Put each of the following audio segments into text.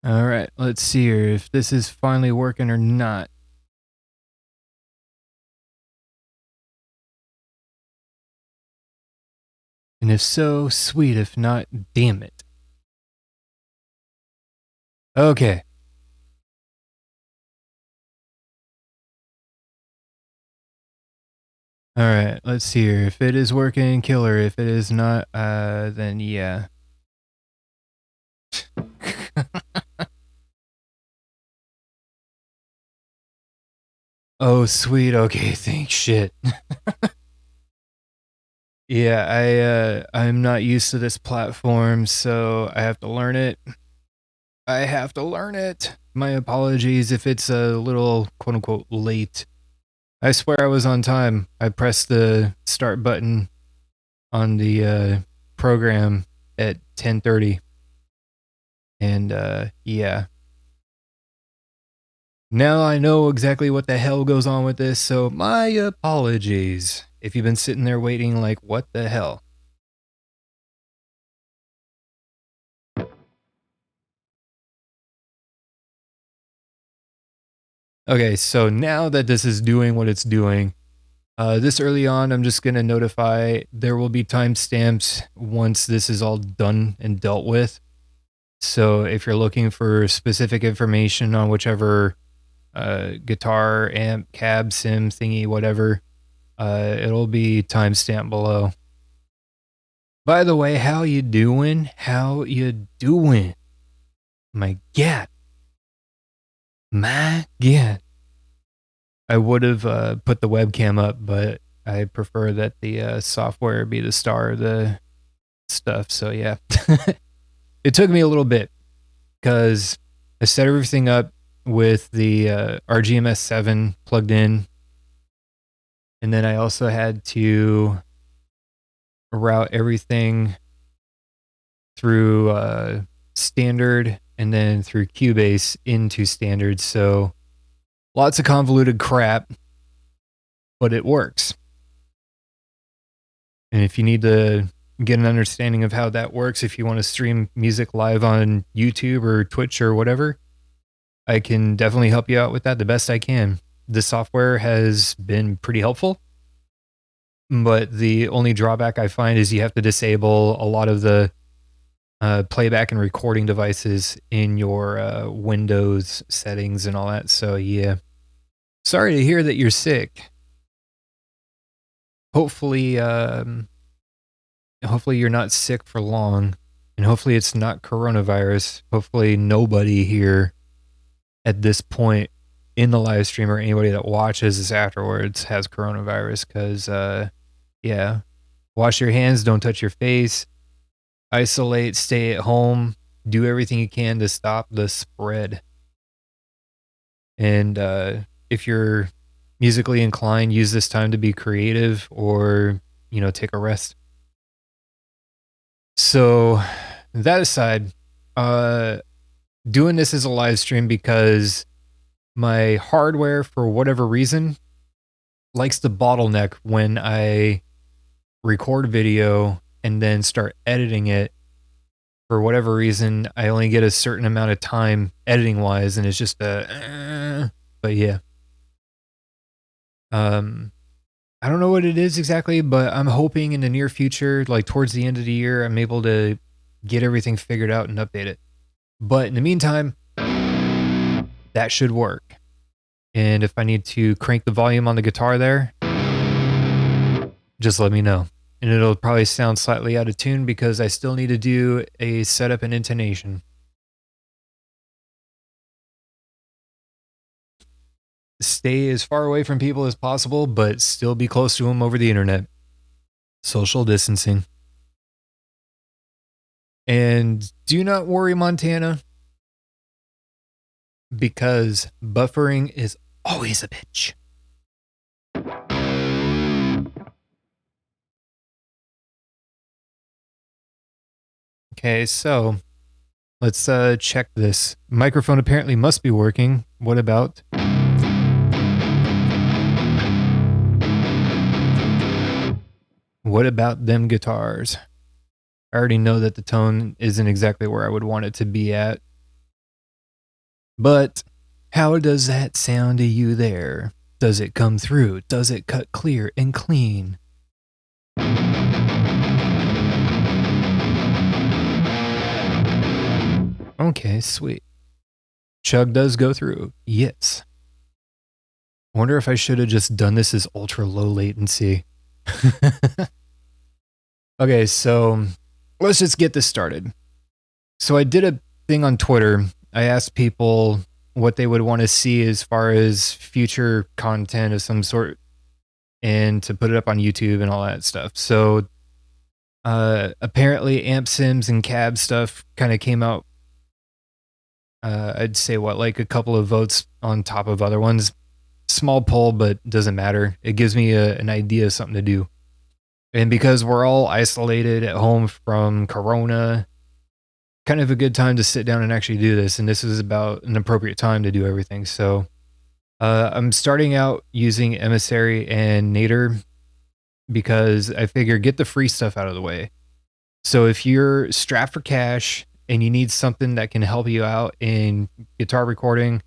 Alright, let's see here if this is finally working or not. And if so, sweet. If not, damn it. Okay. Alright, let's see here. If it is working, killer. If it is not, then yeah. Oh, sweet. Okay, thanks. Shit. Yeah, I'm not used to this platform, so I have to learn it. I have to learn it. My apologies if it's a little quote unquote late. I swear I was on time. I pressed the start button on the program at 10:30, and yeah. Now I know exactly what the hell goes on with this, so my apologies if you've been sitting there waiting like, what the hell? Okay, so now that this is doing what it's doing, this early on, I'm just going to notify there will be timestamps once this is all done and dealt with. So if you're looking for specific information on whichever guitar, amp, cab, sim, thingy, whatever, it'll be timestamped below. By the way, how you doing? How you doing? My God. My God. I would have put the webcam up, but I prefer that the software be the star of the stuff. So yeah, it took me a little bit because I set everything up with the RGMS 7 plugged in, and then I also had to route everything through standard and then through Cubase into standard. So lots of convoluted crap, but it works. And if you need to get an understanding of how that works, if you want to stream music live on YouTube or Twitch or whatever, I can definitely help you out with that the best I can. The software has been pretty helpful, but the only drawback I find is you have to disable a lot of the playback and recording devices in your Windows settings and all that. So yeah, sorry to hear that you're sick. Hopefully, hopefully you're not sick for long, and hopefully it's not coronavirus. Hopefully nobody here at this point in the live stream or anybody that watches this afterwards has coronavirus. Because yeah, wash your hands, don't touch your face, isolate, stay at home, do everything you can to stop the spread. And if you're musically inclined, use this time to be creative or, take a rest. So that aside, uh, doing this as a live stream because my hardware, for whatever reason, likes to bottleneck when I record video and then start editing it. For whatever reason, I only get a certain amount of time editing wise, and it's just but yeah. I don't know what it is exactly, but I'm hoping in the near future, like towards the end of the year, I'm able to get everything figured out and update it. But in the meantime, that should work. And if I need to crank the volume on the guitar there, just let me know. And it'll probably sound slightly out of tune because I still need to do a setup and intonation. Stay as far away from people as possible, but still be close to them over the internet. Social distancing. And do not worry, Montana, because buffering is always a bitch. Okay, so let's check this. Microphone apparently must be working. What about? What about them guitars? I already know that the tone isn't exactly where I would want it to be at. But how does that sound to you there? Does it come through? Does it cut clear and clean? Okay, sweet. Chug does go through. Yes. Wonder if I should have just done this as ultra low latency. Okay, so let's just get this started. So I did a thing on Twitter. I asked people what they would want to see as far as future content of some sort and to put it up on YouTube and all that stuff. So apparently amp sims and cab stuff kind of came out. I'd say like a couple of votes on top of other ones. Small poll, but doesn't matter. It gives me an idea of something to do. And because we're all isolated at home from Corona, kind of a good time to sit down and actually do this. And this is about an appropriate time to do everything. So I'm starting out using Emissary and Nader because I figure get the free stuff out of the way. So if you're strapped for cash and you need something that can help you out in guitar recording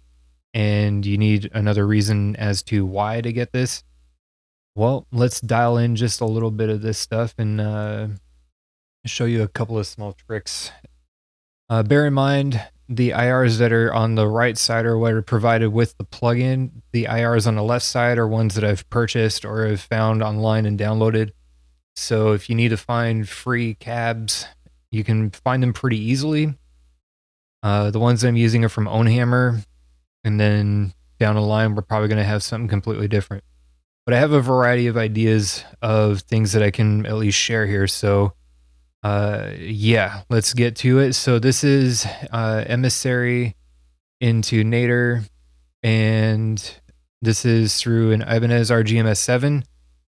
and you need another reason as to why to get this, well, let's dial in just a little bit of this stuff and show you a couple of small tricks. Bear in mind, the IRs that are on the right side are what are provided with the plugin. The IRs on the left side are ones that I've purchased or have found online and downloaded. So if you need to find free cabs, you can find them pretty easily. The ones that I'm using are from Ownhammer, and then down the line, we're probably going to have something completely different. But I have a variety of ideas of things that I can at least share here. So yeah, let's get to it. So this is Emissary into Nader, and this is through an Ibanez RGMS7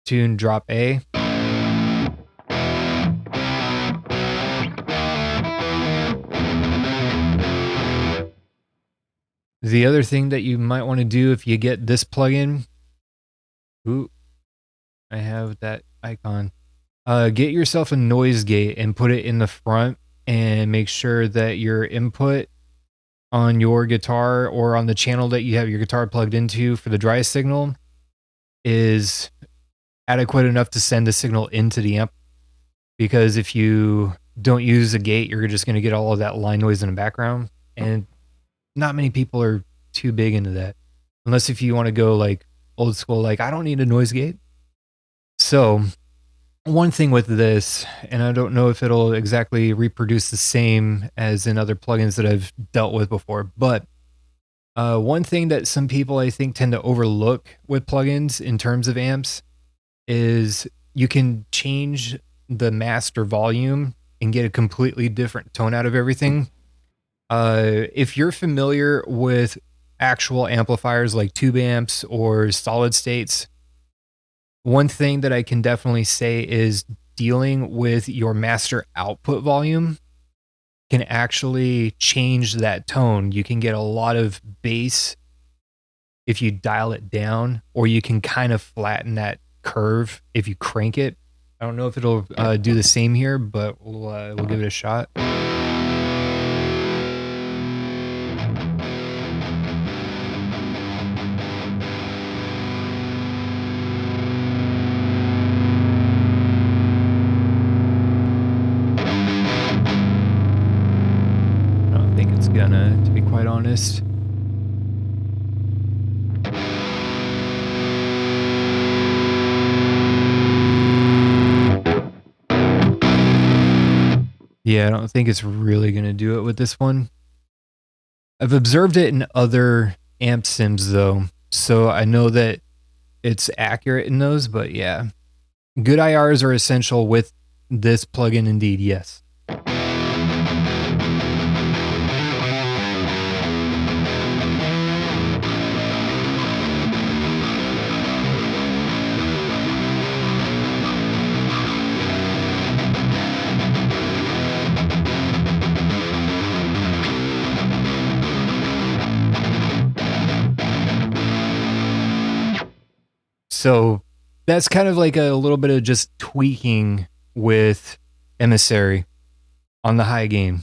tune drop A. The other thing that you might want to do if you get this plugin, ooh, I have that icon. Get yourself a noise gate and put it in the front and make sure that your input on your guitar or on the channel that you have your guitar plugged into for the dry signal is adequate enough to send the signal into the amp. Because if you don't use a gate, you're just going to get all of that line noise in the background. And not many people are too big into that. Unless if you want to go like old school, like I don't need a noise gate. So one thing with this, and I don't know if it'll exactly reproduce the same as in other plugins that I've dealt with before, but one thing that some people I think tend to overlook with plugins in terms of amps is you can change the master volume and get a completely different tone out of everything. If you're familiar with actual amplifiers like tube amps or solid states, one thing that I can definitely say is dealing with your master output volume can actually change that tone. You can get a lot of bass if you dial it down, or you can kind of flatten that curve if you crank it. I don't know if it'll do the same here, but we'll give it a shot. I don't think it's gonna, to be quite honest. Yeah, I don't think it's really gonna do it with this one. I've observed it in other amp sims though, so I know that it's accurate in those, but yeah. Good IRs are essential with this plugin indeed, yes. So that's kind of like a little bit of just tweaking with Emissary on the high gain.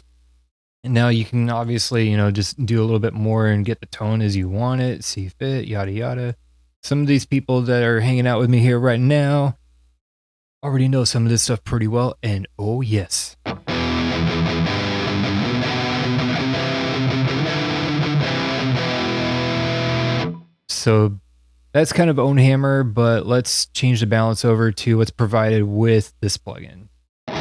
And now you can obviously, just do a little bit more and get the tone as you want it, see fit, yada yada. Some of these people that are hanging out with me here right now already know some of this stuff pretty well, and oh yes. So that's kind of own hammer, but let's change the balance over to what's provided with this plugin. We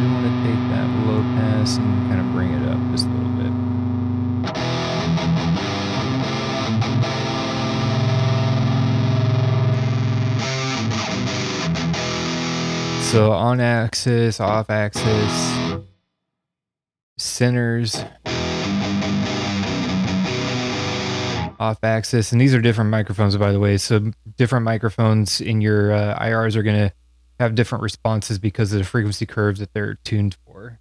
want to take that low pass and kind of bring it up just a little bit. So on axis, off axis, centers, off axis, and these are different microphones, by the way. So different microphones in your IRs are going to have different responses because of the frequency curves that they're tuned for.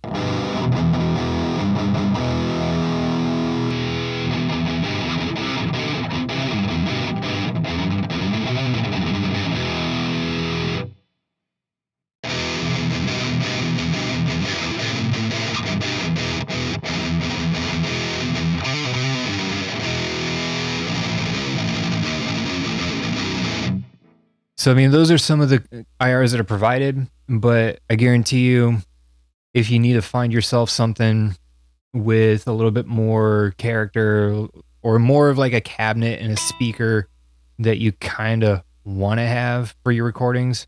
So, I mean, those are some of the IRs that are provided, but I guarantee you, if you need to find yourself something with a little bit more character or more of like a cabinet and a speaker that you kind of want to have for your recordings,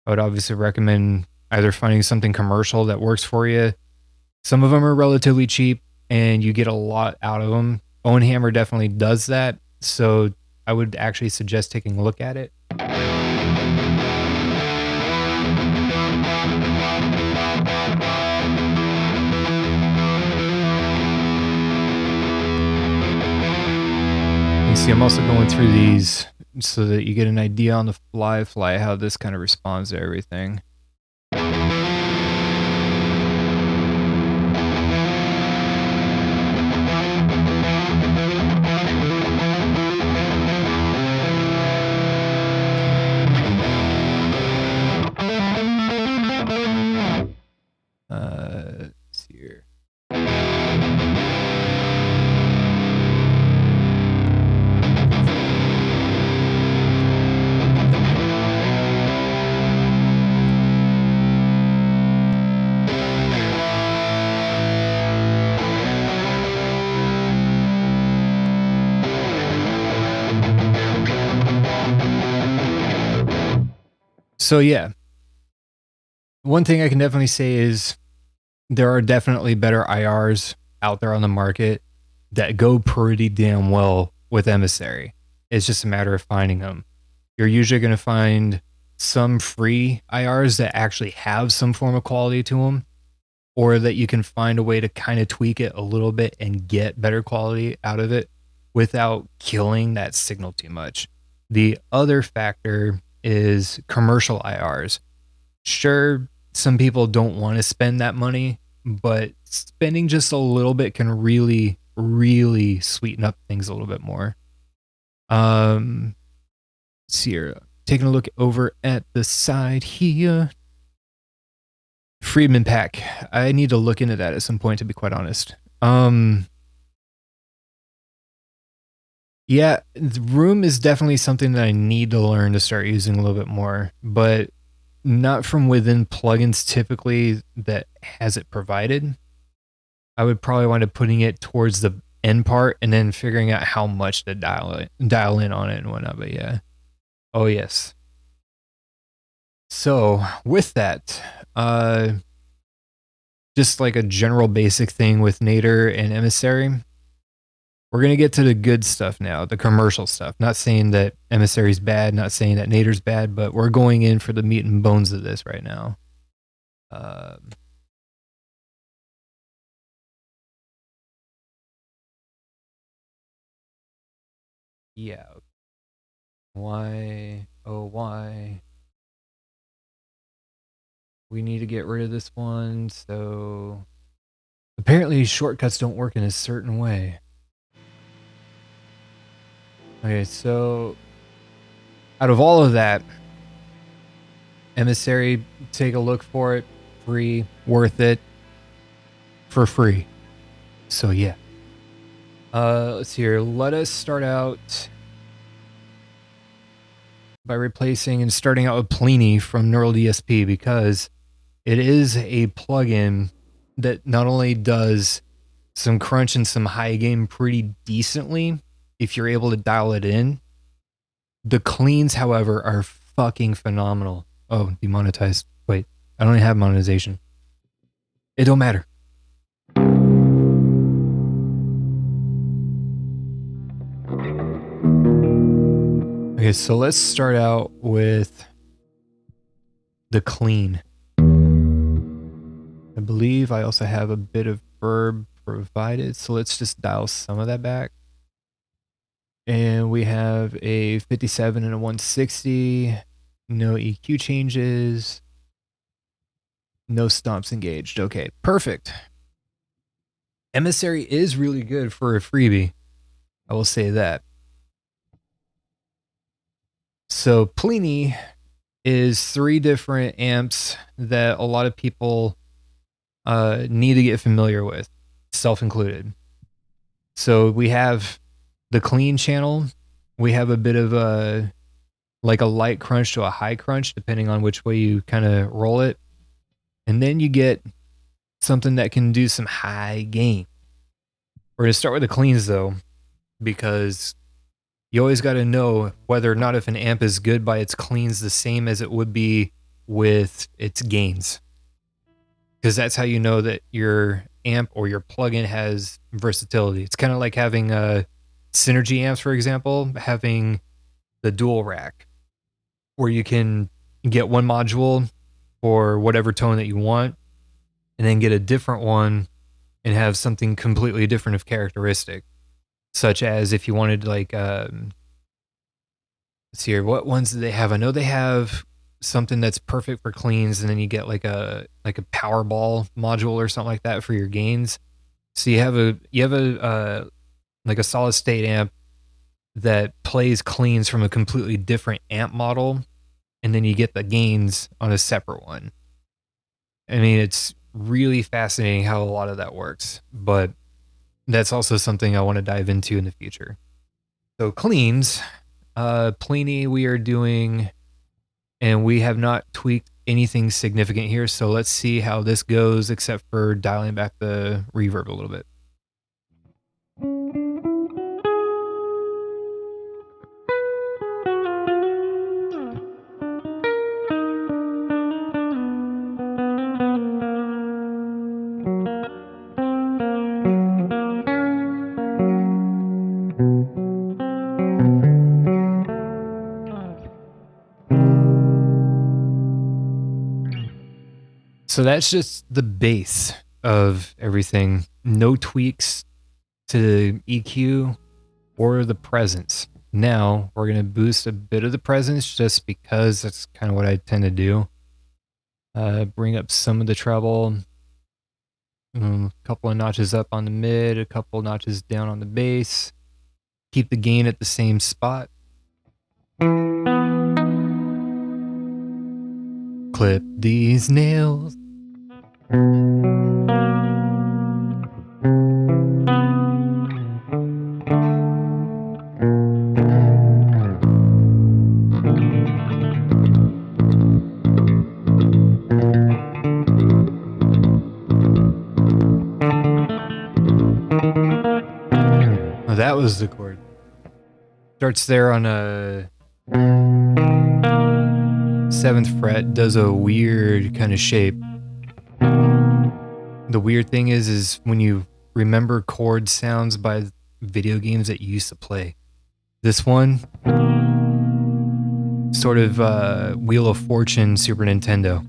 I would obviously recommend either finding something commercial that works for you. Some of them are relatively cheap and you get a lot out of them. Own Hammer definitely does that. So I would actually suggest taking a look at it. You see, I'm also going through these so that you get an idea on the fly how this kind of responds to everything. Let's see here. So yeah, one thing I can definitely say is there are definitely better IRs out there on the market that go pretty damn well with Emissary. It's just a matter of finding them. You're usually going to find some free IRs that actually have some form of quality to them, or that you can find a way to kind of tweak it a little bit and get better quality out of it without killing that signal too much. The other factor is commercial IRs. Sure, some people don't want to spend that money, but spending just a little bit can really, really sweeten up things a little bit more. Let's see here. Taking a look over at the side here. Friedman Pack. I need to look into that at some point, to be quite honest. Yeah, the room is definitely something that I need to learn to start using a little bit more, but not from within plugins typically that has it provided. I would probably wind up putting it towards the end part and then figuring out how much to dial in on it and whatnot. But yeah. Oh yes. So with that, just like a general basic thing with Nader and Emissary, we're going to get to the good stuff now, the commercial stuff. Not saying that Emissary's bad, not saying that Nader's bad, but we're going in for the meat and bones of this right now. Yeah. Why? Oh, why? We need to get rid of this one, so apparently shortcuts don't work in a certain way. Okay, so out of all of that, Emissary, take a look for it. Free, worth it, for free. So yeah. Let's see here. Let us start out by replacing and starting out with Pliny from Neural DSP, because it is a plugin that not only does some crunch and some high gain pretty decently if you're able to dial it in. The cleans, however, are fucking phenomenal. Oh, demonetized. Wait, I don't even have monetization. It don't matter. Okay, so let's start out with the clean. I believe I also have a bit of verb provided, so let's just dial some of that back. And we have a 57 and a 160. No EQ changes. No stomps engaged. Okay, perfect. Emissary is really good for a freebie. I will say that. So Pliny is 3 different amps that a lot of people need to get familiar with, self included. So we have the clean channel. We have a bit of a like a light crunch to a high crunch, depending on which way you kind of roll it. And then you get something that can do some high gain. We're going to start with the cleans though, because you always got to know whether or not if an amp is good by its cleans the same as it would be with its gains. Because that's how you know that your amp or your plugin has versatility. It's kind of like having synergy amps, for example, having the dual rack, where you can get one module for whatever tone that you want, and then get a different one and have something completely different of characteristic. Such as if you wanted like let's see here, what ones do they have? I know they have something that's perfect for cleans, and then you get like a Powerball module or something like that for your gains. So you have a like a solid state amp that plays cleans from a completely different amp model, and then you get the gains on a separate one. I mean, it's really fascinating how a lot of that works, but that's also something I want to dive into in the future. So cleans, Pliny we are doing, and we have not tweaked anything significant here. So let's see how this goes, except for dialing back the reverb a little bit. So that's just the base of everything. No tweaks to EQ or the presence. Now we're going to boost a bit of the presence just because that's kind of what I tend to do. Bring up some of the treble, a couple of notches up on the mid, a couple notches down on the bass. Keep the gain at the same spot. Clip these nails. Oh, that was the chord. Starts there on a 7th fret, does a weird kind of shape. The weird thing is when you remember chord sounds by video games that you used to play. This one, sort of Wheel of Fortune, Super Nintendo.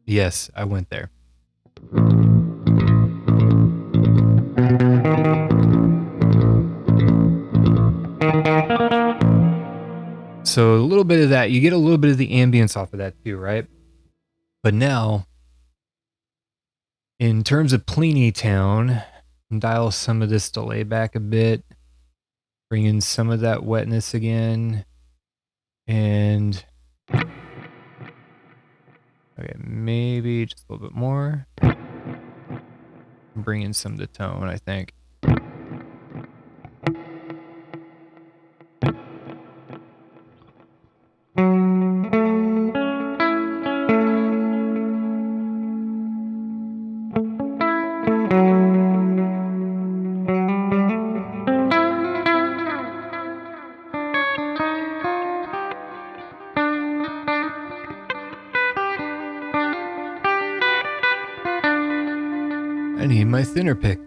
Yes, I went there. So a little bit of that, you get a little bit of the ambience off of that too, right? But now, in terms of Pliny Town, dial some of this delay back a bit, bring in some of that wetness again, and Okay, maybe just a little bit more. Bring in some of the tone, I think. I need my thinner pick.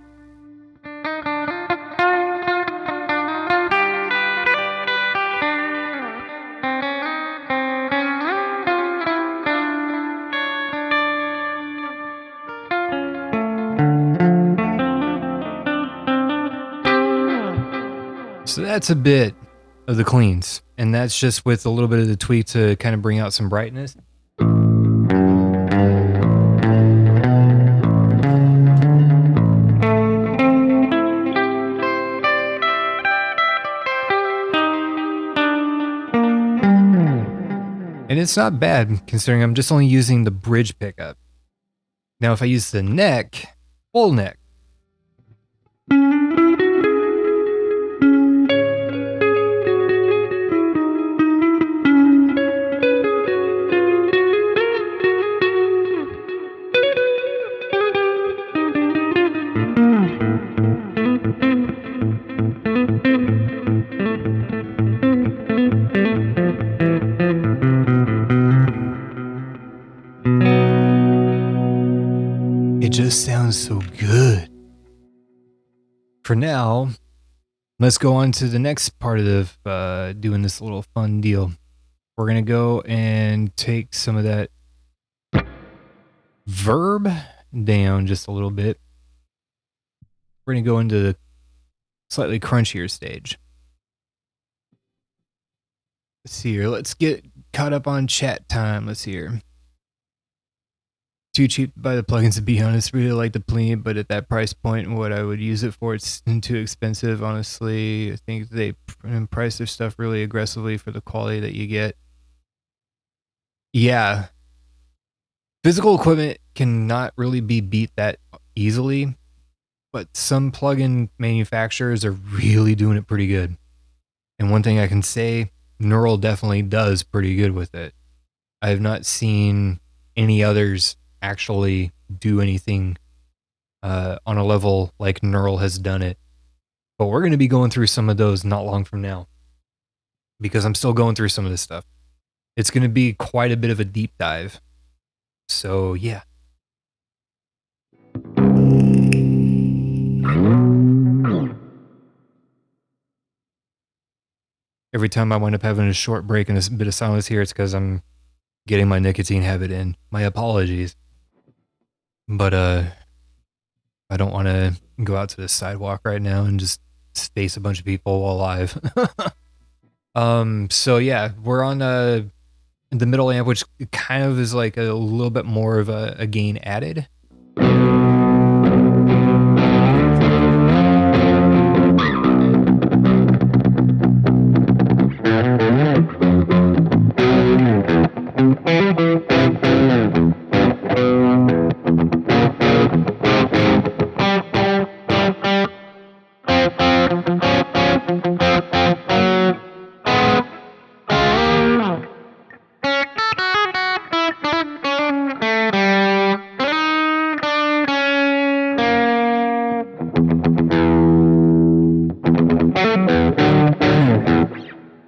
So that's a bit of the cleans, and that's just with a little bit of the tweak to kind of bring out some brightness. And it's not bad considering I'm just only using the bridge pickup. Now if I use the neck, full neck, it just sounds so good. For now, let's go on to the next part of doing this little fun deal. We're going to go and take some of that verb down just a little bit. We're going to go into the slightly crunchier stage. Let's see here. Let's get caught up on chat time. Let's see here. Too cheap to buy the plugins, to be honest. Really like the plea, but at that price point, what I would use it for, it's too expensive, honestly. I think they price their stuff really aggressively for the quality that you get. Yeah. Physical equipment cannot really be beat that easily, but some plugin manufacturers are really doing it pretty good. And one thing I can say, Neural definitely does pretty good with it. I have not seen any others actually do anything on a level like Neural has done it. But we're going to be going through some of those not long from now, because I'm still going through some of this stuff. It's going to be quite a bit of a deep dive. So yeah. Every time I wind up having a short break and a bit of silence here, it's because I'm getting my nicotine habit in. My apologies. But I don't want to go out to the sidewalk right now and just face a bunch of people while live. So yeah, we're on the middle amp, which kind of is like a little bit more of a gain added.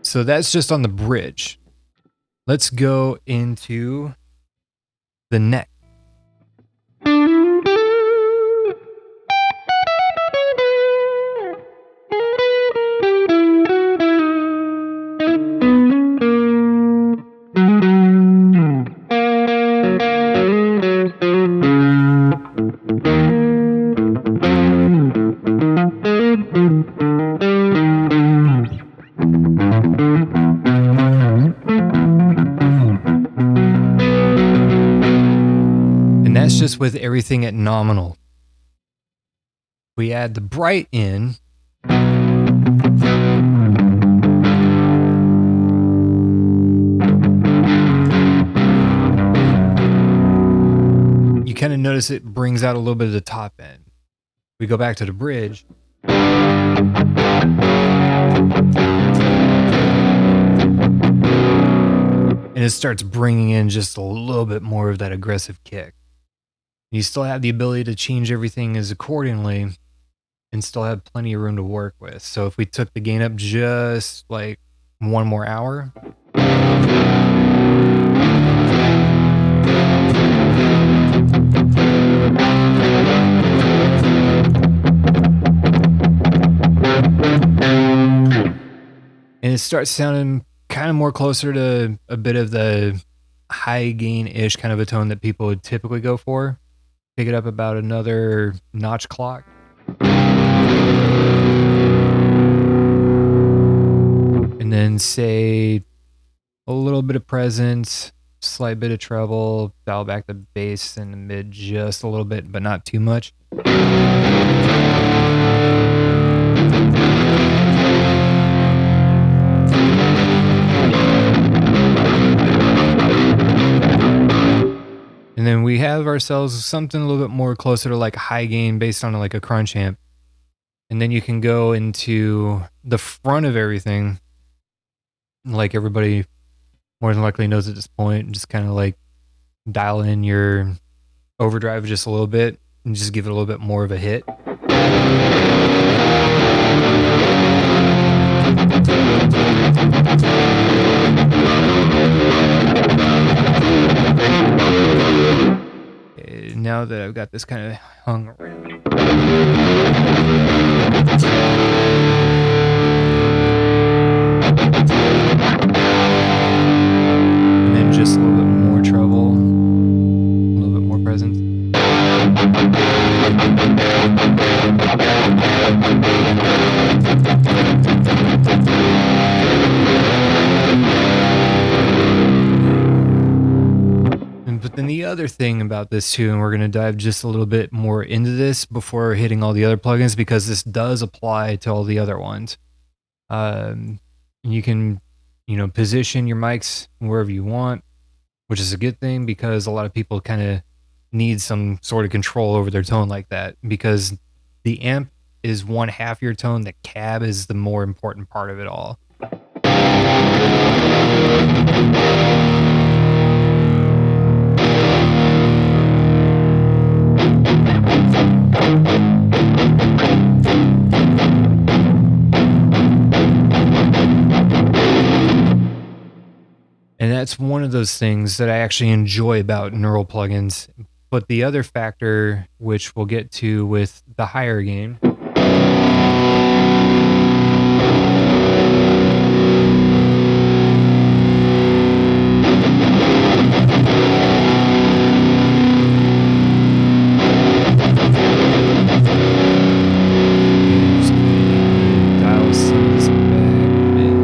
So that's just on the bridge. Let's go into the neck. Just with everything at nominal. We add the bright in. kind of notice it brings out a little bit of the top end. We go back to the bridge. And it starts bringing in just a little bit more of that aggressive kick. You still have the ability to change everything as accordingly and still have plenty of room to work with. So if we took the gain up just like one more hour, and it starts sounding kind of more closer to a bit of the high gain-ish kind of a tone that people would typically go for. Pick it up about another notch clock. And then say a little bit of presence, slight bit of treble, dial back the bass and the mid just a little bit, but not too much. And then we have ourselves something a little bit more closer to like a high gain based on like a crunch amp. And then you can go into the front of everything, like everybody more than likely knows at this point, and just kind of like dial in your overdrive just a little bit and just give it a little bit more of a hit. Okay, now that I've got this kind of hung around. And then just a little bit more treble, a little bit more presence. But then the other thing about this too, and we're going to dive just a little bit more into this before hitting all the other plugins, because this does apply to all the other ones. You can, position your mics wherever you want, which is a good thing because a lot of people kind of need some sort of control over their tone like that, because the amp is one half your tone, the cab is the more important part of it all. And that's one of those things that I actually enjoy about neural plugins. But the other factor, which we'll get to with the higher gain, dial some of this back a bit.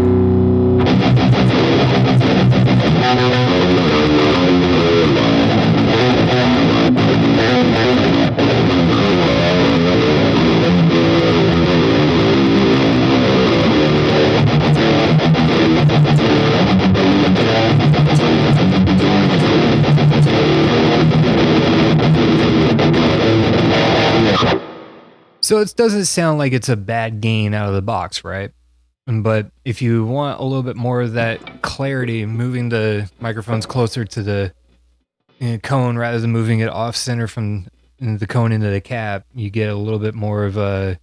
So it doesn't sound like it's a bad gain out of the box, right? But if you want a little bit more of that clarity, moving the microphones closer to the cone rather than moving it off center from the cone into the cap, you get a little bit more of a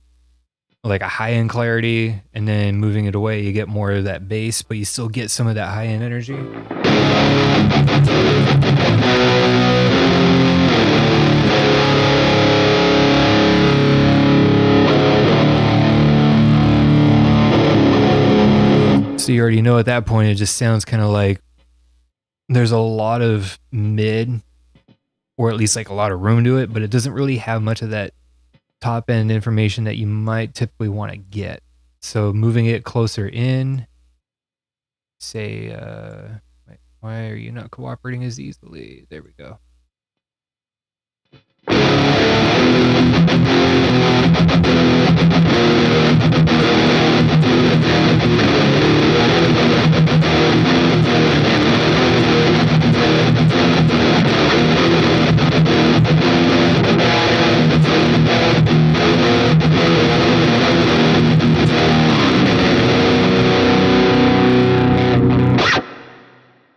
high end clarity, and then moving it away, you get more of that bass, but you still get some of that high end energy. So you already know at that point, it just sounds kind of like there's a lot of mid, or at least like a lot of room to it, but it doesn't really have much of that top end information that you might typically want to get. So moving it closer in, say, wait, why are you not cooperating as easily? There we go.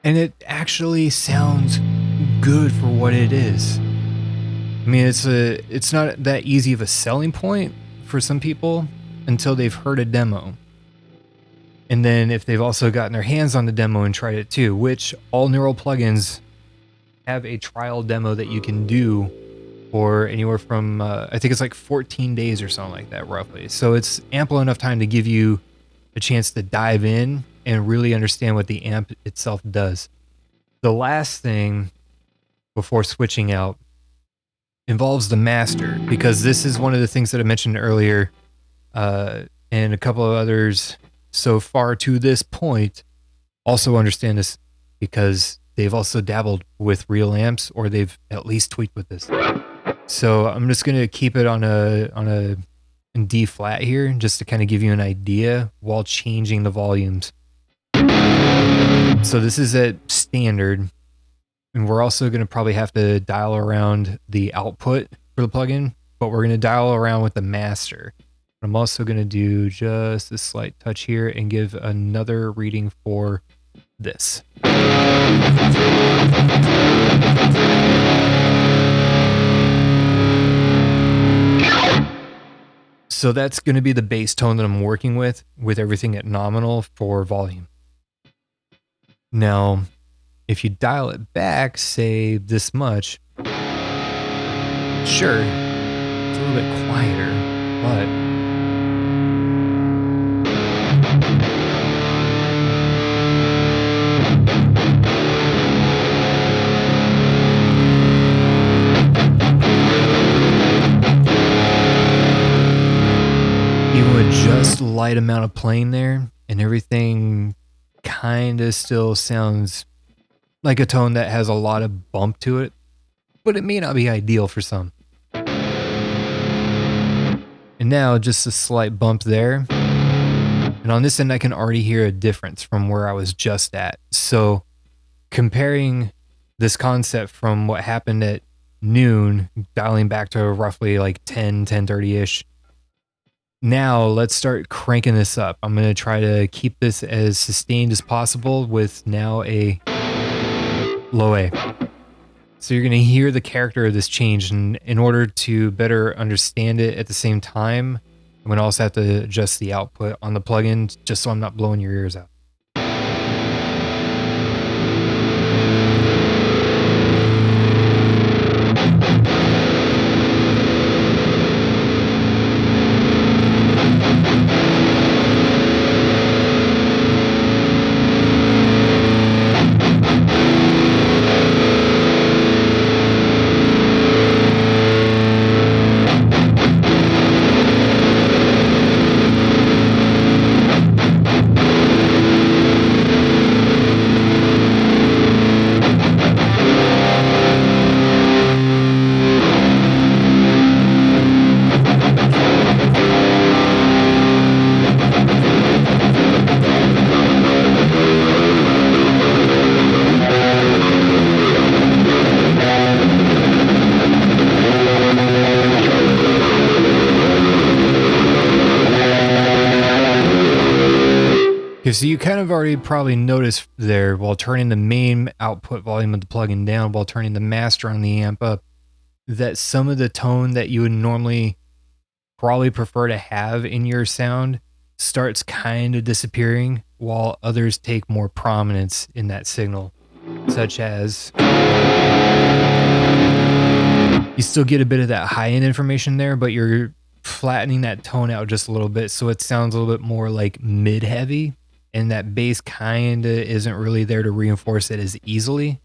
And it actually sounds good for what it is. I mean, it's not that easy of a selling point for some people until they've heard a demo. And then if they've also gotten their hands on the demo and tried it too, which all neural plugins have a trial demo that you can do for anywhere from, I think it's like 14 days or something like that, roughly. So it's ample enough time to give you a chance to dive in and really understand what the amp itself does. The last thing before switching out involves the master, because this is one of the things that I mentioned earlier, and a couple of others so far to this point also understand this because they've also dabbled with real amps, or they've at least tweaked with this. So I'm just gonna keep it on a D flat here, just to kind of give you an idea while changing the volumes. So this is at standard, and we're also going to probably have to dial around the output for the plugin, but we're going to dial around with the master. I'm also going to do just a slight touch here and give another reading for this. So that's going to be the bass tone that I'm working with everything at nominal for volume. Now, if you dial it back, say this much, sure, it's a little bit quieter, but even with just a light amount of playing there, and everything kind of still sounds like a tone that has a lot of bump to it, but it may not be ideal for some. And now just a slight bump there. And on this end, I can already hear a difference from where I was just at. So comparing this concept from what happened at noon, dialing back to roughly like 10:30-ish, now let's start cranking this up. I'm going to try to keep this as sustained as possible with now a low A. So you're going to hear the character of this change, and in order to better understand it at the same time, I'm going to also have to adjust the output on the plugin just so I'm not blowing your ears out. So you kind of already probably noticed there, while turning the main output volume of the plugin down, while turning the master on the amp up, that some of the tone that you would normally probably prefer to have in your sound starts kind of disappearing, while others take more prominence in that signal, such as you still get a bit of that high-end information there, but you're flattening that tone out just a little bit, so it sounds a little bit more like mid-heavy, and that bass kind of isn't really there to reinforce it as easily.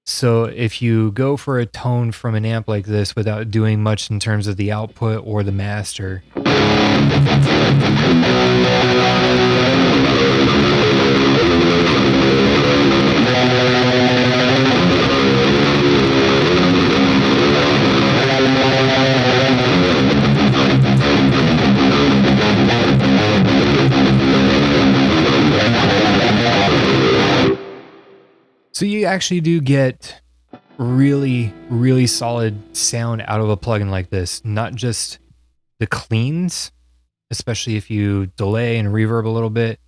So if you go for a tone from an amp like this without doing much in terms of the output or the master, so you actually do get really, really solid sound out of a plugin like this. Not just the cleans, especially if you delay and reverb a little bit,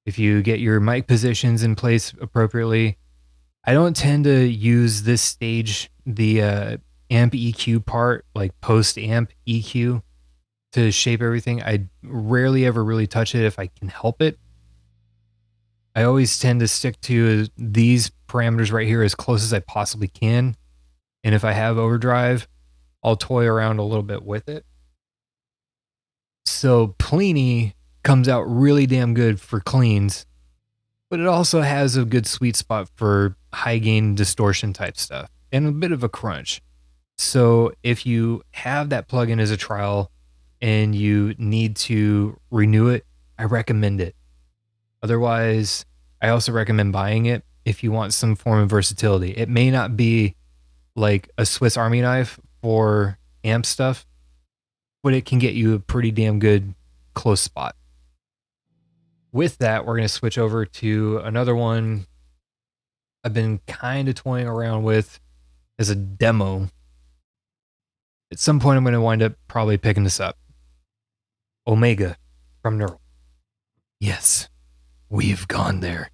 If you get your mic positions in place appropriately, I don't tend to use this stage, the amp EQ part, like post amp EQ, to shape everything. I rarely ever really touch it if I can help it. I always tend to stick to these parameters right here as close as I possibly can. And if I have overdrive, I'll toy around a little bit with it. So Pliny comes out really damn good for cleans, but it also has a good sweet spot for high gain distortion type stuff and a bit of a crunch. So if you have that plugin as a trial and you need to renew it, I recommend it. Otherwise, I also recommend buying it if you want some form of versatility. It may not be like a Swiss Army knife for amp stuff, but it can get you a pretty damn good close spot. With that, we're going to switch over to another one I've been kind of toying around with as a demo. At some point, I'm going to wind up probably picking this up. Omega from Neural. Yes, we've gone there.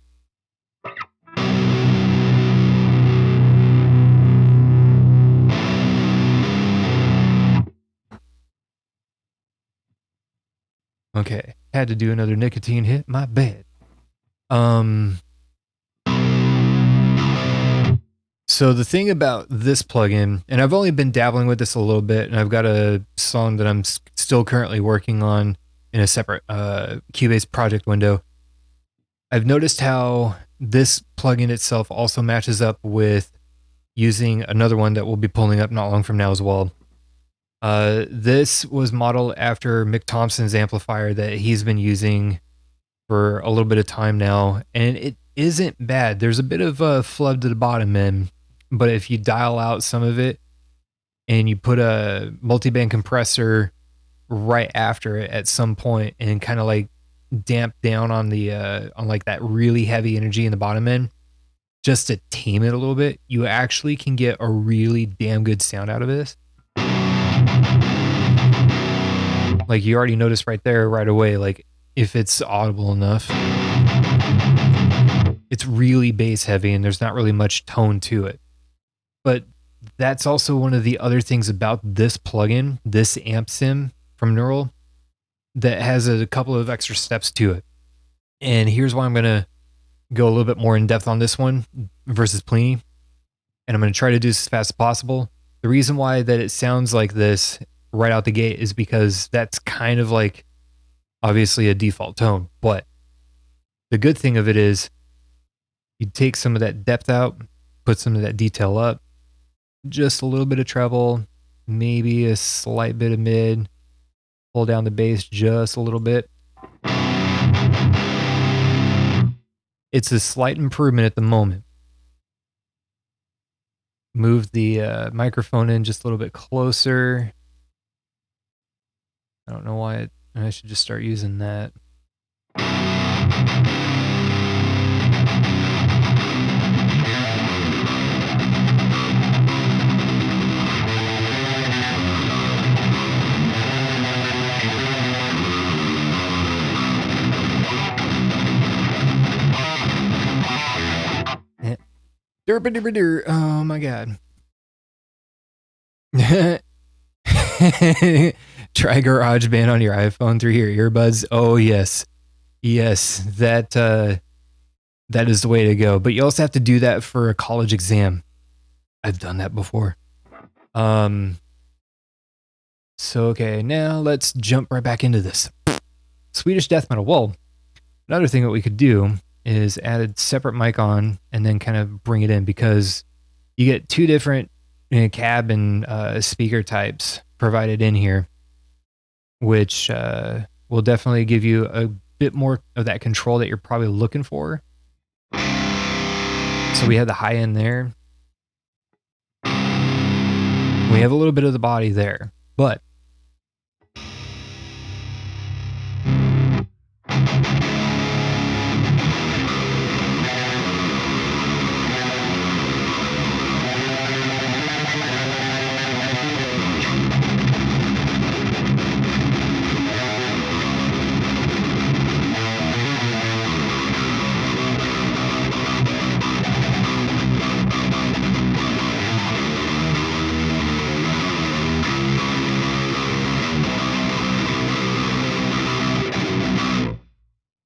Okay, had to do another nicotine hit, my bad. So the thing about this plugin, and I've only been dabbling with this a little bit, and I've got a song that I'm still currently working on in a separate Cubase project window. I've noticed how this plugin itself also matches up with using another one that we'll be pulling up not long from now as well. This was modeled after Mick Thompson's amplifier that he's been using for a little bit of time now, and it isn't bad. There's a bit of a flub to the bottom end, but if you dial out some of it and you put a multiband compressor right after it at some point and kind of like damp down on the on like that really heavy energy in the bottom end just to tame it a little bit, you actually can get a really damn good sound out of this. Like you already noticed right there right away, like if it's audible enough, it's really bass heavy and there's not really much tone to it. But that's also one of the other things about this plugin, this amp sim from Neural, that has a couple of extra steps to it. And here's why I'm going to go a little bit more in depth on this one versus Pliny. And I'm going to try to do this as fast as possible. The reason why that it sounds like this right out the gate is because that's kind of like obviously a default tone. But the good thing of it is you take some of that depth out, put some of that detail up, just a little bit of treble, maybe a slight bit of mid, pull down the bass just a little bit. It's a slight improvement at the moment. Move the microphone in just a little bit closer. I don't know why I should just start using that. Oh my god. Try GarageBand on your iPhone through your earbuds. Oh yes. Yes, that is the way to go. But you also have to do that for a college exam. I've done that before. So okay, now let's jump right back into this. Swedish death metal. Well, another thing that we could do is add a separate mic on and then kind of bring it in, because you get two different cab and speaker types provided in here, which will definitely give you a bit more of that control that you're probably looking for. So we have the high end there. We have a little bit of the body there, but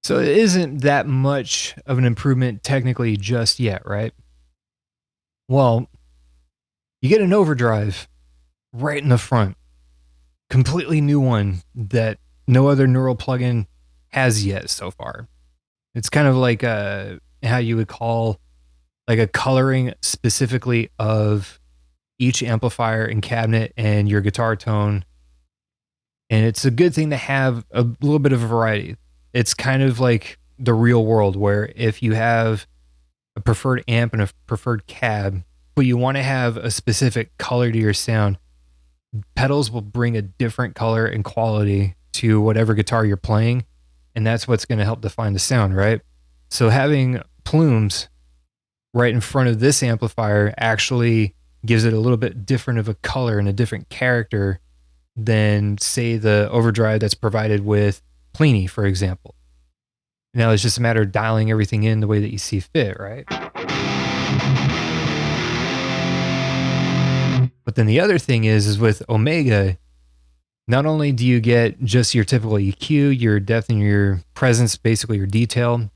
So it isn't that much of an improvement technically just yet, right? Well, you get an overdrive right in the front, completely new one that no other neural plugin has yet so far. It's kind of like how you would call like a coloring specifically of each amplifier and cabinet and your guitar tone. And it's a good thing to have a little bit of a variety. It's kind of like the real world where if you have a preferred amp and a preferred cab, but you want to have a specific color to your sound, pedals will bring a different color and quality to whatever guitar you're playing. And that's what's going to help define the sound, right? So having plumes right in front of this amplifier actually gives it a little bit different of a color and a different character than, say, the overdrive that's provided with Pliny, for example. Now it's just a matter of dialing everything in the way that you see fit, right? But then the other thing is with Omega, not only do you get just your typical EQ, your depth and your presence, basically your detail,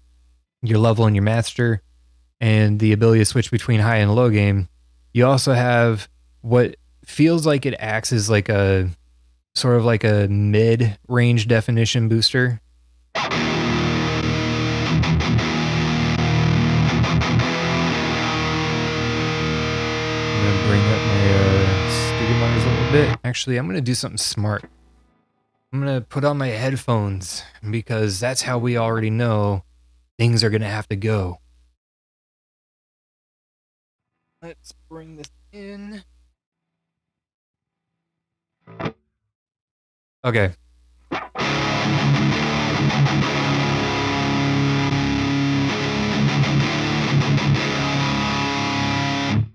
your level and your master, and the ability to switch between high and low gain, you also have what feels like it acts as like a sort of like a mid-range definition booster. I'm gonna bring up my studio monitors a little bit. Actually, I'm gonna do something smart. I'm gonna put on my headphones because that's how we already know things are gonna have to go. Let's bring this in. Okay.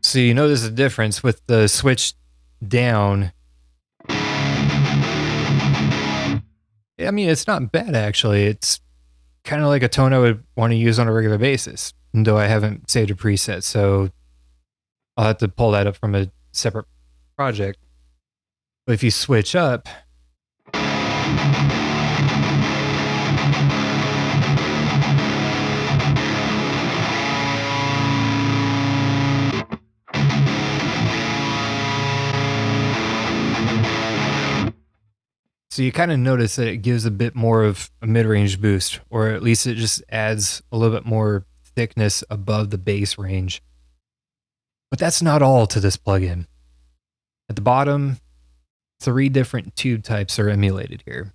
So you notice the difference with the switch down. I mean, it's not bad actually. It's kind of like a tone I would want to use on a regular basis, though I haven't saved a preset, so I'll have to pull that up from a separate project. But if you switch up, so you kind of notice that it gives a bit more of a mid-range boost, or at least it just adds a little bit more thickness above the bass range. But that's not all to this plugin. At the bottom, 3 different tube types are emulated here.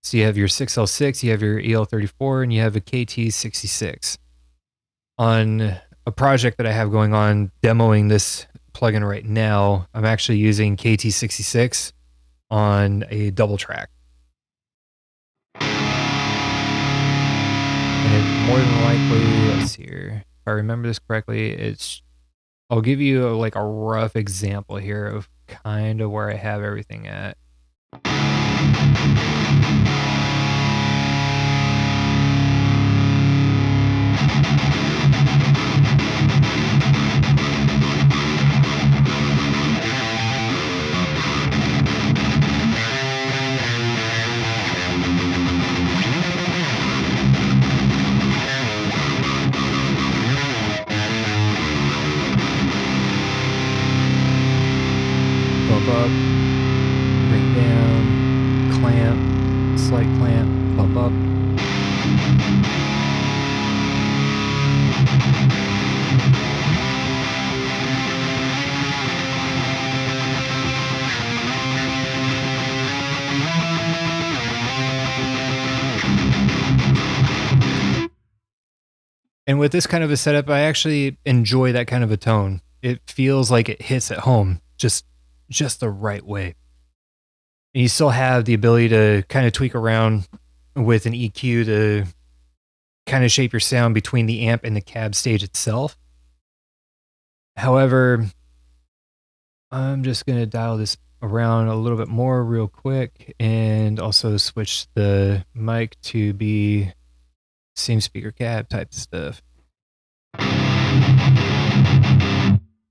So you have your 6L6, you have your EL34, and you have a KT66. On a project that I have going on demoing this plugin right now, I'm actually using KT66 on a double track. And it more than likely, let's see here, if I remember this correctly, I'll give you like a rough example here of kind of where I have everything at. Bump up, bring down, clamp, slight clamp, bump up. And with this kind of a setup, I actually enjoy that kind of a tone. It feels like it hits at home just the right way. And you still have the ability to kind of tweak around with an EQ to kind of shape your sound between the amp and the cab stage itself. However, I'm just going to dial this around a little bit more real quick and also switch the mic to be same speaker cab type stuff.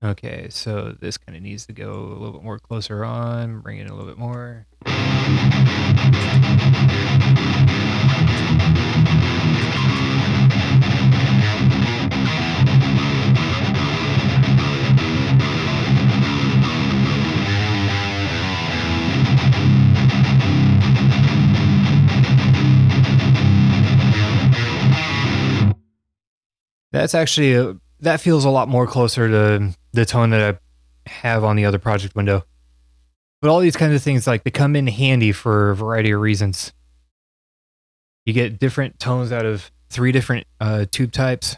Okay, so this kind of needs to go a little bit more closer on, bring it a little bit more. that's actually that feels a lot more closer to the tone that I have on the other project window. But all these kinds of things, like, they come in handy for a variety of reasons. You get different tones out of 3 different tube types.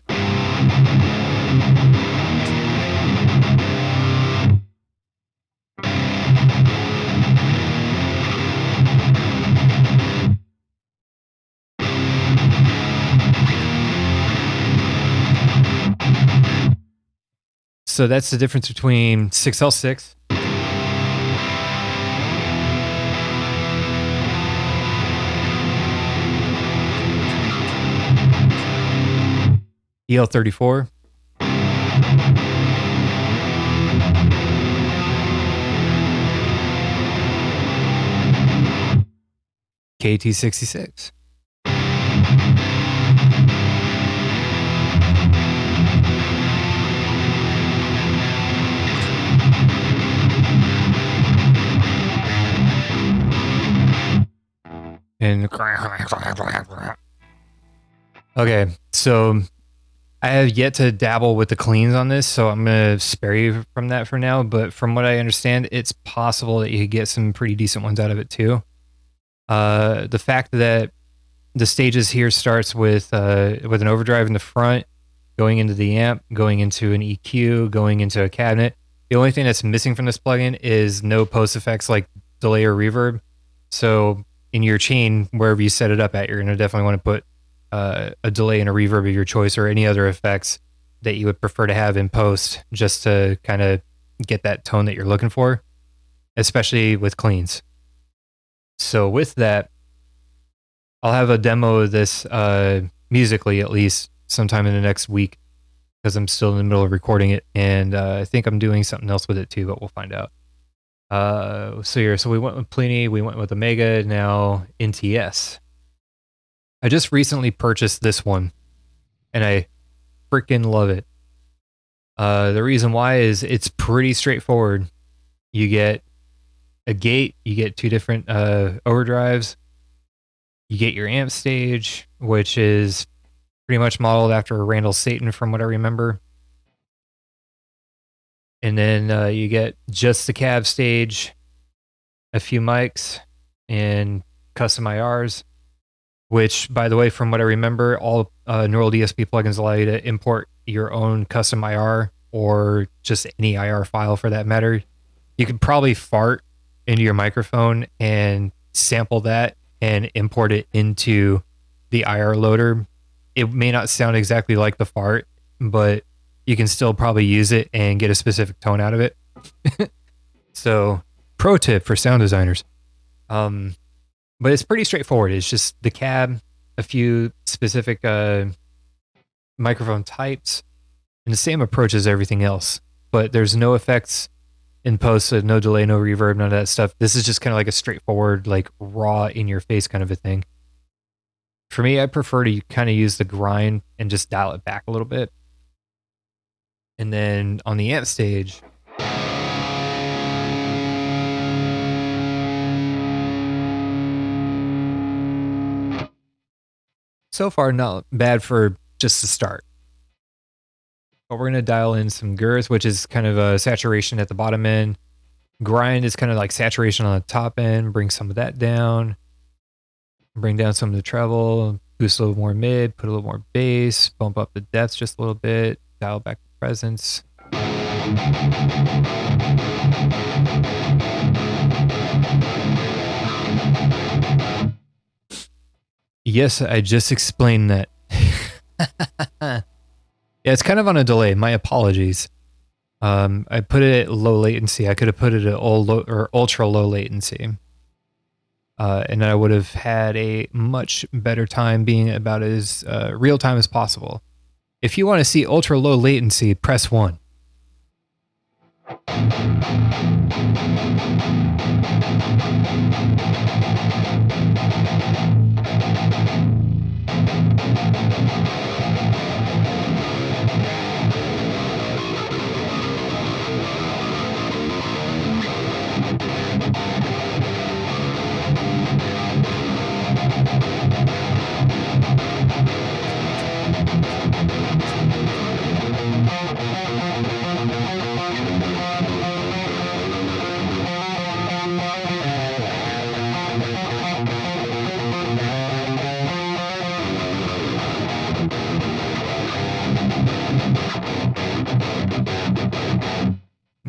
So that's the difference between 6L6 EL34 KT66. And okay, so I have yet to dabble with the cleans on this, so I'm gonna spare you from that for now. But from what I understand, it's possible that you could get some pretty decent ones out of it too. The fact that the stages here starts with an overdrive in the front, going into the amp, going into an EQ, going into a cabinet. The only thing that's missing from this plugin is no post effects like delay or reverb. So in your chain, wherever you set it up at, you're going to definitely want to put a delay and a reverb of your choice, or any other effects that you would prefer to have in post, just to kind of get that tone that you're looking for, especially with cleans. So with that, I'll have a demo of this musically, at least sometime in the next week, because I'm still in the middle of recording it, and I think I'm doing something else with it too, but we'll find out. So we went with Pliny, we went with Omega, now NTS. I just recently purchased this one, and I freaking love it. The reason why is it's pretty straightforward. You get a gate, you get 2 different overdrives, you get your amp stage, which is pretty much modeled after a Randall Satan from what I remember. And then you get just the cab stage, a few mics, and custom IRs, which, by the way, from what I remember, all Neural DSP plugins allow you to import your own custom IR, or just any IR file for that matter. You could probably fart into your microphone and sample that and import it into the IR loader. It may not sound exactly like the fart, but you can still probably use it and get a specific tone out of it. So, pro tip for sound designers. But it's pretty straightforward. It's just the cab, a few specific microphone types, and the same approach as everything else. But there's no effects in post, so no delay, no reverb, none of that stuff. This is just kind of like a straightforward, like raw, in your face kind of a thing. For me, I prefer to kind of use the grind and just dial it back a little bit. And then on the amp stage, so far not bad for just the start. But we're going to dial in some girth, which is kind of a saturation at the bottom end. Grind is kind of like saturation on the top end. Bring some of that down. Bring down some of the treble. Boost a little more mid. Put a little more bass. Bump up the depths just a little bit. Dial back the presence. Yes, I just explained that. Yeah, it's kind of on a delay. My apologies. I put it at low latency. I could have put it at ultra low latency. And I would have had a much better time being about as real time as possible. If you want to see ultra low latency, press 1.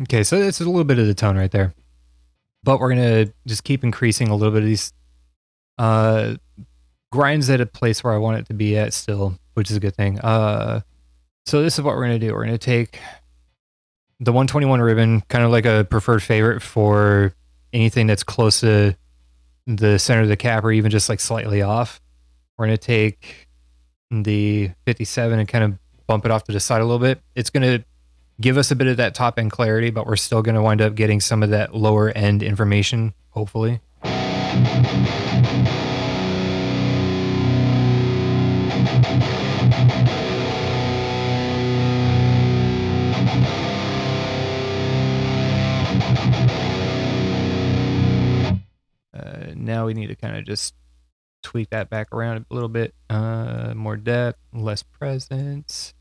Okay, so it's a little bit of the tone right there. But we're going to just keep increasing a little bit of these grinds at a place where I want it to be at still, which is a good thing. So this is what we're going to do. We're going to take the 121 ribbon, kind of like a preferred favorite for anything that's close to the center of the cap or even just like slightly off. We're going to take the 57 and kind of bump it off to the side a little bit. It's going to give us a bit of that top end clarity, but we're still going to wind up getting some of that lower end information, hopefully. Now we need to kind of just tweak that back around a little bit. More depth, less presence.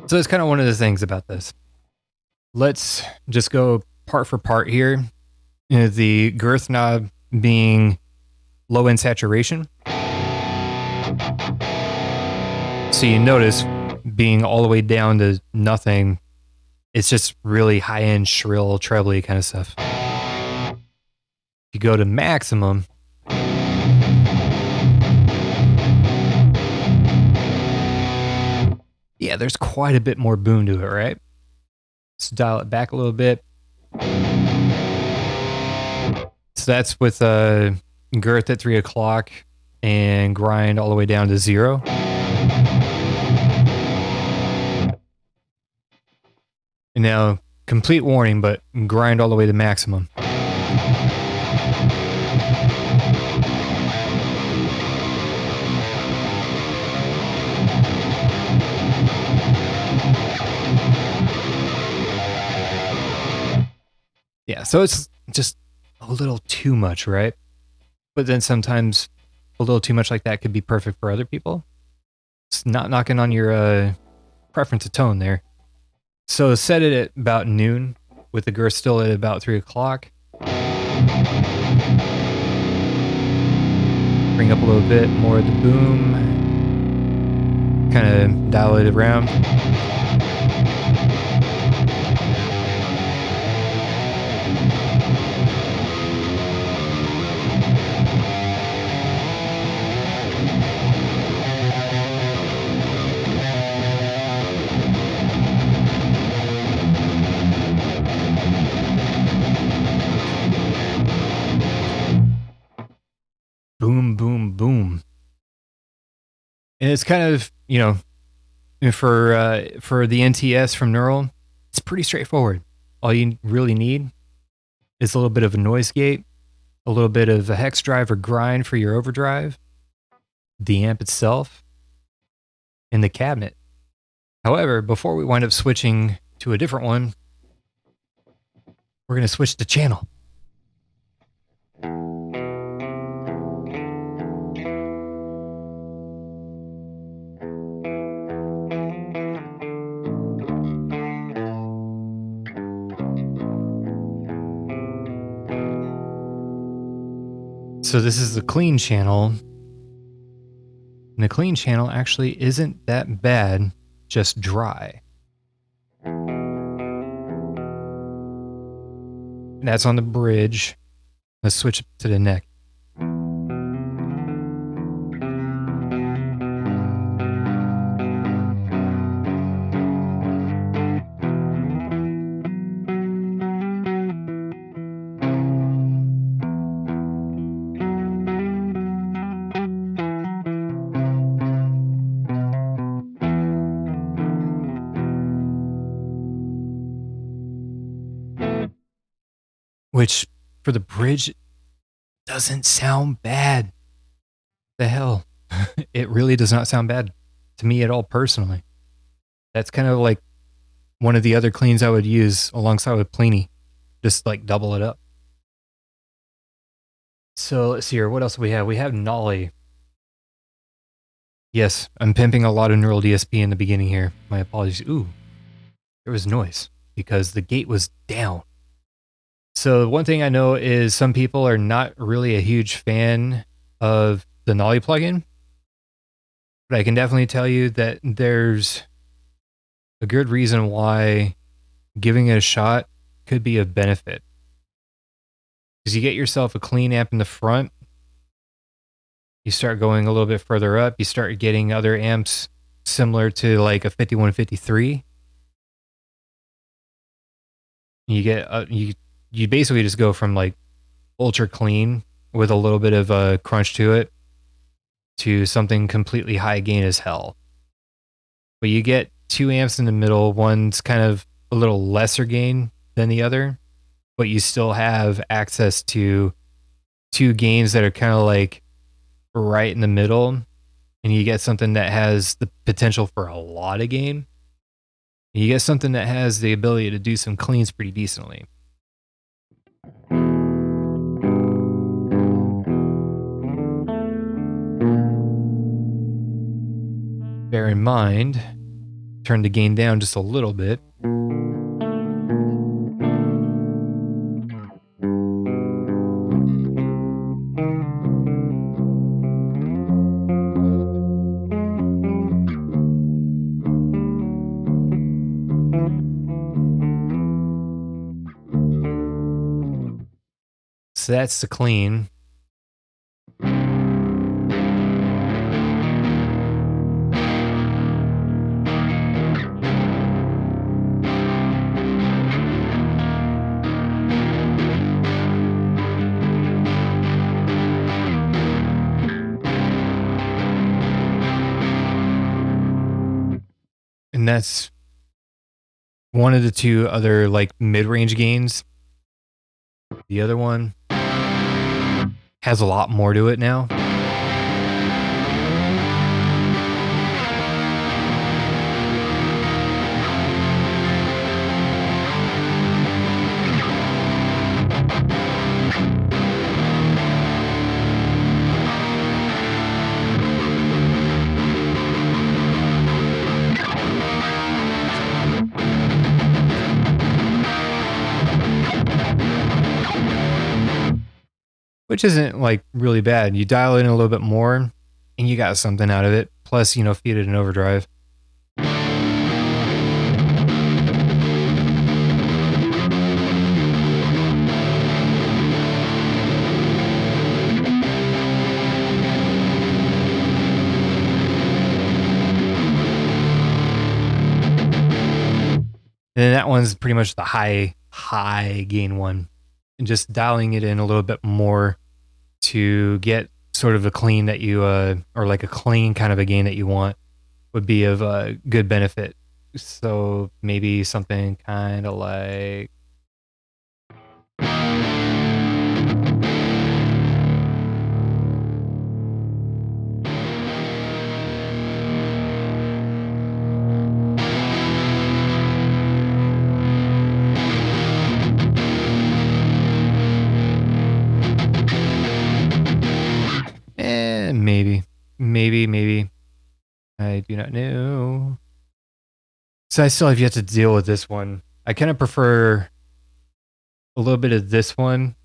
So that's kind of one of the things about this. Let's just go part for part here. The girth knob being low end saturation. So you notice being all the way down to nothing, it's just really high end, shrill, trebly kind of stuff. If you go to maximum, yeah, there's quite a bit more boom to it, right? Let's dial it back a little bit. So that's with girth at 3 o'clock and grind all the way down to 0. And now, complete warning, but grind all the way to maximum. Yeah, so it's just a little too much, right? But then sometimes a little too much like that could be perfect for other people. It's not knocking on your preference of tone there. So set it at about noon with the girth still at about 3 o'clock. Bring up a little bit more of the boom. Kind of dial it around. Boom, boom, boom. And it's kind of, for the NTS from Neural, it's pretty straightforward. All you really need is a little bit of a noise gate, a little bit of a hex drive or grind for your overdrive, the amp itself, and the cabinet. However, before we wind up switching to a different one, we're going to switch the channel. So this is the clean channel. And the clean channel actually isn't that bad, just dry. And that's on the bridge. Let's switch to the neck. Which, for the bridge, doesn't sound bad. The hell? It really does not sound bad to me at all, personally. That's kind of like one of the other cleans I would use alongside with Pliny. Just like double it up. So let's see here. What else do we have? We have Nolly. Yes, I'm pimping a lot of neural DSP in the beginning here. My apologies. Ooh, there was noise because the gate was down. So one thing I know is some people are not really a huge fan of the Nolly plugin, but I can definitely tell you that there's a good reason why giving it a shot could be of benefit. Because you get yourself a clean amp in the front, you start going a little bit further up, you start getting other amps similar to like a 5153. You get you basically just go from like ultra clean with a little bit of a crunch to it to something completely high gain as hell. But you get two amps in the middle, one's kind of a little lesser gain than the other, but you still have access to two gains that are kind of like right in the middle, and you get something that has the potential for a lot of gain. And you get something that has the ability to do some cleans pretty decently. Bear in mind, turn the gain down just a little bit. So that's the clean. And that's one of the two other like mid-range gains. The other one has a lot more to it now. Which isn't like really bad. You dial in a little bit more and you got something out of it. Plus, feed it an overdrive. And then that one's pretty much the high gain one. And just dialing it in a little bit more to get sort of a clean that you, or like a clean kind of a gain that you want would be of good benefit. So maybe something kind of like. Maybe. I do not know. So I still have yet to deal with this one. I kind of prefer a little bit of this one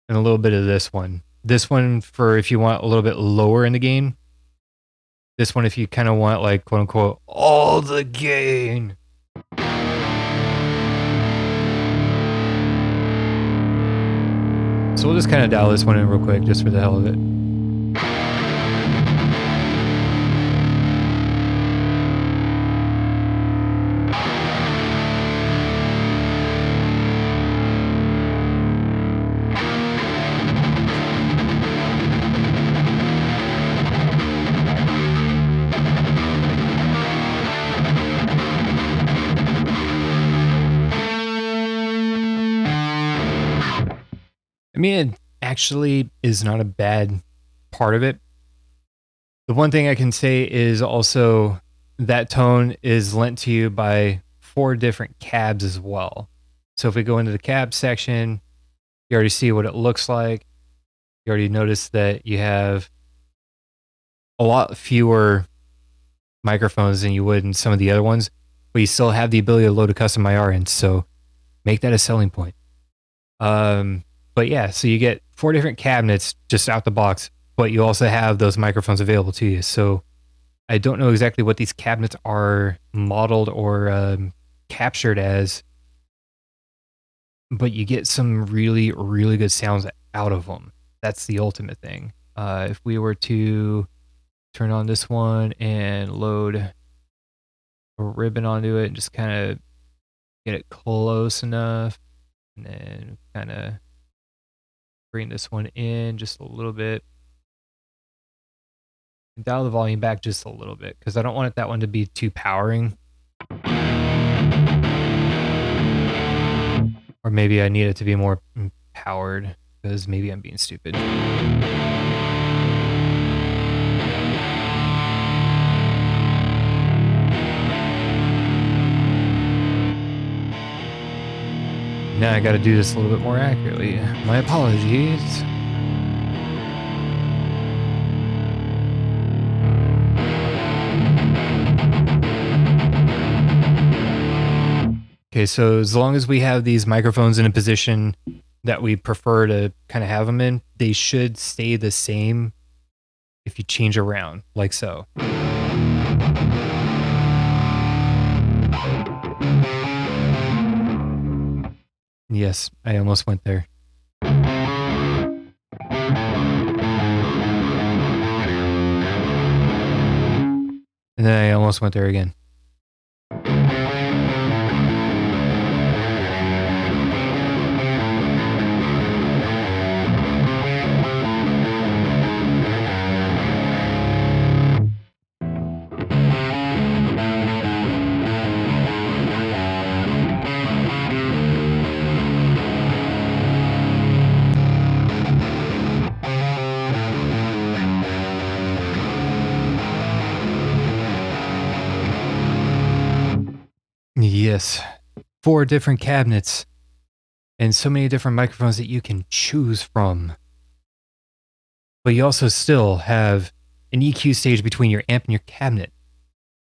and a little bit of this one. This one for if you want a little bit lower in the gain. This one if you kind of want like quote unquote all the gain. So we'll just kind of dial this one in real quick just for the hell of it. I mean, it actually is not a bad part of it. The one thing I can say is also that tone is lent to you by 4 different cabs as well. So if we go into the cab section, you already see what it looks like. you already noticed that you have a lot fewer microphones than you would in some of the other ones, but you still have the ability to load a custom IR in, so make that a selling point. But yeah, so you get 4 different cabinets just out the box, but you also have those microphones available to you. So I don't know exactly what these cabinets are modeled or captured as, but you get some really, really good sounds out of them. That's the ultimate thing. If we were to turn on this one and load a ribbon onto it and just kind of get it close enough, and then kind of bring this one in just a little bit and dial the volume back just a little bit because I don't want that one to be too powering. Or maybe I need it to be more powered because maybe I'm being stupid. Now I got to do this a little bit more accurately. My apologies. Okay, so as long as we have these microphones in a position that we prefer to kind of have them in, they should stay the same if you change around, like so. Yes, I almost went there. And then I almost went there again. Yes, 4 different cabinets and so many different microphones that you can choose from. But you also still have an EQ stage between your amp and your cabinet,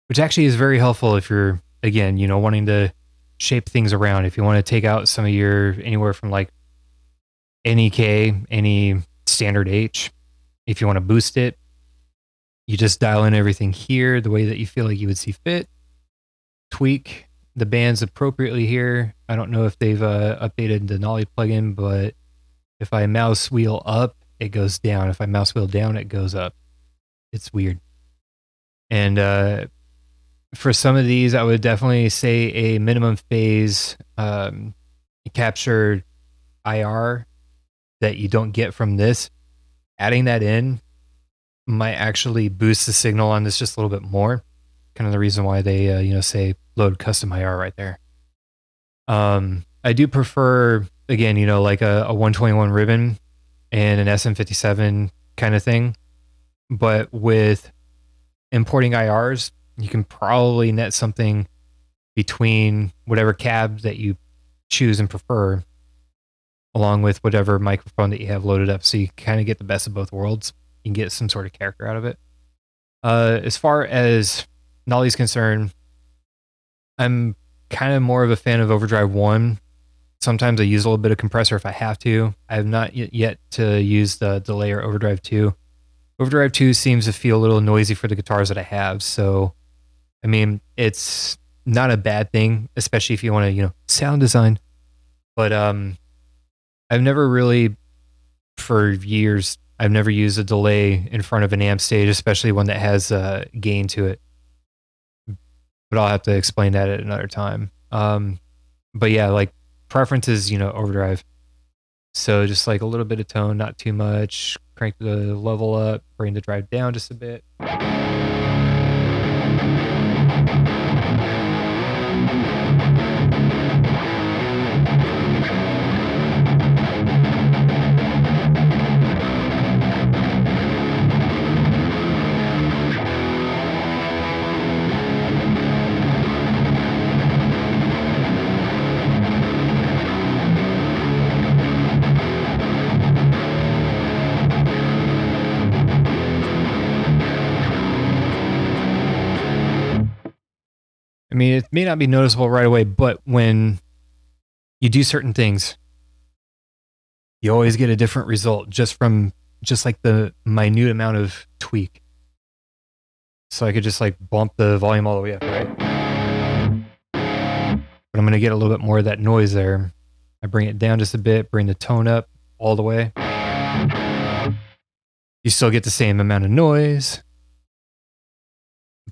which actually is very helpful if you're, again, wanting to shape things around. If you want to take out some of your anywhere from like NEK, any standard H, if you want to boost it, you just dial in everything here the way that you feel like you would see fit. Tweak the bands appropriately here. I don't know if they've updated the Nolly plugin, but if I mouse wheel up, it goes down. If I mouse wheel down, it goes up. It's weird. And for some of these, I would definitely say a minimum phase captured IR that you don't get from this. Adding that in might actually boost the signal on this just a little bit more. Kind of the reason why they say load custom IR right there. I do prefer, again, like a 121 ribbon and an SM57 kind of thing. But with importing IRs, you can probably net something between whatever cab that you choose and prefer, along with whatever microphone that you have loaded up. So you kind of get the best of both worlds. You can get some sort of character out of it. As far as Nolly's concerned, I'm kind of more of a fan of Overdrive 1. Sometimes I use a little bit of compressor if I have to. I have not yet to use the delay or Overdrive 2. Overdrive 2 seems to feel a little noisy for the guitars that I have. So, I mean, it's not a bad thing, especially if you want to, sound design. But I've never really, for years, I've never used a delay in front of an amp stage, especially one that has gain to it. But I'll have to explain that at another time. But yeah, like preferences, overdrive. So just like a little bit of tone, not too much. Crank the level up, bring the drive down just a bit. mean, it may not be noticeable right away, but when you do certain things, you always get a different result just like the minute amount of tweak. So I could just like bump the volume all the way up, right? But I'm going to get a little bit more of that noise there. I bring it down just a bit, bring the tone up all the way. You still get the same amount of noise,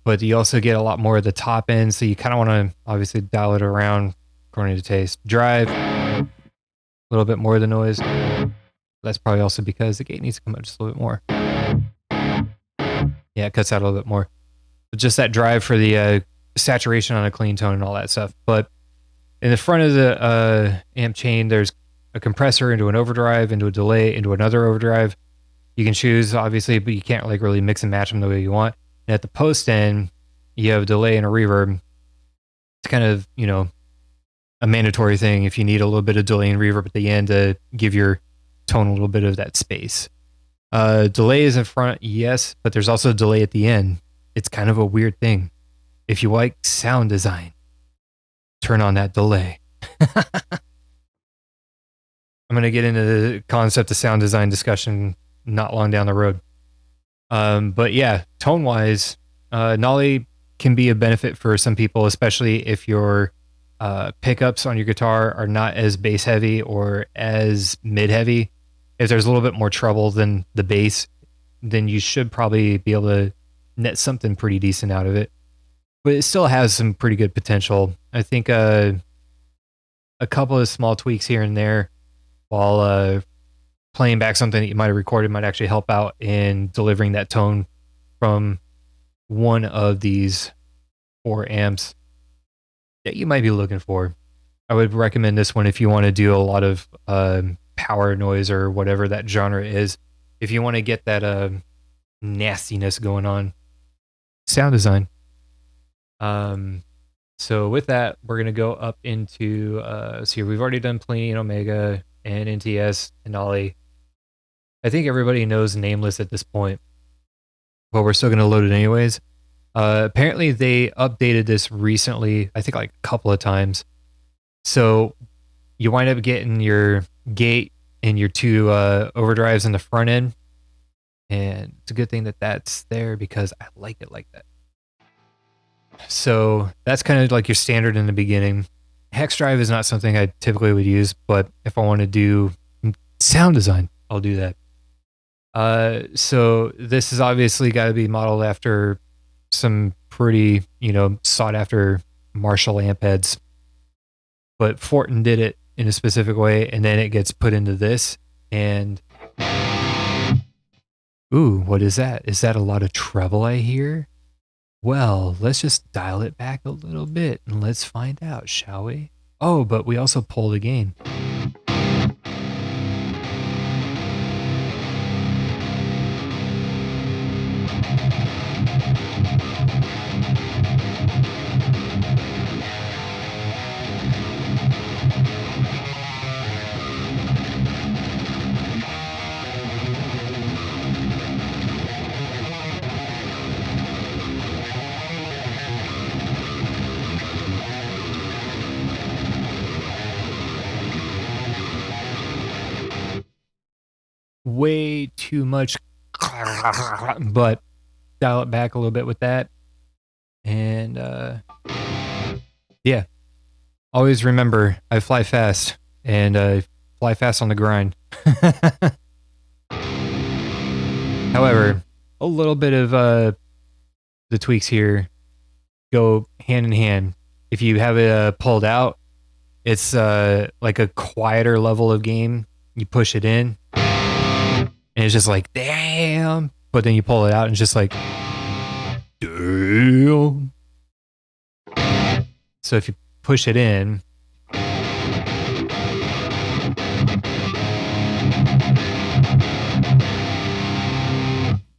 but you also get a lot more of the top end. So you kind of want to obviously dial it around according to taste. Drive, a little bit more of the noise. That's probably also because the gate needs to come up just a little bit more. Yeah, it cuts out a little bit more. But just that drive for the saturation on a clean tone and all that stuff. But in the front of the amp chain, there's a compressor into an overdrive, into a delay, into another overdrive. You can choose, obviously, but you can't like really mix and match them the way you want. And at the post end, you have a delay and a reverb. It's kind of, a mandatory thing if you need a little bit of delay and reverb at the end to give your tone a little bit of that space. Delay is in front, yes, but there's also a delay at the end. It's kind of a weird thing. If you like sound design, turn on that delay. I'm going to get into the concept of sound design discussion not long down the road. But yeah, tone wise, Nolly can be a benefit for some people, especially if your pickups on your guitar are not as bass heavy or as mid heavy. If there's a little bit more treble than the bass, then you should probably be able to net something pretty decent out of it. But it still has some pretty good potential. I think a couple of small tweaks here and there while playing back something that you might have recorded might actually help out in delivering that tone from one of these 4 amps that you might be looking for. I would recommend this one if you want to do a lot of power noise or whatever that genre is. If you want to get that nastiness going on. Sound design. So with that, we're going to go up into, let's see, we've already done Pliny and Omega and NTS and Ollie. I think everybody knows Nameless at this point, but we're still going to load it anyways. Apparently they updated this recently, I think like a couple of times. So you wind up getting your gate and your 2 overdrives in the front end. And it's a good thing that that's there because I like it like that. So that's kind of like your standard in the beginning. Hex drive is not something I typically would use, but if I want to do sound design, I'll do that. So this has obviously got to be modeled after some pretty, sought after Marshall amp heads. But Fortin did it in a specific way, and then it gets put into this. And ooh, what is that? Is that a lot of treble I hear? Well, let's just dial it back a little bit and let's find out, shall we? Oh, but we also pulled a gain. Way too much, but dial it back a little bit with that. And yeah, always remember I fly fast and fly fast on the grind. However, a little bit of the tweaks here go hand in hand. If you have it pulled out, it's like a quieter level of gain. You push it in and it's just like, damn. But then you pull it out and it's just like, damn. So if you push it in,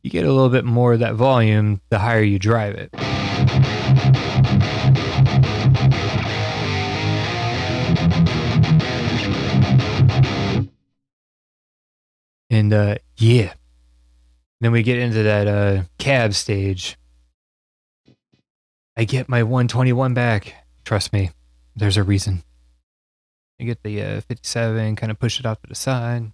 you get a little bit more of that volume the higher you drive it. And yeah. Then we get into that cab stage. I get my 121 back. Trust me, there's a reason. I get the 57, kind of push it off to the side.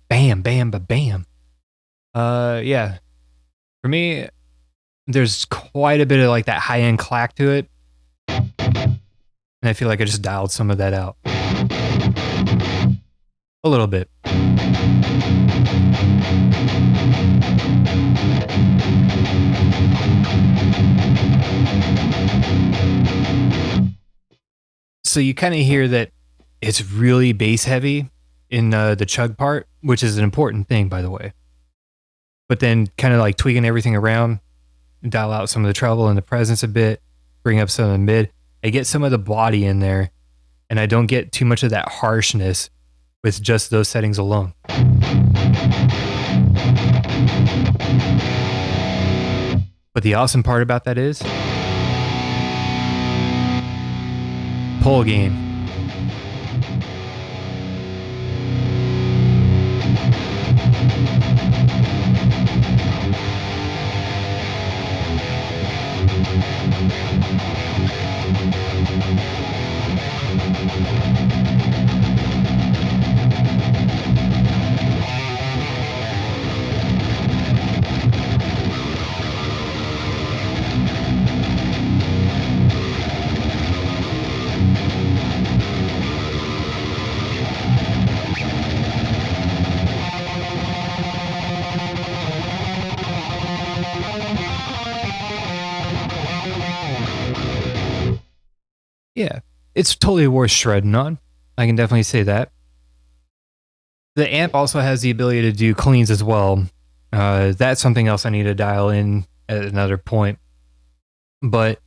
Bam, bam, ba bam. Yeah. For me, there's quite a bit of like that high end clack to it. And I feel like I just dialed some of that out. A little bit. So you kind of hear that it's really bass heavy in the chug part, which is an important thing, by the way. But then kind of like tweaking everything around, dial out some of the treble and the presence a bit, bring up some of the mid. I get some of the body in there, and I don't get too much of that harshness with just those settings alone. But the awesome part about that is pull gain. Yeah, it's totally worth shredding on. I can definitely say that. The amp also has the ability to do cleans as well. That's something else I need to dial in at another point. But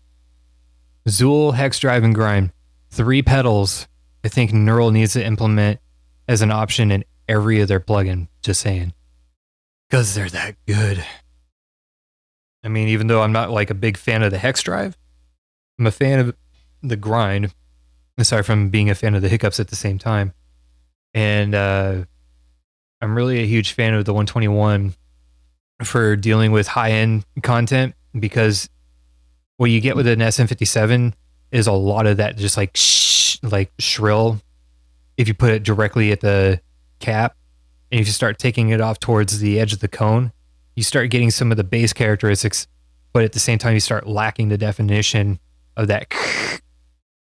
Zool, Hex Drive, and Grind, 3 pedals, I think Neural needs to implement as an option in every of their plugin. Just saying. Because they're that good. I mean, even though I'm not like a big fan of the Hex Drive, I'm a fan of the Grind, aside from being a fan of the hiccups at the same time. And I'm really a huge fan of the 121 for dealing with high-end content, because what you get with an SM57 is a lot of that just like shrill if you put it directly at the cap, and if you start taking it off towards the edge of the cone, you start getting some of the bass characteristics, but at the same time you start lacking the definition of that,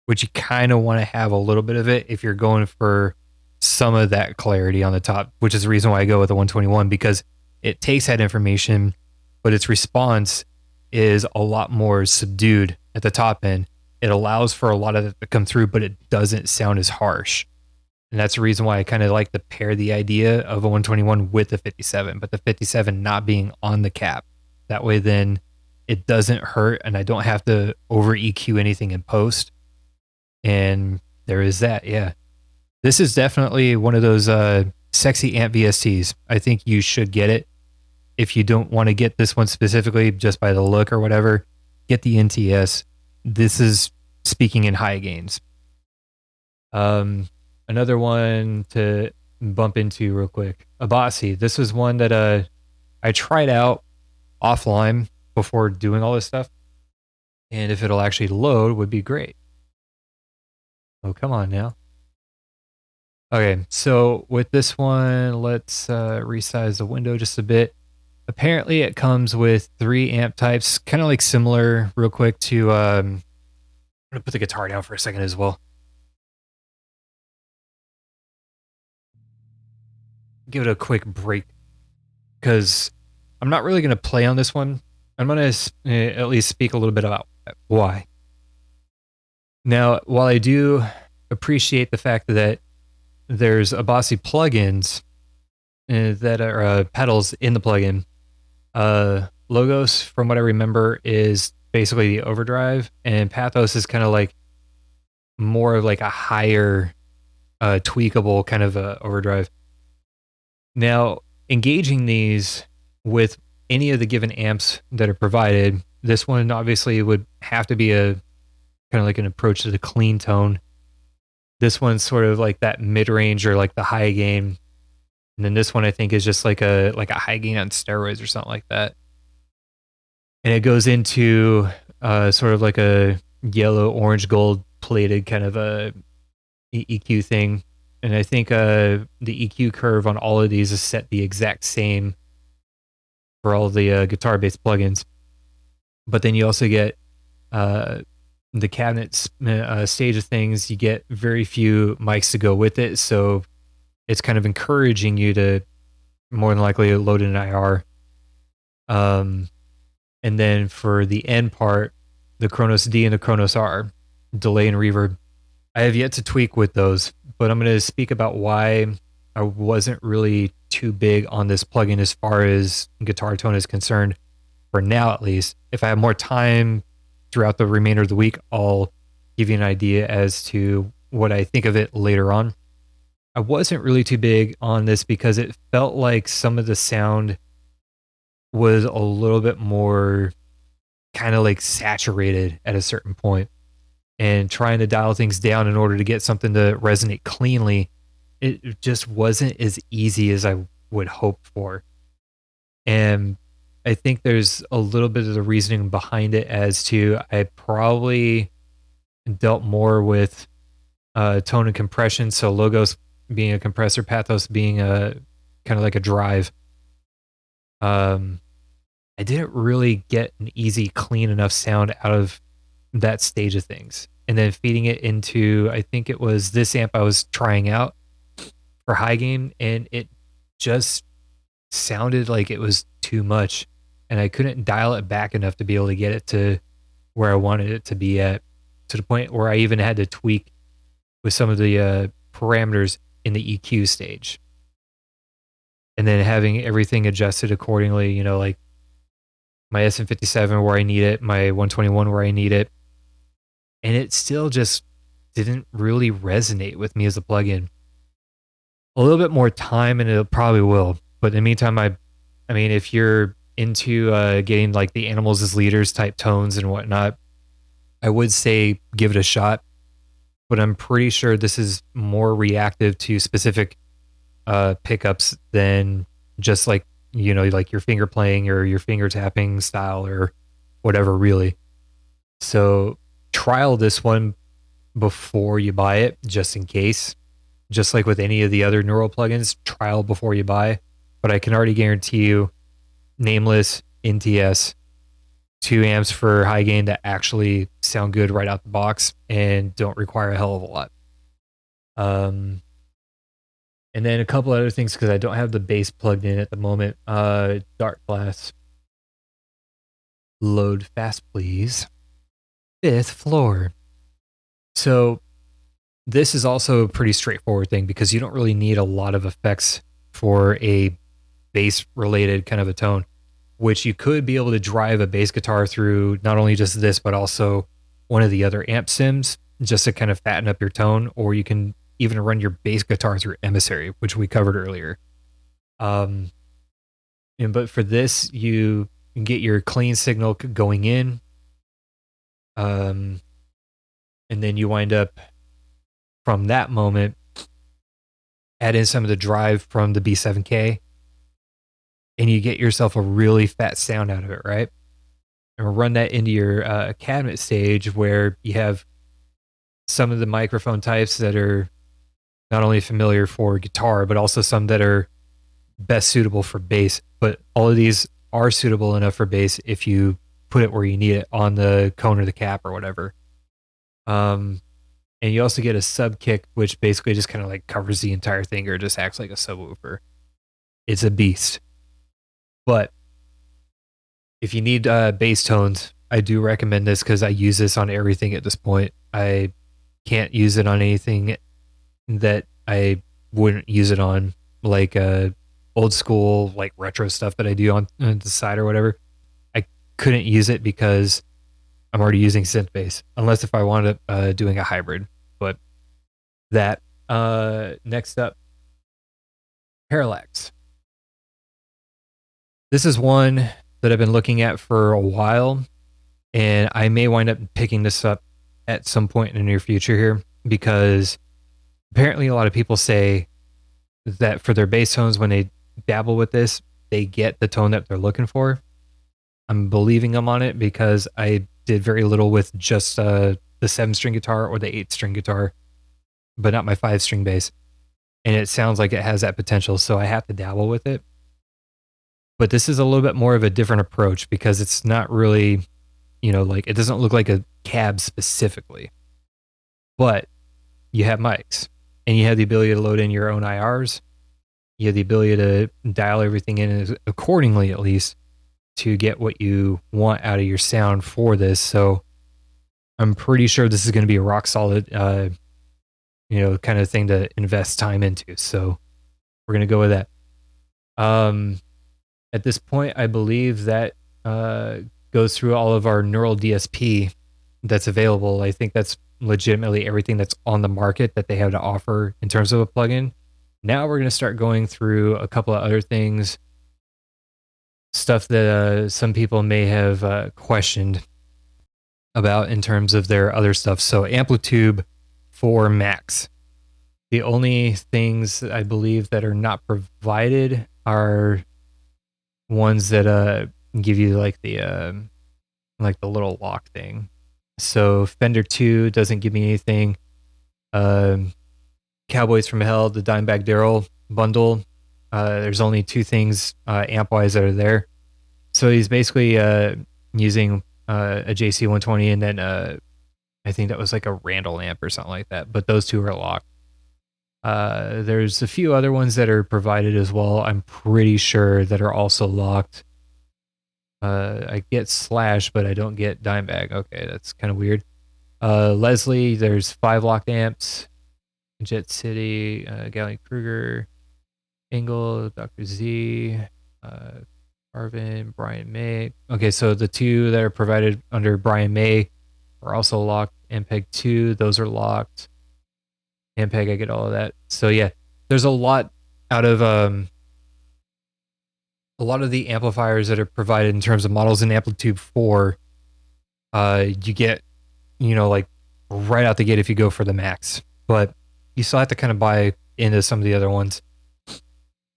which you kind of want to have a little bit of it if you're going for some of that clarity on the top, which is the reason why I go with the 121, because it takes that information, but its response is a lot more subdued at the top end. It allows for a lot of it to come through, but it doesn't sound as harsh. And that's the reason why I kind of like to pair the idea of a 121 with the 57, but the 57 not being on the cap. That way then it doesn't hurt and I don't have to over EQ anything in post. And there is that, yeah. This is definitely one of those sexy amp VSTs. I think you should get it. If you don't want to get this one specifically just by the look or whatever, get the NTS. This is speaking in high gains. Another one to bump into real quick, Abasi. This was one that I tried out offline before doing all this stuff. And if it'll actually load, would be great. Oh, come on now. Okay, so with this one, let's resize the window just a bit. Apparently it comes with 3 amp types, kind of like similar real quick to, I'm going to put the guitar down for a second as well. Give it a quick break because I'm not really going to play on this one. I'm going to at least speak a little bit about why. Now, while I do appreciate the fact that there's Abasi plugins that are pedals in the plugin, Logos, from what I remember, is basically the overdrive, and Pathos is kind of like more of like a higher tweakable kind of overdrive. Now, engaging these with any of the given amps that are provided, this one obviously would have to be a kind of like an approach to the clean tone. This one's sort of like that mid range or like the high gain, and then this one I think is just like a high gain on steroids or something like that. And it goes into sort of like a yellow, orange, gold plated kind of a EQ thing. And I think the EQ curve on all of these is set the exact same for all the guitar based plugins. But then you also get uh, the cabinet stage of things. You get very few mics to go with it. So it's kind of encouraging you to more than likely load in an IR. Um, and then for the end part, the Kronos D and the Kronos R, delay and reverb. I have yet to tweak with those, but I'm going to speak about why I wasn't really too big on this plugin as far as guitar tone is concerned, for now at least. If I have more time throughout the remainder of the week, I'll give you an idea as to what I think of it later on. I wasn't really too big on this because it felt like some of the sound was a little bit more kind of like saturated at a certain point, and trying to dial things down in order to get something to resonate cleanly, it just wasn't as easy as I would hope for. And I think there's a little bit of the reasoning behind it as to I probably dealt more with tone and compression. So Logos being a compressor, Pathos being a kind of like a drive. I didn't really get an easy, clean enough sound out of that stage of things. And then feeding it into, I think it was this amp I was trying out for high gain, and it just sounded like it was too much. And I couldn't dial it back enough to be able to get it to where I wanted it to be at, to the point where I even had to tweak with some of the parameters in the EQ stage. And then having everything adjusted accordingly, like my SM57 where I need it, my 121 where I need it. And it still just didn't really resonate with me as a plugin. A little bit more time and it probably will. But in the meantime, I mean, if you're into getting like the animals as leaders type tones and whatnot, I would say give it a shot. But I'm pretty sure this is more reactive to specific pickups than just like, like your finger playing or your finger tapping style or whatever, really. So trial this one before you buy it, just in case. Just like with any of the other neural plugins, trial before you buy. But I can already guarantee you, Nameless, NTS, 2 amps for high gain that actually sound good right out the box and don't require a hell of a lot. And then a couple other things because I don't have the bass plugged in at the moment. Dark Glass. Load fast, please. 5th floor. So this is also a pretty straightforward thing because you don't really need a lot of effects for a bass related kind of a tone, which you could be able to drive a bass guitar through not only just this, but also one of the other amp sims just to kind of fatten up your tone, or you can even run your bass guitar through Emissary, which we covered earlier. But for this, you can get your clean signal going in. And then you wind up from that moment, add in some of the drive from the B7K, and you get yourself a really fat sound out of it, right? And run that into your cabinet stage where you have some of the microphone types that are not only familiar for guitar, but also some that are best suitable for bass. But all of these are suitable enough for bass if you put it where you need it on the cone or the cap or whatever. And you also get a sub kick, which basically just kind of like covers the entire thing or just acts like a subwoofer. It's a beast. But if you need bass tones, I do recommend this because I use this on everything at this point. I can't use it on anything that I wouldn't use it on, like old school, like retro stuff that I do on the side or whatever. I couldn't use it because I'm already using synth bass, unless if I wanted doing a hybrid. But that Next up, parallax. This is one that I've been looking at for a while, and I may wind up picking this up at some point in the near future here, because apparently a lot of people say that for their bass tones, when they dabble with this, they get the tone that they're looking for. I'm believing them on it because I did very little with just the 7-string guitar or the 8-string guitar, but not my 5-string bass. And it sounds like it has that potential, so I have to dabble with it. But this is a little bit more of a different approach because it's not really, like, it doesn't look like a cab specifically, but you have mics and you have the ability to load in your own IRs. You have the ability to dial everything in accordingly, at least, to get what you want out of your sound for this. So I'm pretty sure this is going to be a rock solid, kind of thing to invest time into. So we're going to go with that. At this point, I believe that goes through all of our neural DSP that's available. I think that's legitimately everything that's on the market that they have to offer in terms of a plugin. Now we're going to start going through a couple of other things, stuff that some people may have questioned about in terms of their other stuff. So Amplitube for Macs. The only things I believe that are not provided are ones that give you like the little lock thing. So Fender 2 doesn't give me anything. Cowboys from Hell, the Dimebag Darrell bundle. There's only 2 things amp-wise that are there. So he's basically using a JC120 and then I think that was like a Randall amp or something like that. But those 2 are locked. There's a few other ones that are provided as well, I'm pretty sure, that are also locked. I get Slash, but I don't get Dimebag. Okay, that's kind of weird. Leslie, there's 5 locked amps. Jet City, Galley Kruger, Engel, Dr. Z, Arvin, Brian May. Okay, so the 2 that are provided under Brian May are also locked. Ampeg 2, those are locked. Ampeg, I get all of that. So yeah, there's a lot out of a lot of the amplifiers that are provided in terms of models in Amplitube 4. You get, like right out the gate if you go for the Max, but you still have to kind of buy into some of the other ones.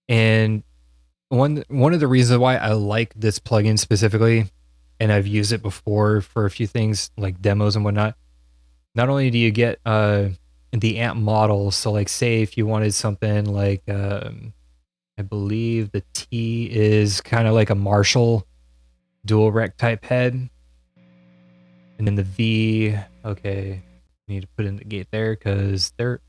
And one of the reasons why I like this plugin specifically, and I've used it before for a few things like demos and whatnot, not only do you get the amp model, so like say if you wanted something like I believe the T is kind of like a Marshall dual rec type head, and then the V, okay, need to put in the gate there because they're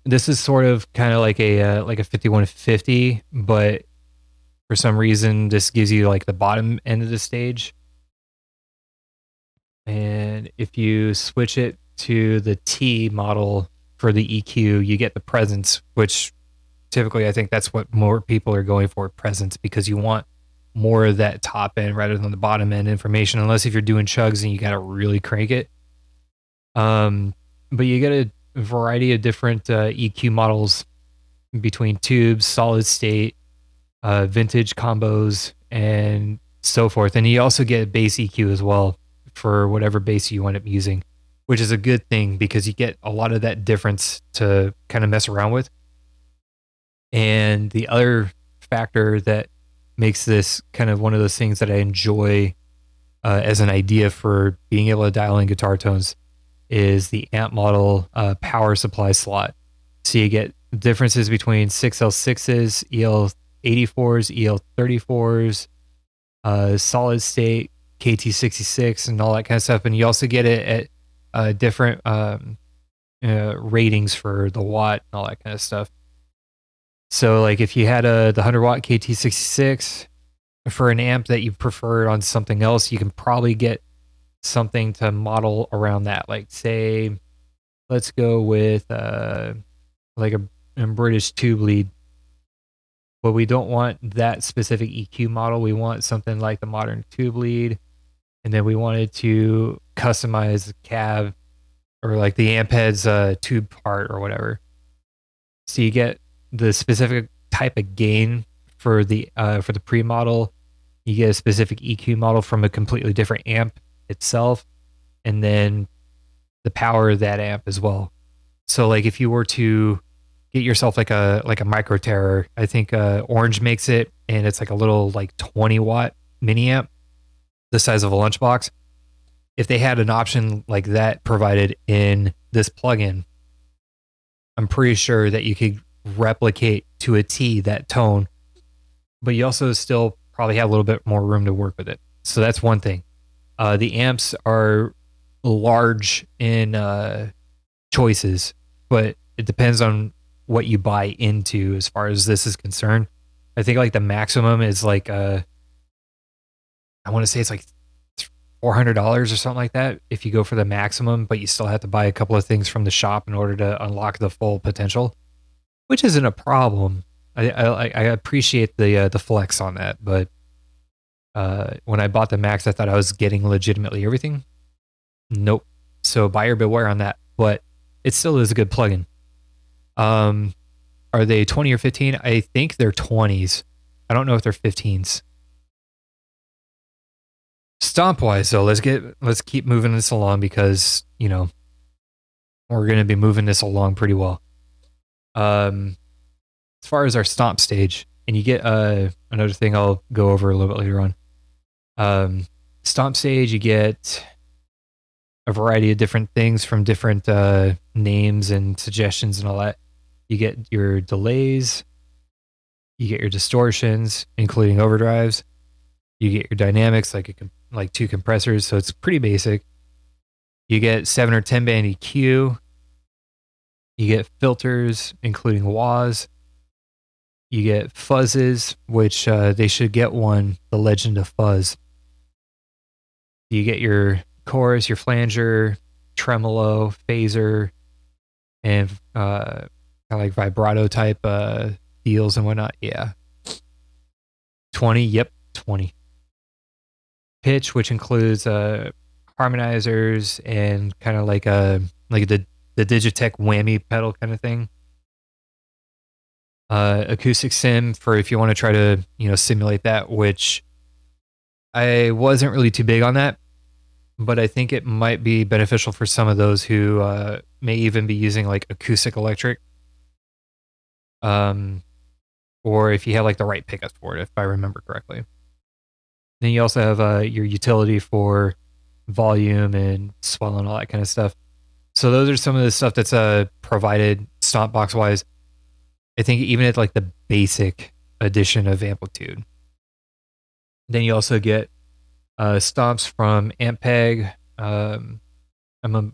this is sort of kind of like a 5150, but for some reason this gives you like the bottom end of the stage. And if you switch it to the T model for the EQ, you get the presence, which typically I think that's what more people are going for, presence, because you want more of that top end rather than the bottom end information, unless if you're doing chugs and you got to really crank it. But you get a variety of different EQ models between tubes, solid state, vintage combos, and so forth. And you also get bass EQ as well for whatever bass you end up using, which is a good thing because you get a lot of that difference to kind of mess around with. And the other factor that makes this kind of one of those things that I enjoy as an idea for being able to dial in guitar tones is the amp model power supply slot. So you get differences between 6L6s, EL84s, EL34s, solid state, KT66, and all that kind of stuff. And you also get it at different ratings for the watt and all that kind of stuff. So like if you had the 100 watt KT66 for an amp that you prefer on something else, you can probably get something to model around that. Like say, let's go with like a British tube lead. But we don't want that specific EQ model. We want something like the modern tube lead. And then we wanted to customize the cab or like the amp head's tube part or whatever. So you get the specific type of gain for the pre model. You get a specific EQ model from a completely different amp itself, and then the power of that amp as well. So like if you were to get yourself like a micro terror, I think Orange makes it, and it's like a little like 20-watt mini amp, the size of a lunchbox. If they had an option like that provided in this plugin, I'm pretty sure that you could replicate to a T that tone, but you also still probably have a little bit more room to work with it. So that's one thing. The amps are large in choices, but it depends on what you buy into as far as this is concerned. I think like the maximum is like I want to say it's like $400 or something like that if you go for the maximum, but you still have to buy a couple of things from the shop in order to unlock the full potential, which isn't a problem. I appreciate the flex on that, but when I bought the Max, I thought I was getting legitimately everything. Nope. So buyer beware on that, but it still is a good plugin. Are they 20 or 15? I think they're 20s. I don't know if they're 15s. Stomp wise though, let's keep moving this along because, you know, we're going to be moving this along pretty well. As far as our stomp stage, and you get another thing I'll go over a little bit later on. Stomp stage, you get a variety of different things from different names and suggestions and all that. You get your delays, you get your distortions, including overdrives. You get your dynamics, like two compressors, so it's pretty basic. You get 7 or 10 band EQ. You get filters, including wahs. You get fuzzes, which they should get one, the Legend of Fuzz. You get your chorus, your flanger, tremolo, phaser, and kind of like vibrato type deals and whatnot. Yeah. 20, yep, 20. Pitch, which includes harmonizers and kind of like the Digitech whammy pedal kind of thing. Acoustic sim for if you want to try to simulate that, which I wasn't really too big on that, but I think it might be beneficial for some of those who may even be using like acoustic electric, or if you have like the right pickups for it, if I remember correctly. Then you also have your utility for volume and swell and all that kind of stuff. So those are some of the stuff that's provided stomp box wise. I think even at like the basic edition of amplitude. Then you also get stomps from Ampeg. I'm gonna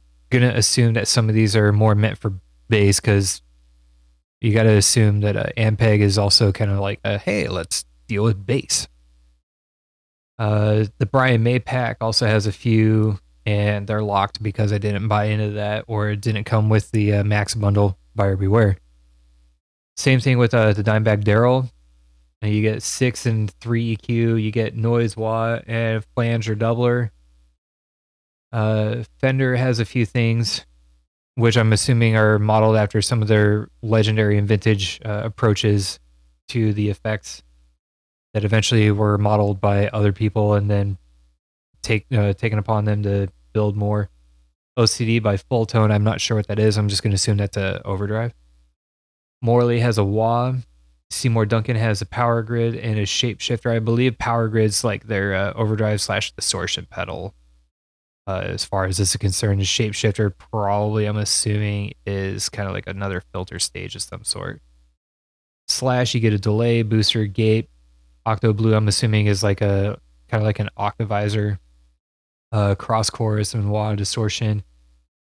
assume that some of these are more meant for bass because you got to assume that Ampeg is also kind of like hey, let's deal with bass. The Brian May pack also has a few, and they're locked because I didn't buy into that, or it didn't come with the Max bundle. Buyer beware. Same thing with the Dimebag Daryl. You get 6 and 3 EQ. You get noise wah and flange or doubler. Fender has a few things, which I'm assuming are modeled after some of their legendary and vintage approaches to the effects that eventually were modeled by other people and then taken upon them to build more. OCD by Full Tone, I'm not sure what that is. I'm just going to assume that's a overdrive. Morley has a wah. Seymour Duncan has a power grid and a shapeshifter. I believe power grid's like their overdrive / distortion pedal. As far as this is concerned, the shapeshifter probably, I'm assuming, is kind of like another filter stage of some sort. Slash, you get a delay, booster, gate. Octo Blue, I'm assuming, is like a kind of like an octavizer. Cross chorus and wah distortion.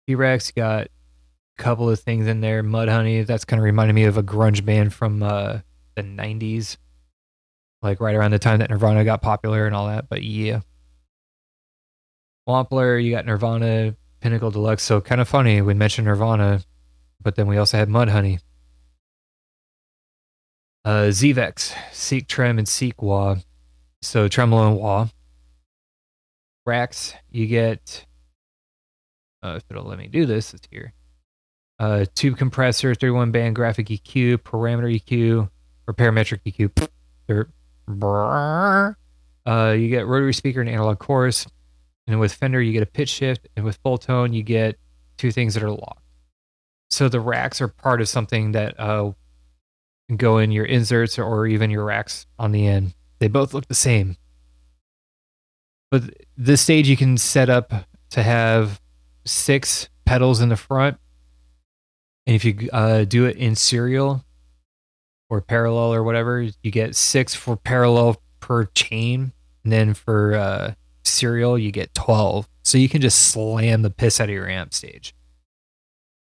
T-Rex got a couple of things in there. Mudhoney, that's kind of reminded me of a grunge band from the 90s, like right around the time that Nirvana got popular and all that. But yeah. Wampler, you got Nirvana, Pinnacle Deluxe. So kind of funny, we mentioned Nirvana, but then we also had Mudhoney. Zvex, Seek Trem and Seek Wah. So tremolo and wah. Rax, you get if it'll let me do this, it's here. Tube compressor, 31 band graphic EQ, parameter EQ, or parametric EQ. You get rotary speaker and analog chorus. And with Fender, you get a pitch shift. And with full tone, you get two things that are locked. So the racks are part of something that go in your inserts or even your racks on the end. They both look the same. But this stage you can set up to have 6 pedals in the front. And if you do it in serial or parallel or whatever, you get 6 for parallel per chain. And then for serial, you get 12. So you can just slam the piss out of your amp stage.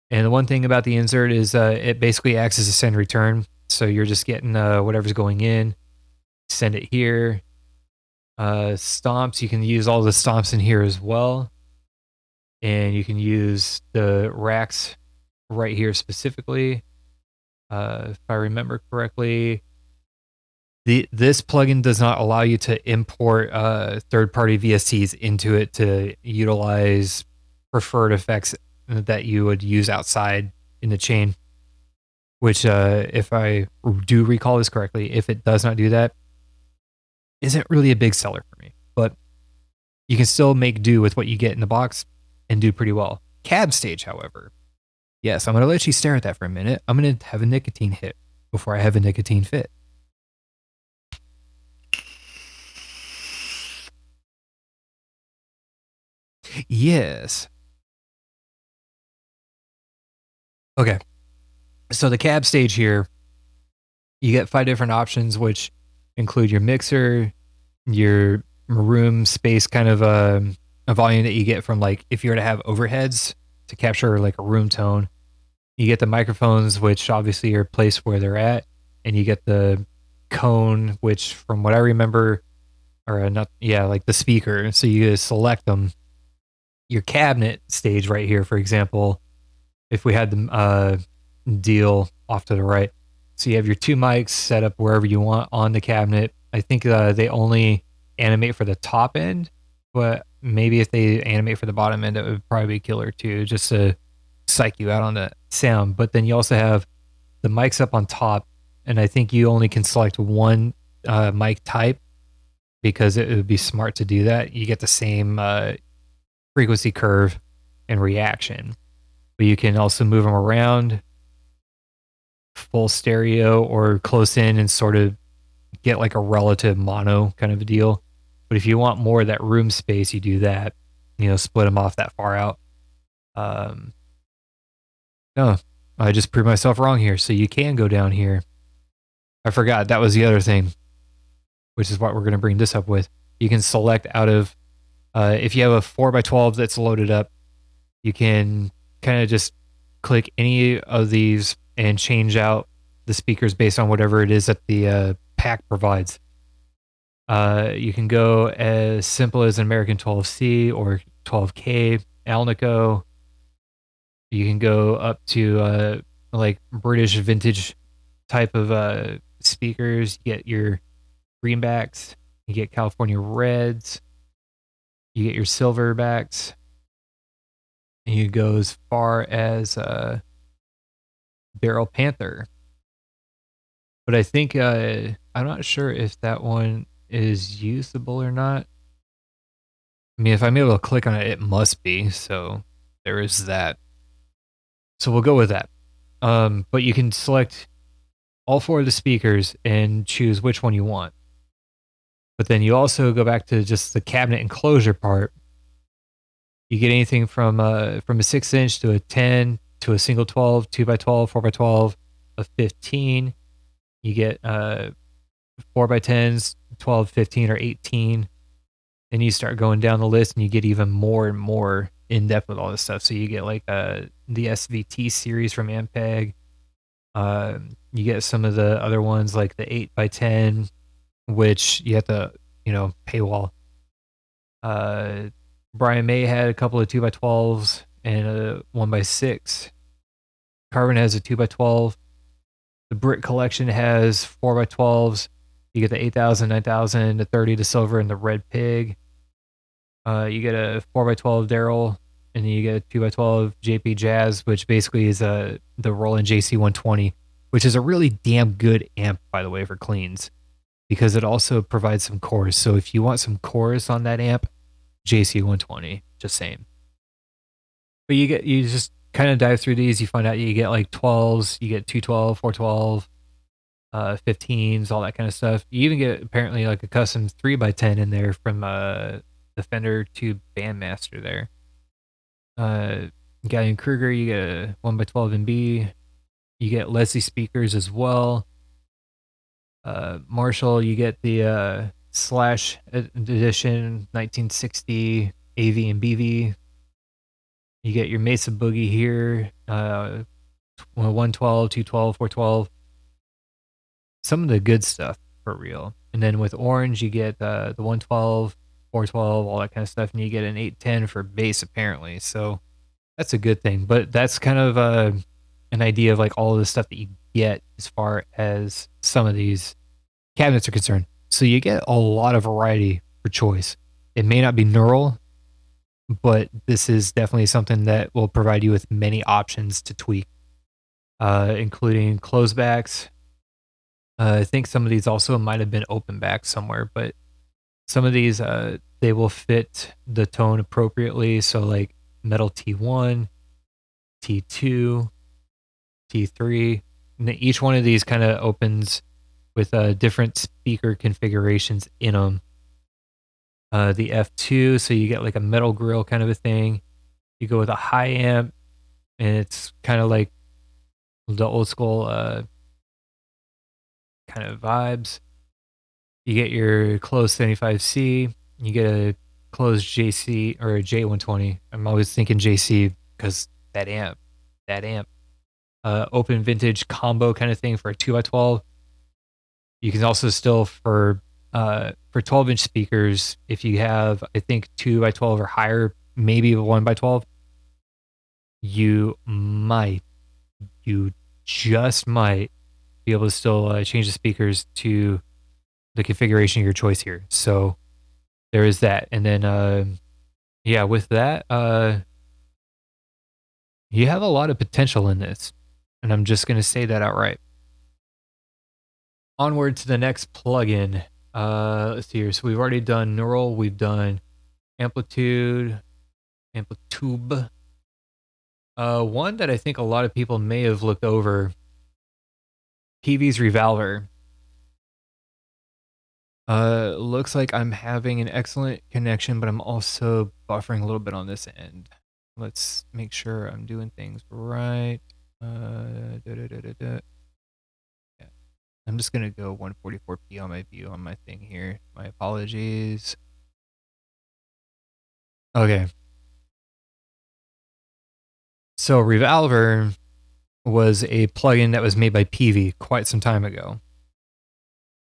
And the one thing about the insert is it basically acts as a send return. So you're just getting whatever's going in, send it here. Stomps, you can use all the stomps in here as well. And you can use the racks right here specifically. If I remember correctly, this plugin does not allow you to import third-party VSTs into it to utilize preferred effects that you would use outside in the chain. Which, if I do recall this correctly, if it does not do that, isn't really a big seller for me. But you can still make do with what you get in the box and do pretty well. Cab stage, however. Yes, I'm going to let you stare at that for a minute. I'm going to have a nicotine hit before I have a nicotine fit. Yes. Okay. So the cab stage here, you get 5 different options, which include your mixer, your room space kind of a volume that you get from, like, if you were to have overheads to capture like a room tone. You get the microphones, which obviously are placed where they're at, and you get the cone, which from what I remember, or not, yeah, like the speaker. So you select them. Your cabinet stage right here, for example, if we had the deal off to the right. So you have your 2 mics set up wherever you want on the cabinet. I think they only animate for the top end, but maybe if they animate for the bottom end, it would probably be killer too, just to psych you out on the sound. But then you also have the mics up on top, and I think you only can select one mic type because it would be smart to do that. You get the same frequency curve and reaction, but you can also move them around full stereo or close in and sort of get like a relative mono kind of a deal. But if you want more of that room space, you do that, split them off that far out. No, I just proved myself wrong here. So you can go down here. I forgot that was the other thing, which is what we're going to bring this up with. You can select out of, if you have a 4x12 that's loaded up, you can kind of just click any of these and change out the speakers based on whatever it is that the pack provides. You can go as simple as an American 12C or 12K Alnico. You can go up to like British vintage type of speakers. You get your greenbacks, you get California reds, you get your silverbacks, and you go as far as Barrel Panther. But I think I'm not sure if that one is usable or not. I mean, if I'm able to click on it, it must be. So there is that. So we'll go with that. But you can select all 4 of the speakers and choose which one you want. But then you also go back to just the cabinet enclosure part. You get anything from a 6-inch to a 10 to a single 12, 2x12, 4x12, a 15. You get 4x10s, 12, 15, or 18. Then you start going down the list and you get even more and more in depth with all this stuff. So you get like the SVT series from Ampeg. You get some of the other ones like the 8x10, which you have to, paywall. Brian May had a couple of 2x12s and a 1x6. Carbon has a 2x12. The Brit collection has 4x12s. You get the 8000, 9000, the 30, the silver, and the red pig. You get a 4x12 Daryl and then you get a 2x12 JP Jazz, which basically is the Roland JC120, which is a really damn good amp, by the way, for cleans, because it also provides some chorus. So if you want some chorus on that amp, JC120, just saying. But you just kind of dive through these, you find out you get like 12s, you get 212, 412, 15s, all that kind of stuff. You even get apparently like a custom 3x10 in there from the Fender to Bandmaster there. Gallion Kruger, you get a 1x12 MB. You get Leslie speakers as well. Marshall, you get the Slash edition 1960 AV and BV. You get your Mesa Boogie here, 112, 212, 412. Some of the good stuff for real. And then with Orange, you get the 112, 412, all that kind of stuff, and you get an 810 for bass apparently. So that's a good thing. But that's kind of an idea of like all of the stuff that you get as far as some of these cabinets are concerned. So you get a lot of variety for choice. It may not be neural, but this is definitely something that will provide you with many options to tweak, including closebacks. I think some of these also might have been open back somewhere, but some of these they will fit the tone appropriately. So like metal T1, T2, T3, and each one of these kind of opens with different speaker configurations in them. The F2, so you get like a metal grill kind of a thing. You go with a high amp, and it's kind of like the old school kind of vibes. You get your closed 75C. You get a closed JC or a J120. I'm always thinking JC because that amp. Open vintage combo kind of thing for a 2x12. You can also still for 12-inch speakers, if you have, I think 2x12 or higher, maybe a 1x12, you just might be able to still change the speakers to the configuration of your choice here. So there is that. And then, yeah, with that, you have a lot of potential in this. And I'm just going to say that outright. Onward to the next plugin. Let's see here. So we've already done neural. We've done amplitude. One that I think a lot of people may have looked over, PV's Revolver. Looks like I'm having an excellent connection, but I'm also buffering a little bit on this end. Let's make sure I'm doing things right. Yeah. I'm just gonna go 144p on my view on my thing here. My apologies. Okay. So Revolver was a plugin that was made by PV quite some time ago.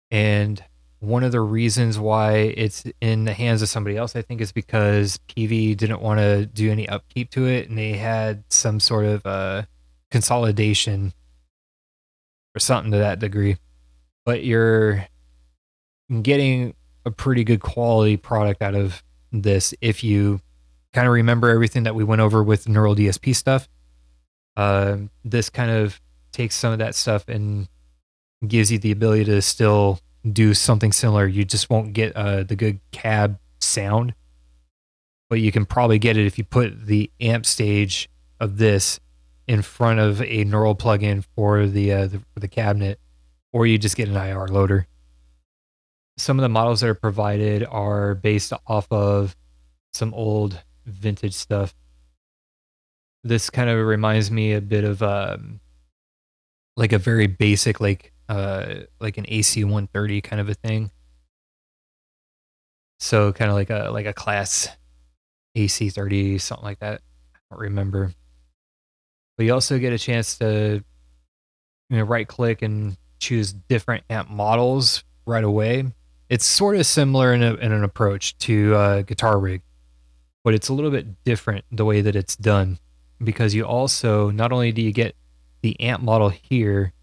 And one of the reasons why it's in the hands of somebody else, I think, is because PV didn't want to do any upkeep to it, and they had some sort of consolidation or something to that degree. But you're getting a pretty good quality product out of this if you kind of remember everything that we went over with neural DSP stuff. This kind of takes some of that stuff and gives you the ability to still do something similar. You just won't get the good cab sound, but you can probably get it if you put the amp stage of this in front of a neural plugin for the cabinet, or you just get an IR loader. Some of the models that are provided are based off of some old vintage stuff. This kind of reminds me a bit of like a very basic like an AC 130 kind of a thing. So kind of like a class AC 30, something like that. I don't remember. But you also get a chance to right click and choose different amp models right away. It's sort of similar in an approach to Guitar Rig, but it's a little bit different the way that it's done, because you also, not only do you get the amp model here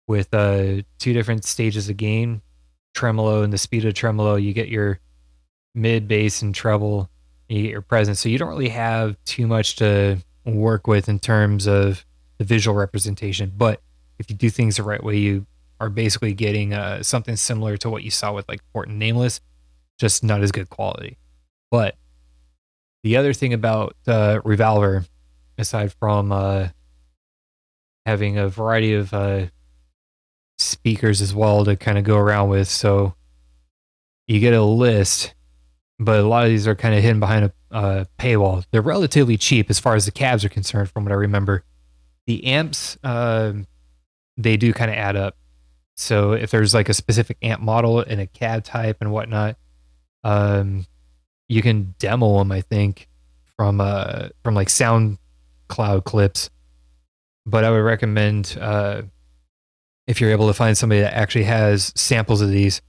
with 2 different stages of gain, tremolo and the speed of tremolo, you get your mid, bass, and treble, you get your presence. So you don't really have too much to work with in terms of the visual representation. But if you do things the right way, you are basically getting something similar to what you saw with like Port and Nameless, just not as good quality. But the other thing about Revolver, aside from having a variety of speakers as well to kind of go around with, so you get a list, but a lot of these are kind of hidden behind a paywall. They're relatively cheap as far as the cabs are concerned, from what I remember. The amps, they do kind of add up. So if there's like a specific amp model and a cab type and whatnot, um, you can demo them, I think, from like SoundCloud clips. But I would recommend if you're able to find somebody that actually has samples of these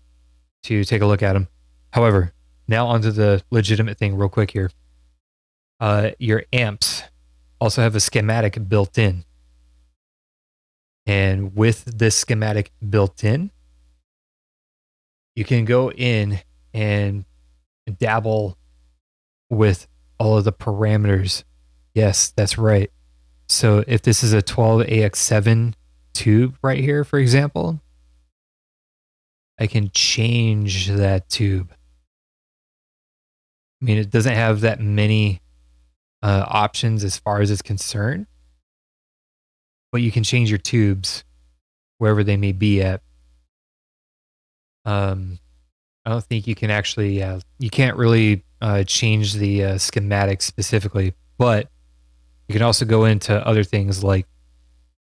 to take a look at them. However, now onto the legitimate thing, real quick here. Your amps also have a schematic built in, and with this schematic built in, you can go in and dabble with all of the parameters. Yes, that's right. So if this is a 12AX7 tube right here, for example, I can change that tube. I mean, it doesn't have that many options as far as it's concerned, but you can change your tubes wherever they may be at. I don't think you can actually, you can't really change the schematic specifically, but you can also go into other things like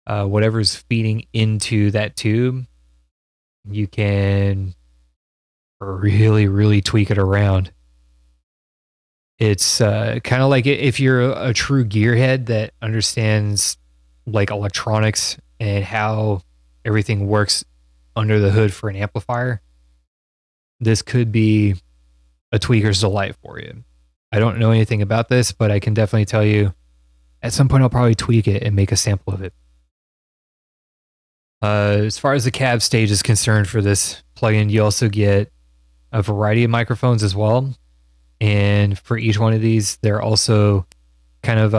whatever's feeding into that tube. You can really, really tweak it around. It's kind of like if you're a true gearhead that understands like electronics and how everything works under the hood for an amplifier. This could be a tweaker's delight for you. I don't know anything about this, but I can definitely tell you at some point I'll probably tweak it and make a sample of it. As far as the cab stage is concerned for this plugin, you also get a variety of microphones as well. And for each one of these, they're also kind of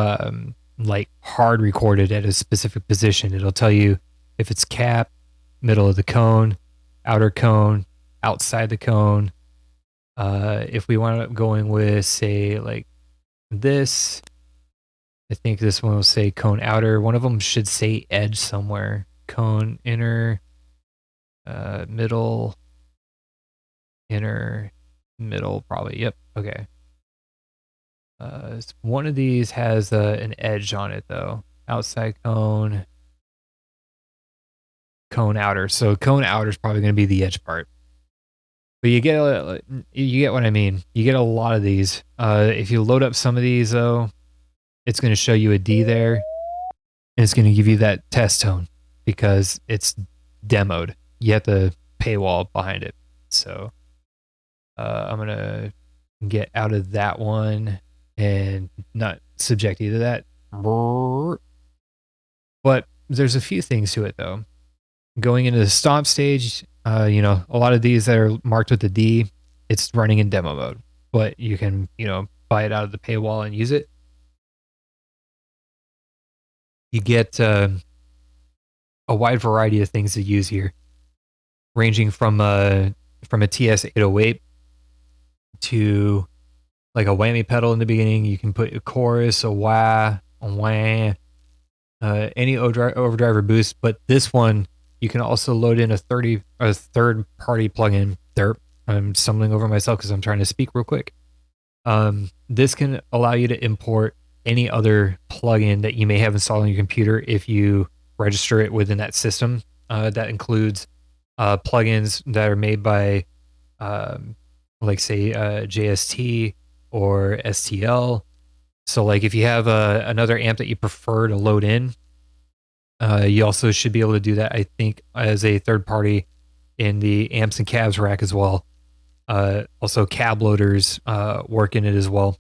like hard recorded at a specific position. It'll tell you if it's cap, middle of the cone, outer cone, outside the cone. If we wind up going with, say, like this, I think this one will say cone outer. One of them should say edge somewhere. Cone inner, middle, inner, middle, probably. Yep. Okay. One of these has an edge on it though. Outside cone, cone outer. So cone outer is probably going to be the edge part. But you get what I mean. You get a lot of these. If you load up some of these though, it's going to show you a D there, and it's going to give you that test tone because it's demoed. You have the paywall behind it. So I'm going to get out of that one and not subject you to that. But there's a few things to it though. Going into the stomp stage, a lot of these that are marked with the D, it's running in demo mode, but you can, buy it out of the paywall and use it. You get a wide variety of things to use here, ranging from a TS-808 to like a whammy pedal in the beginning. You can put a chorus, a wah, a wah, any overdrive or boost. But this one, you can also load in a third-party plugin. I'm stumbling over myself because I'm trying to speak real quick. This can allow you to import any other plugin that you may have installed on your computer if you register it within that system. That includes plugins that are made by, like say, JST or STL. So like if you have another amp that you prefer to load in, you also should be able to do that, I think, as a third party in the amps and cabs rack as well. Also, cab loaders work in it as well.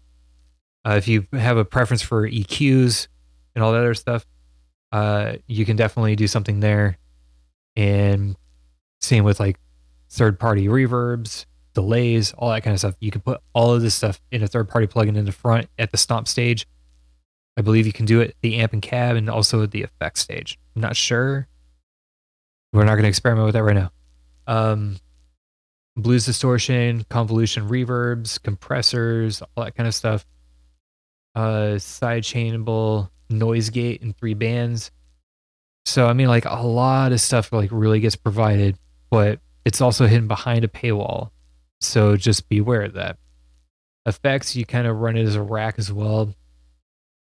If you have a preference for EQs and all that other stuff, you can definitely do something there. And same with like third party reverbs. delays, all that kind of stuff. You can put all of this stuff in a third-party plugin in the front at the stomp stage. I believe you can do it the amp and cab and also the effect stage. I'm not sure. We're not going to experiment with that right now. Blues distortion, convolution reverbs, compressors, all that kind of stuff. Side chainable noise gate in 3 bands. So I mean, like, a lot of stuff like really gets provided, but it's also hidden behind a paywall. So just be aware of that. Effects, you kind of run it as a rack as well.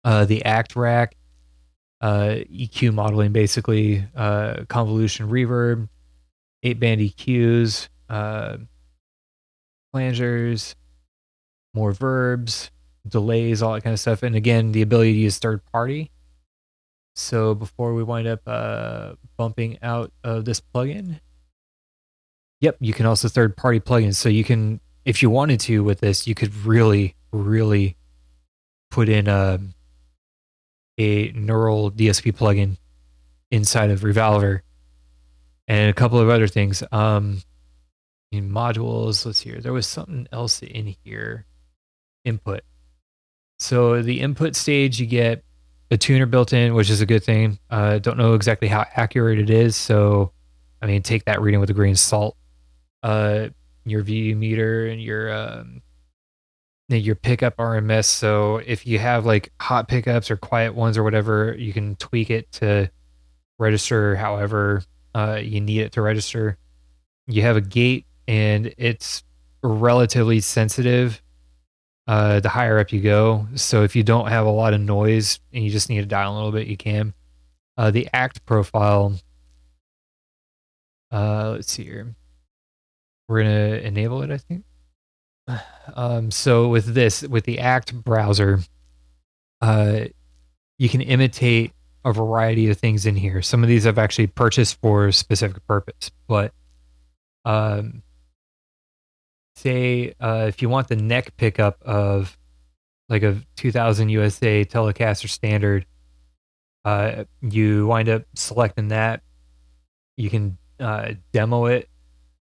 The act rack, EQ modeling, basically, convolution reverb, 8-band EQs, flangers, more verbs, delays, all that kind of stuff. And again, the ability to use third party. So before we wind up bumping out of this plugin, yep, you can also third party plugins. So you can, if you wanted to with this, you could really, really put in a neural DSP plugin inside of Revolver and a couple of other things. In modules, let's see here. There was something else in here. Input. So the input stage, you get a tuner built in, which is a good thing. Don't know exactly how accurate it is. So, I mean, take that reading with a grain of salt. Your VU meter and your pickup RMS. So if you have like hot pickups or quiet ones or whatever, you can tweak it to register however you need it to register. You have a gate and it's relatively sensitive the higher up you go. So if you don't have a lot of noise and you just need to dial a little bit, you can. The act profile, let's see here. We're going to enable it, I think. So with the act browser, you can imitate a variety of things in here. Some of these I've actually purchased for a specific purpose, but say if you want the neck pickup of like a 2000 USA Telecaster standard, you wind up selecting that. You can demo it,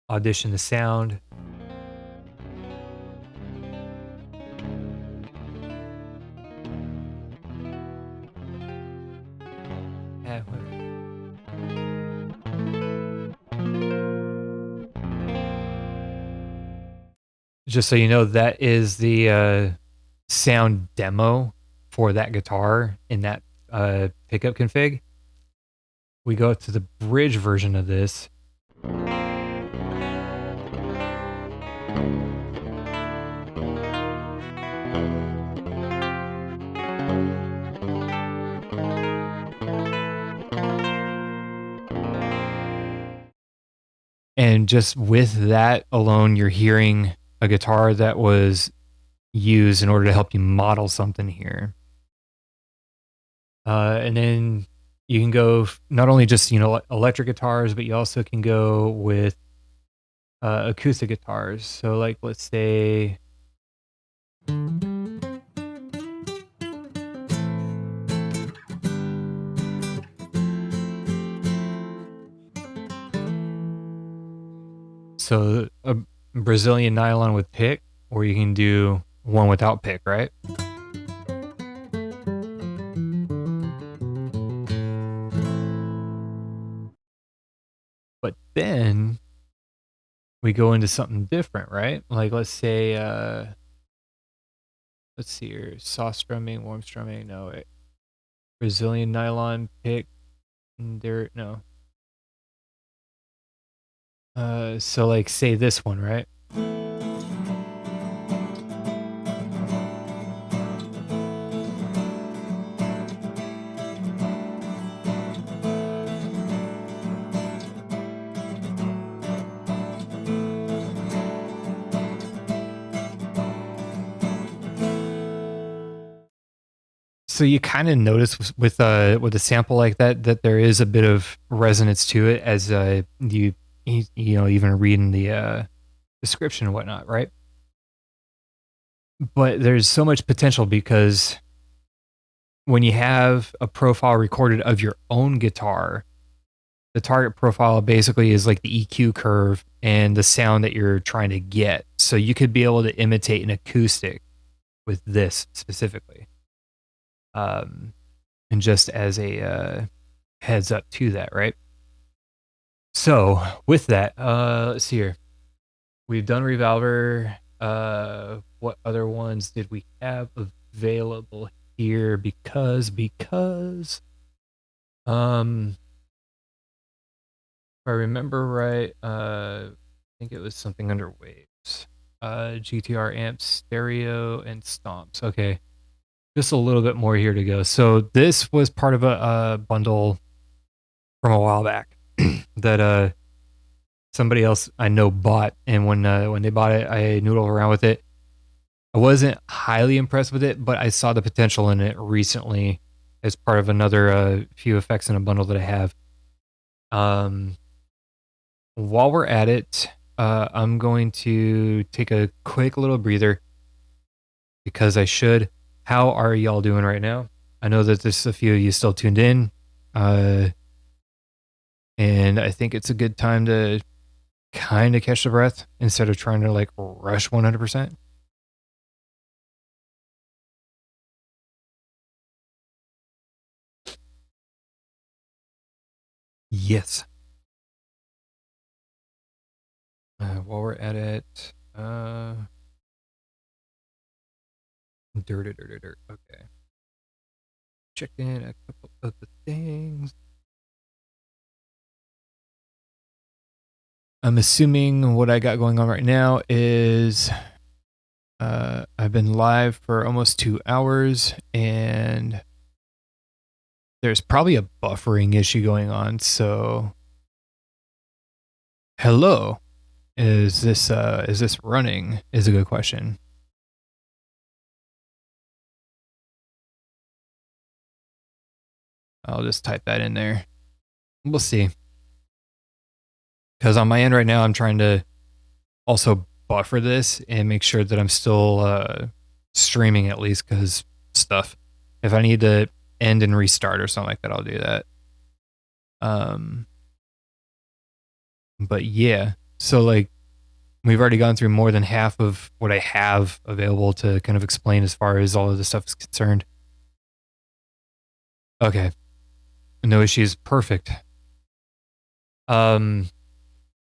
audition the sound. Just so you know, that is the sound demo for that guitar in that pickup config. We go to the bridge version of this. And just with that alone, you're hearing a guitar that was used in order to help you model something here. And then you can go not only just, electric guitars, but you also can go with acoustic guitars. So like, let's say, so a Brazilian nylon with pick, or you can do one without pick, right? But then we go into something different, right? Like, let's say, let's see here, soft strumming, warm strumming, no, wait. Brazilian nylon pick, there, no. So like, say this one, right? So you kind of notice with a sample like that there is a bit of resonance to it as you even reading the description and whatnot, right? But there's so much potential because when you have a profile recorded of your own guitar the target profile basically is like the EQ curve and the sound that you're trying to get. So you could be able to imitate an acoustic with this specifically. Um, and just as a heads up to that, right? So with that, let's see here. We've done Revolver. What other ones did we have available here? Because if I remember right, I think it was something under waves. GTR amps, stereo, and stomps. Okay, just a little bit more here to go. So this was part of a bundle from a while back that somebody else I know bought, and when they bought it, I noodled around with it. I wasn't highly impressed with it, but I saw the potential in it recently as part of another few effects in a bundle that I have. Um, while we're at it, I'm going to take a quick little breather because I should. How are y'all doing right now? I know that there's a few of you still tuned in, uh, and I think it's a good time to kind of catch the breath instead of trying to like rush 100%. Yes. While we're at it, dirt. Okay. Checked in a couple of the things. I'm assuming what I got going on right now is I've been live for almost 2 hours and there's probably a buffering issue going on. So, hello. Is this running? Is a good question. I'll just type that in there. We'll see. Because on my end right now, I'm trying to also buffer this and make sure that I'm still streaming at least because stuff. If I need to end and restart or something like that, I'll do that. Um, but yeah, so like we've already gone through more than half of what I have available to kind of explain as far as all of this stuff is concerned. Okay, no issues, perfect. Um,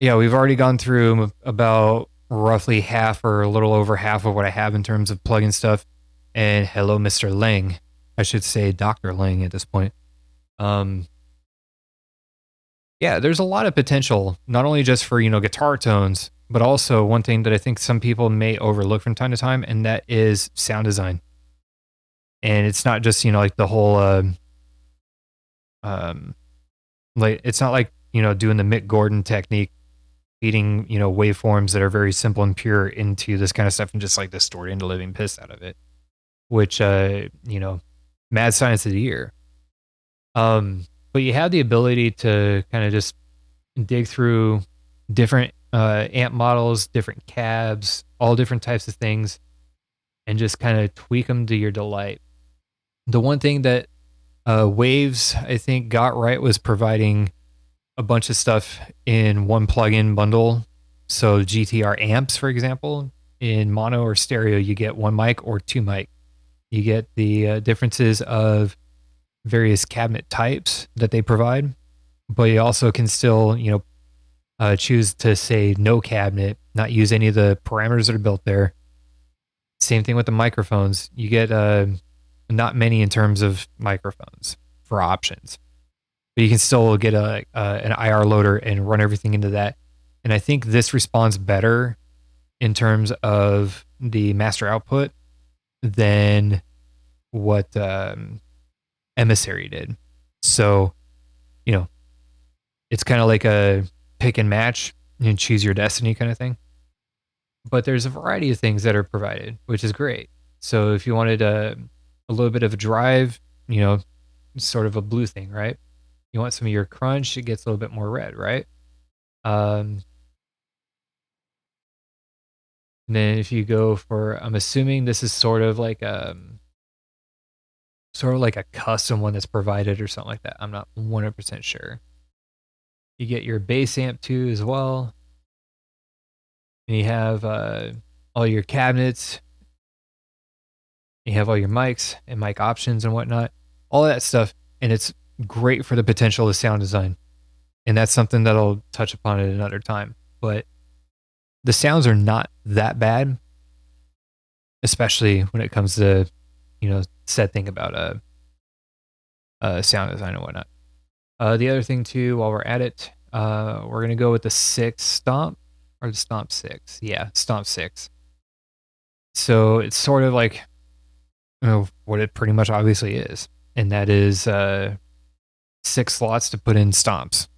yeah, we've already gone through about roughly half or a little over half of what I have in terms of plugin stuff. And hello, Mr. Lang. I should say Dr. Lang at this point. Um, yeah, there's a lot of potential, not only just for, guitar tones, but also one thing that I think some people may overlook from time to time, and that is sound design. And it's not just, like the whole, um, like, it's not like, doing the Mick Gordon technique, feeding, waveforms that are very simple and pure into this kind of stuff and just like distorting the living piss out of it, which, mad science of the year. But you have the ability to kind of just dig through different amp models, different cabs, all different types of things, and just kind of tweak them to your delight. The one thing that Waves, I think, got right was providing a bunch of stuff in one plugin bundle. So GTR amps, for example, in mono or stereo, you get one mic or two mic. You get the differences of various cabinet types that they provide, but you also can still, choose to say no cabinet, not use any of the parameters that are built there. Same thing with the microphones. You get not many in terms of microphones for options, but you can still get an IR loader and run everything into that. And I think this responds better in terms of the master output than what Emissary did. So, you know, it's kind of like a pick and match and choose your destiny kind of thing. But there's a variety of things that are provided, which is great. So if you wanted a little bit of a drive, sort of a blue thing, right? You want some of your crunch, it gets a little bit more red, right? Um, and then if you go for, I'm assuming this is sort of like a custom one that's provided or something like that. I'm not 100% sure. You get your bass amp too as well. And you have all your cabinets. You have all your mics and mic options and whatnot. All that stuff. And it's great for the potential of sound design. And that's something that I'll touch upon at another time. But the sounds are not that bad, especially when it comes to, said thing about sound design and whatnot. The other thing too, while we're at it, we're gonna go with the 6 stomp or the stomp 6. Yeah, stomp 6. So it's sort of like what it pretty much obviously is, and that is 6 slots to put in stomps,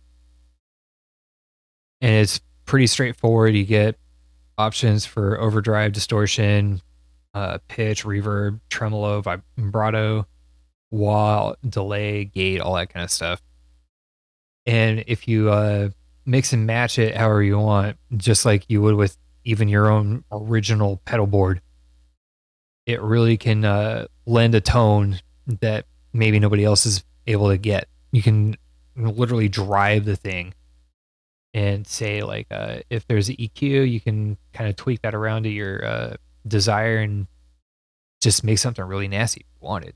and it's pretty straightforward. You get options for overdrive, distortion, pitch, reverb, tremolo, vibrato, wah, delay, gate, all that kind of stuff. And if you mix and match it however you want, just like you would with even your own original pedal board, it really can lend a tone that maybe nobody else is able to get. You can literally drive the thing and say, like, if there's an EQ, you can kind of tweak that around to your desire and just make something really nasty if you wanted.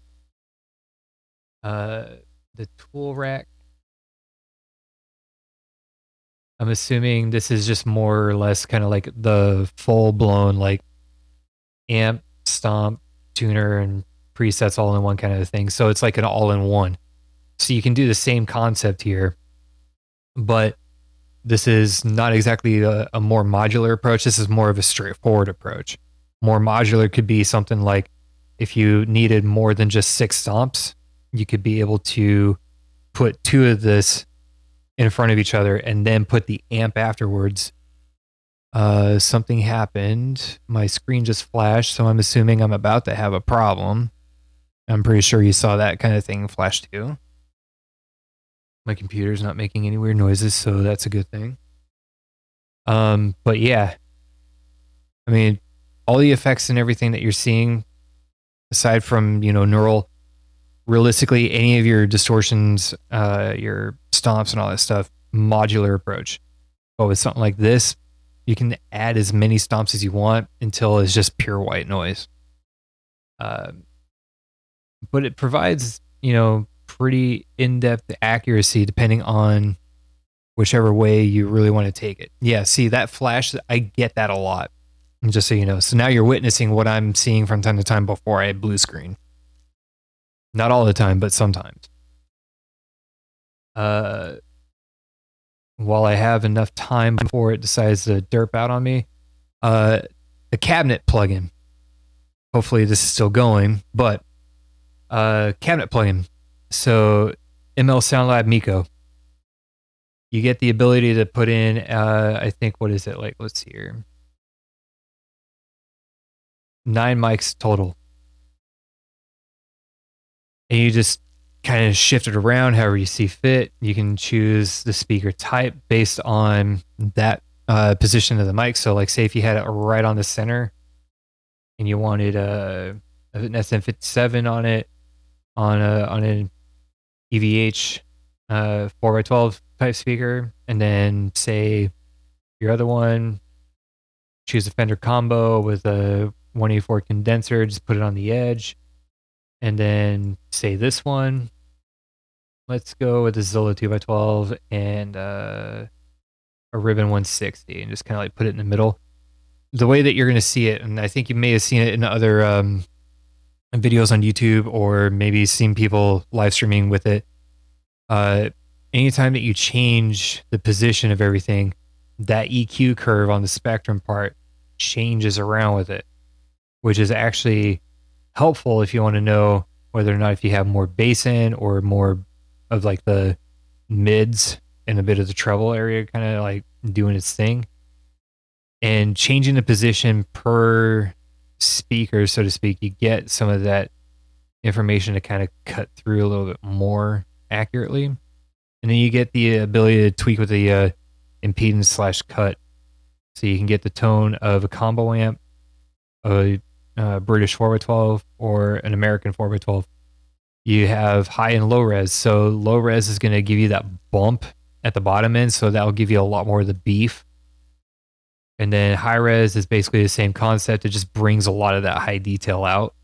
The tool rack, I'm assuming this is just more or less kind of like the full blown like amp, stomp, tuner, and presets all in one kind of thing. So it's like an all in one. So you can do the same concept here, but this is not exactly a more modular approach. This is more of a straightforward approach. More modular could be something like if you needed more than just 6 stomps, you could be able to put 2 of this in front of each other and then put the amp afterwards. Something happened. My screen just flashed, so I'm assuming I'm about to have a problem. I'm pretty sure you saw that kind of thing flash too. My computer's not making any weird noises, so that's a good thing. But yeah, I mean, all the effects and everything that you're seeing, aside from, neural, realistically, any of your distortions, your stomps and all that stuff, modular approach. But with something like this, you can add as many stomps as you want until it's just pure white noise. But it provides, pretty in-depth accuracy depending on whichever way you really want to take it. Yeah, see that flash, I get that a lot. Just so you know. So now you're witnessing what I'm seeing from time to time before I blue screen. Not all the time, but sometimes. While I have enough time before it decides to derp out on me, the cabinet plugin. Hopefully this is still going, but cabinet plugin. So ML SoundLab Miko. You get the ability to put in, I think, what is it? Like, let's see here. 9 mics total. And you just kind of shift it around however you see fit. You can choose the speaker type based on that position of the mic. So, like, say if you had it right on the center and you wanted an SM57 on it, on an EVH 4x12 type speaker, and then say your other one, choose a Fender combo with a 184 condenser, just put it on the edge, and then say this one, let's go with a Zilla 2x12 and a Ribbon 160, and just kind of like put it in the middle. The way that you're going to see it, and I think you may have seen it in other videos on YouTube, or maybe seen people live streaming with it. Anytime that you change the position of everything, that EQ curve on the spectrum part changes around with it, which is actually helpful if you want to know whether or not if you have more bass in or more of like the mids and a bit of the treble area kind of like doing its thing. And changing the position per speaker, so to speak, you get some of that information to kind of cut through a little bit more accurately. And then you get the ability to tweak with the impedance / cut. So you can get the tone of a combo amp, a British 4x12, or an American 4x12. You have high and low res. So low res is going to give you that bump at the bottom end, so that will give you a lot more of the beef. And then high res is basically the same concept. It just brings a lot of that high detail out.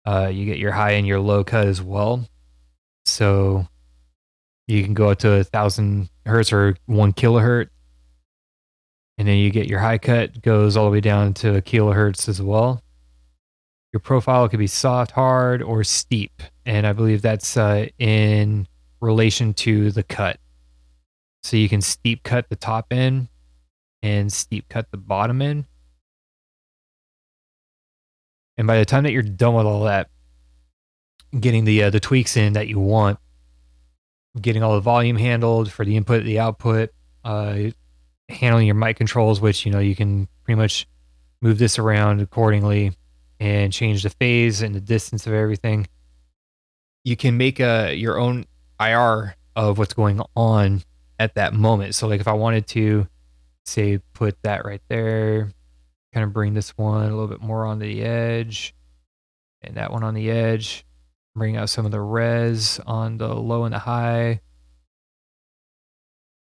You get your high and your low cut as well. So you can go up to 1,000 hertz or 1 kilohertz. And then you get your high cut goes all the way down to a kilohertz as well. Your profile could be soft, hard, or steep. And I believe that's in relation to the cut. So you can steep cut the top end and steep cut the bottom end. And by the time that you're done with all that, getting the tweaks in that you want, getting all the volume handled for the input, the output, handling your mic controls, which you can pretty much move this around accordingly and change the phase and the distance of everything. You can make your own IR of what's going on at that moment. So like if I wanted to say put that right there, kind of bring this one a little bit more on the edge and that one on the edge, bring out some of the res on the low and the high,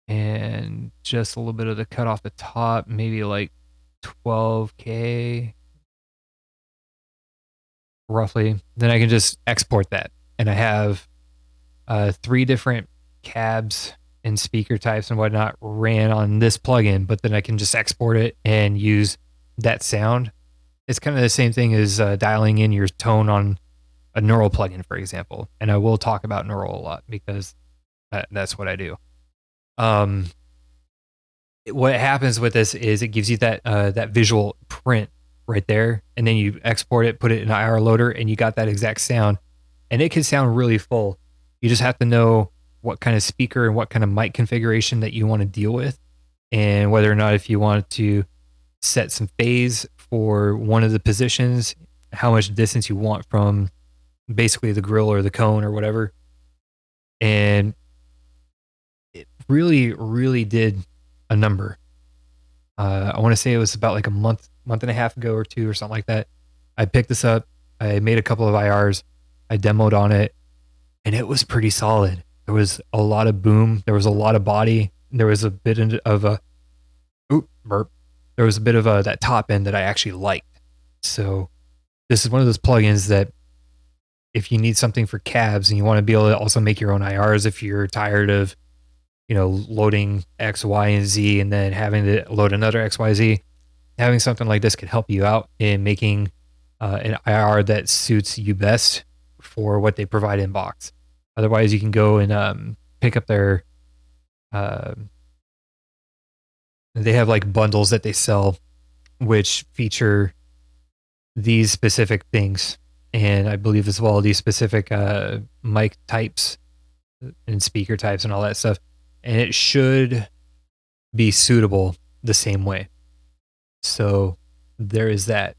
and just a little bit of the cut off the top, maybe like 12K roughly. Then I can just export that. And I have 3 different cabs and speaker types and whatnot ran on this plugin, but then I can just export it and use that sound. It's kind of the same thing as dialing in your tone on a neural plugin, for example. And I will talk about neural a lot because that's what I do. What happens with this is it gives you that visual print right there, and then you export it, put it in an IR loader, and you got that exact sound, and it can sound really full. You just have to know what kind of speaker and what kind of mic configuration that you want to deal with, and whether or not if you want to set some phase for one of the positions, how much distance you want from basically the grill or the cone or whatever. And it really, really did a number. I want to say it was about like a month and a half ago or 2 or something like that. I picked this up. I made a couple of IRs. I demoed on it, and it was pretty solid. There was a lot of boom. There was a lot of body. There was a bit of a burp. There was a bit of that top end that I actually liked. So this is one of those plugins that if you need something for cabs and you want to be able to also make your own IRs, if you're tired of loading X, Y, and Z and then having to load another X, Y, Z, having something like this could help you out in making an IR that suits you best for what they provide in box. Otherwise, you can go and pick up their. They have like bundles that they sell, which feature these specific things, and I believe as well these specific mic types and speaker types and all that stuff, and it should be suitable the same way. So there is that.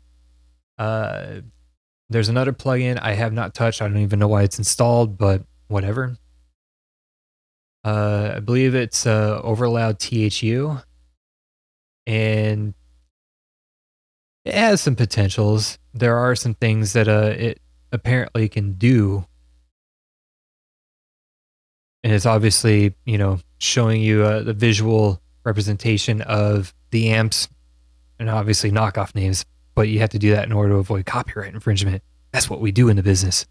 There's another plugin I have not touched. I don't even know why it's installed, but whatever. I believe it's Overloud THU, and it has some potentials. There are some things that it apparently can do, and it's obviously showing you the visual representation of the amps, and obviously knockoff names. But you have to do that in order to avoid copyright infringement. That's what we do in the business.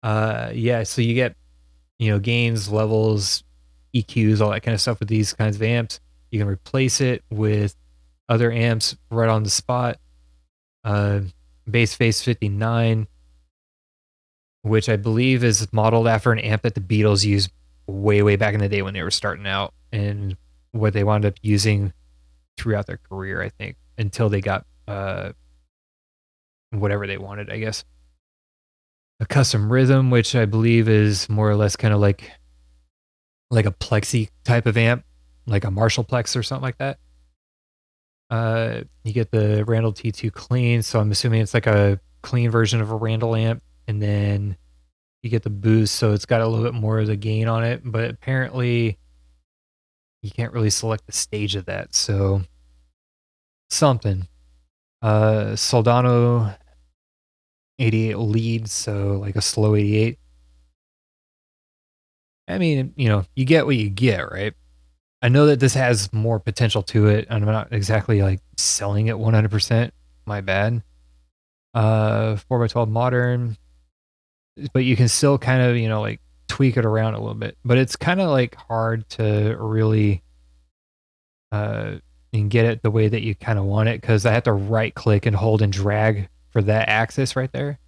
Yeah, so you get gains, levels, EQs, all that kind of stuff with these kinds of amps. You can replace it with other amps right on the spot. Bass Face 59, which I believe is modeled after an amp that the Beatles used way back in the day when they were starting out, and what they wound up using throughout their career, I think, until they got whatever they wanted, I guess. A custom rhythm, which I believe is more or less kind of like a plexi type of amp, like a Marshall Plex or something like that. You get the Randall T2 clean, so I'm assuming it's like a clean version of a Randall amp, and then you get the boost, so it's got a little bit more of the gain on it, but apparently you can't really select the stage of that, so something. Soldano 88 lead, so like a slow 88. I mean, you get what you get, right? I know that this has more potential to it, and I'm not exactly like selling it 100%. My bad. 4x12 modern, but you can still kind of, like tweak it around a little bit. But it's kind of like hard to really uh and get it the way that you kind of want it because I have to right click and hold and drag for that axis right there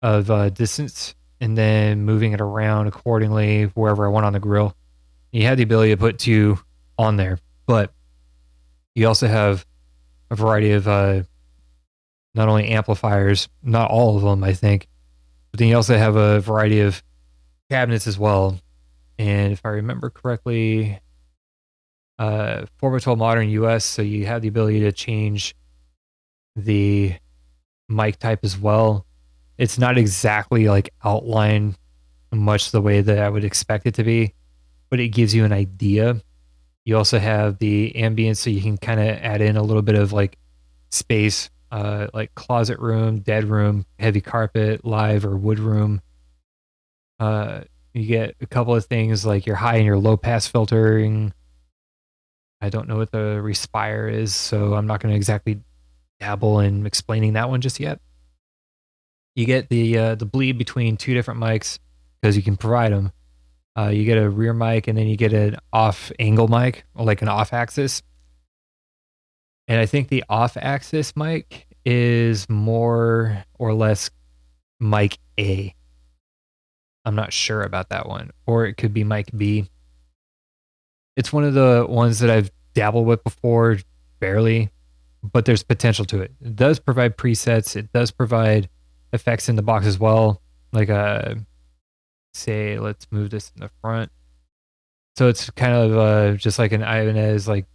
of distance and then moving it around accordingly wherever I want on the grill. You have the ability to put two on there, but you also have a variety of not only amplifiers, not all of them, I think, but then you also have a variety of cabinets as well. And if I remember correctly, 4x12 modern US, so you have the ability to change the mic type as well. It's not exactly like outlined much the way that I would expect it to be, but it gives you an idea. You also have the ambience, so you can kind of add in a little bit of like space, like closet room, dead room, heavy carpet, live or wood room. Uh, you get a couple of things like your high and your low pass filtering. I don't know what the respire is, so I'm not going to exactly dabble in explaining that one just yet. You get the bleed between two different mics because you can provide them. You get a rear mic and then you get an off angle mic, or like an off axis. And I think the off axis mic is more or less mic A. I'm not sure about that one. Or it could be mic B. It's one of the ones that I've dabbled with before, barely, but there's potential to it. It does provide presets. It does provide effects in the box as well. Like say, let's move this in the front. So it's kind of just like an Ibanez like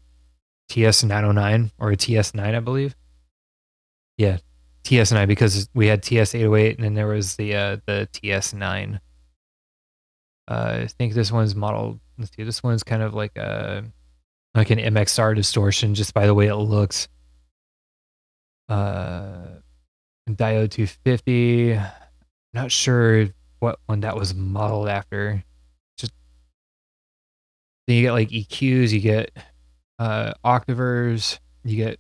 TS909 or a TS9, I believe. Yeah, TS9 because we had TS808 and then there was the TS9. I think this one's modeled. Let's see, this one's kind of like like an MXR distortion just by the way it looks. Uh, Diode 250. Not sure what one that was modeled after. Just then you get like EQs, you get octavers, you get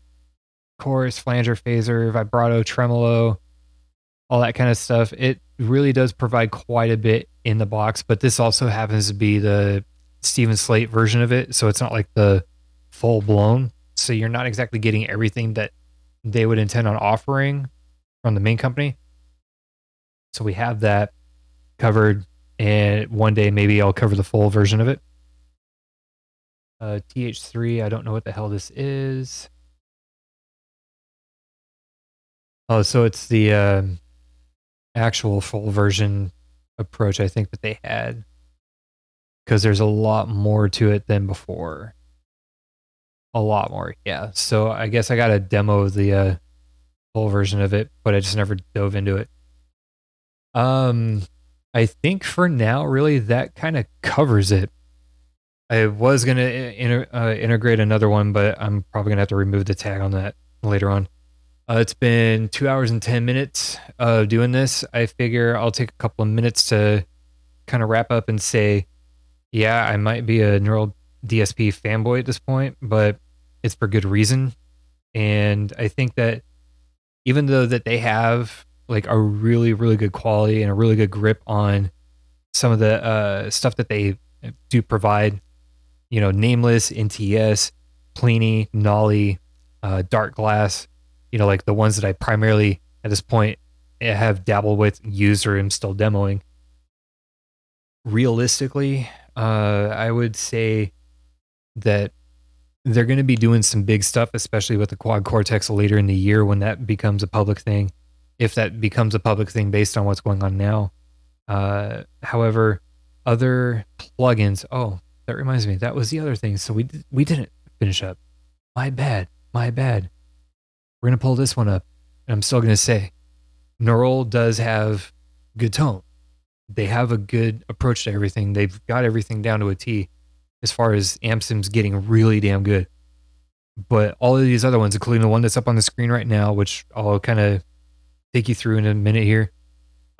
chorus, flanger, phaser, vibrato, tremolo, all that kind of stuff. It really does provide quite a bit in the box, but this also happens to be the Steven Slate version of it, so it's not like the full blown. So you're not exactly getting everything that they would intend on offering from the main company. So we have that covered, and one day maybe I'll cover the full version of it. TH3, I don't know what the hell this is. Oh, so it's the actual full version approach I think that they had, because there's a lot more to it than before. A lot more, yeah. So I guess I got a demo of the full version of it, but I just never dove into it. I think for now, really, that kind of covers it. I was gonna integrate another one, but I'm probably gonna have to remove the tag on that later on. It's been 2 hours and 10 minutes of doing this. I figure I'll take a couple of minutes to kind of wrap up and say, yeah, I might be a neural DSP fanboy at this point, but it's for good reason. And I think that even though that they have like a really, really good quality and a really good grip on some of the stuff that they do provide, Nameless, NTS, Pliny, Nolly, Dark Glass, like the ones that I primarily at this point have dabbled with, used, or am still demoing. Realistically, I would say that they're going to be doing some big stuff, especially with the Quad Cortex later in the year when that becomes a public thing, if that becomes a public thing based on what's going on now. However, other plugins. Oh, that reminds me, that was the other thing. So we didn't finish up. My bad. My bad. We're gonna pull this one up, and I'm still gonna say, Neural does have good tone. They have a good approach to everything. They've got everything down to a T as far as amp sims getting really damn good. But all of these other ones, including the one that's up on the screen right now, which I'll kind of take you through in a minute here,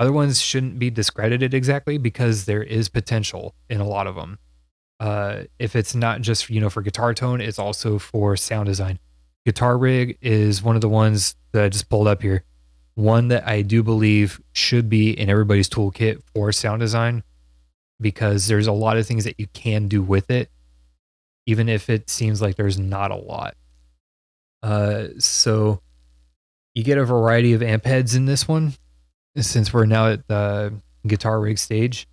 Other ones shouldn't be discredited exactly because there is potential in a lot of them. If it's not just, for guitar tone, it's also for sound design. Guitar Rig is one of the ones that I just pulled up here. One that I do believe should be in everybody's toolkit for sound design because there's a lot of things that you can do with it, even if it seems like there's not a lot. So you get a variety of amp heads in this one. Since we're now at the Guitar Rig stage,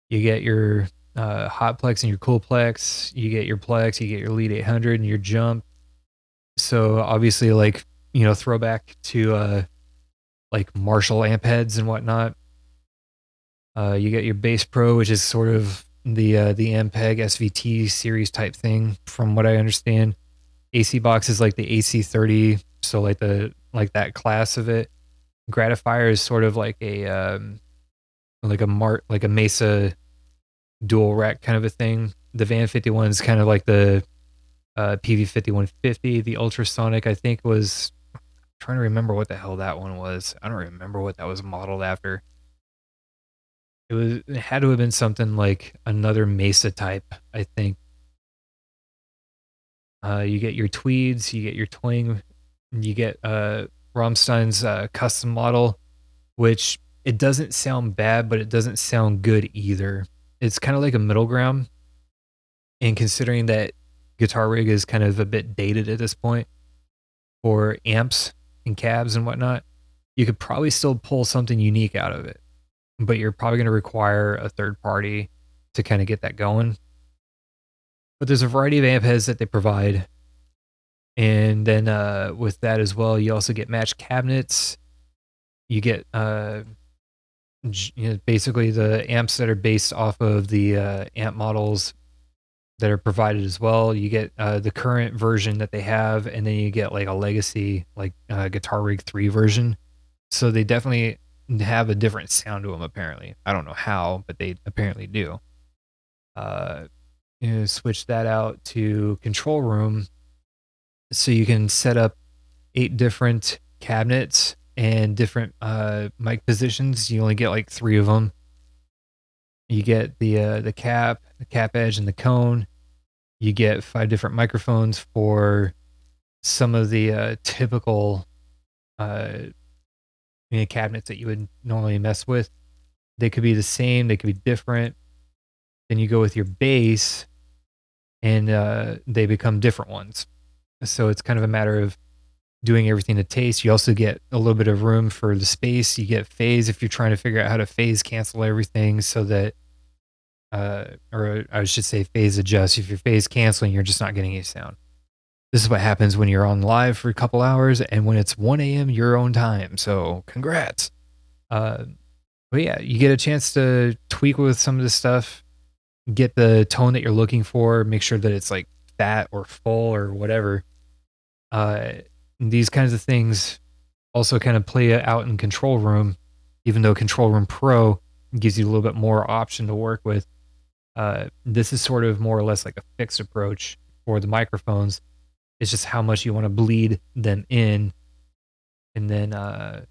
you get your hot plex and your cool plex. You get your plex, you get your lead 800 and your jump. So obviously, like, throwback to like Marshall amp heads and whatnot. You get your Bass Pro, which is sort of the Ampeg SVT series type thing, from what I understand. AC box is like the AC30, so like that class of it. Gratifier is sort of like like a Mesa dual rack kind of a thing. The Van 51 is kind of like the PV 5150. The Ultrasonic, I think, was trying to remember what the hell that one was. I don't remember what that was modeled after. It had to have been something like another Mesa type, I think. You get your Tweeds, you get your Twing, you get Rammstein's custom model, which it doesn't sound bad, but it doesn't sound good either. It's kind of like a middle ground. And considering that Guitar Rig is kind of a bit dated at this point for amps and cabs and whatnot, you could probably still pull something unique out of it, but you're probably going to require a third party to kind of get that going. But there's a variety of amp heads that they provide. And then with that as well, you also get matched cabinets. You get basically the amps that are based off of the amp models that are provided as well. You get the current version that they have, and then you get like a legacy, like Guitar Rig 3 version. So they definitely have a different sound to them, apparently. I don't know how, but they apparently do. Switch that out to control room. So you can set up 8 different cabinets and different mic positions. You only get like 3 of them. You get the cap edge, and the cone. You get 5 different microphones for some of the typical cabinets that you would normally mess with. They could be the same, they could be different. Then you go with your bass, and they become different ones. So it's kind of a matter of doing everything to taste. You also get a little bit of room for the space. You get phase if you're trying to figure out how to phase cancel everything so that, or I should say phase adjust. If you're phase canceling, you're just not getting any sound. This is what happens when you're on live for a couple hours and when it's 1 a.m. your own time. So congrats. Uh, but yeah, you get a chance to tweak with some of this stuff, get the tone that you're looking for, make sure that it's like fat or full or whatever. Uh, these kinds of things also kind of play out in Control Room, even though Control Room Pro gives you a little bit more option to work with. This is sort of more or less like a fixed approach for the microphones. It's just how much you want to bleed them in, and then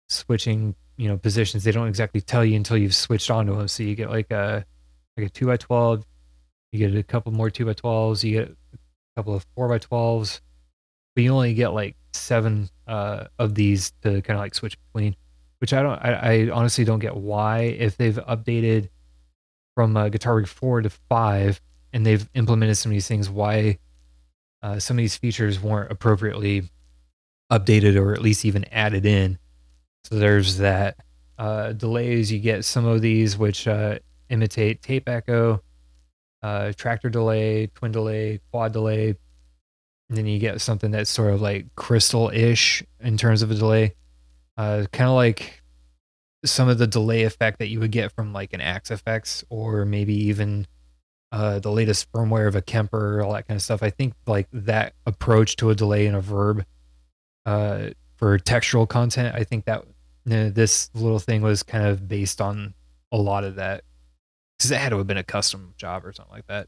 switching, positions. They don't exactly tell you until you've switched onto them. So you get like a 2x12, you get a couple more 2x12s, you get a couple of 4x12s, but you only get like 7 of these to kind of like switch between. Which I honestly don't get why, if they've updated from Guitar Rig 4 to 5 and they've implemented some of these things, why some of these features weren't appropriately updated or at least even added in. So there's that. Delays, you get some of these which imitate tape echo, tractor delay, twin delay, quad delay. And then you get something that's sort of like crystal-ish in terms of a delay. Kind of like some of the delay effect that you would get from like an Axe FX, or maybe even the latest firmware of a Kemper, all that kind of stuff. I think like that approach to a delay in a verb for textural content, I think that this little thing was kind of based on a lot of that, because it had to have been a custom job or something like that.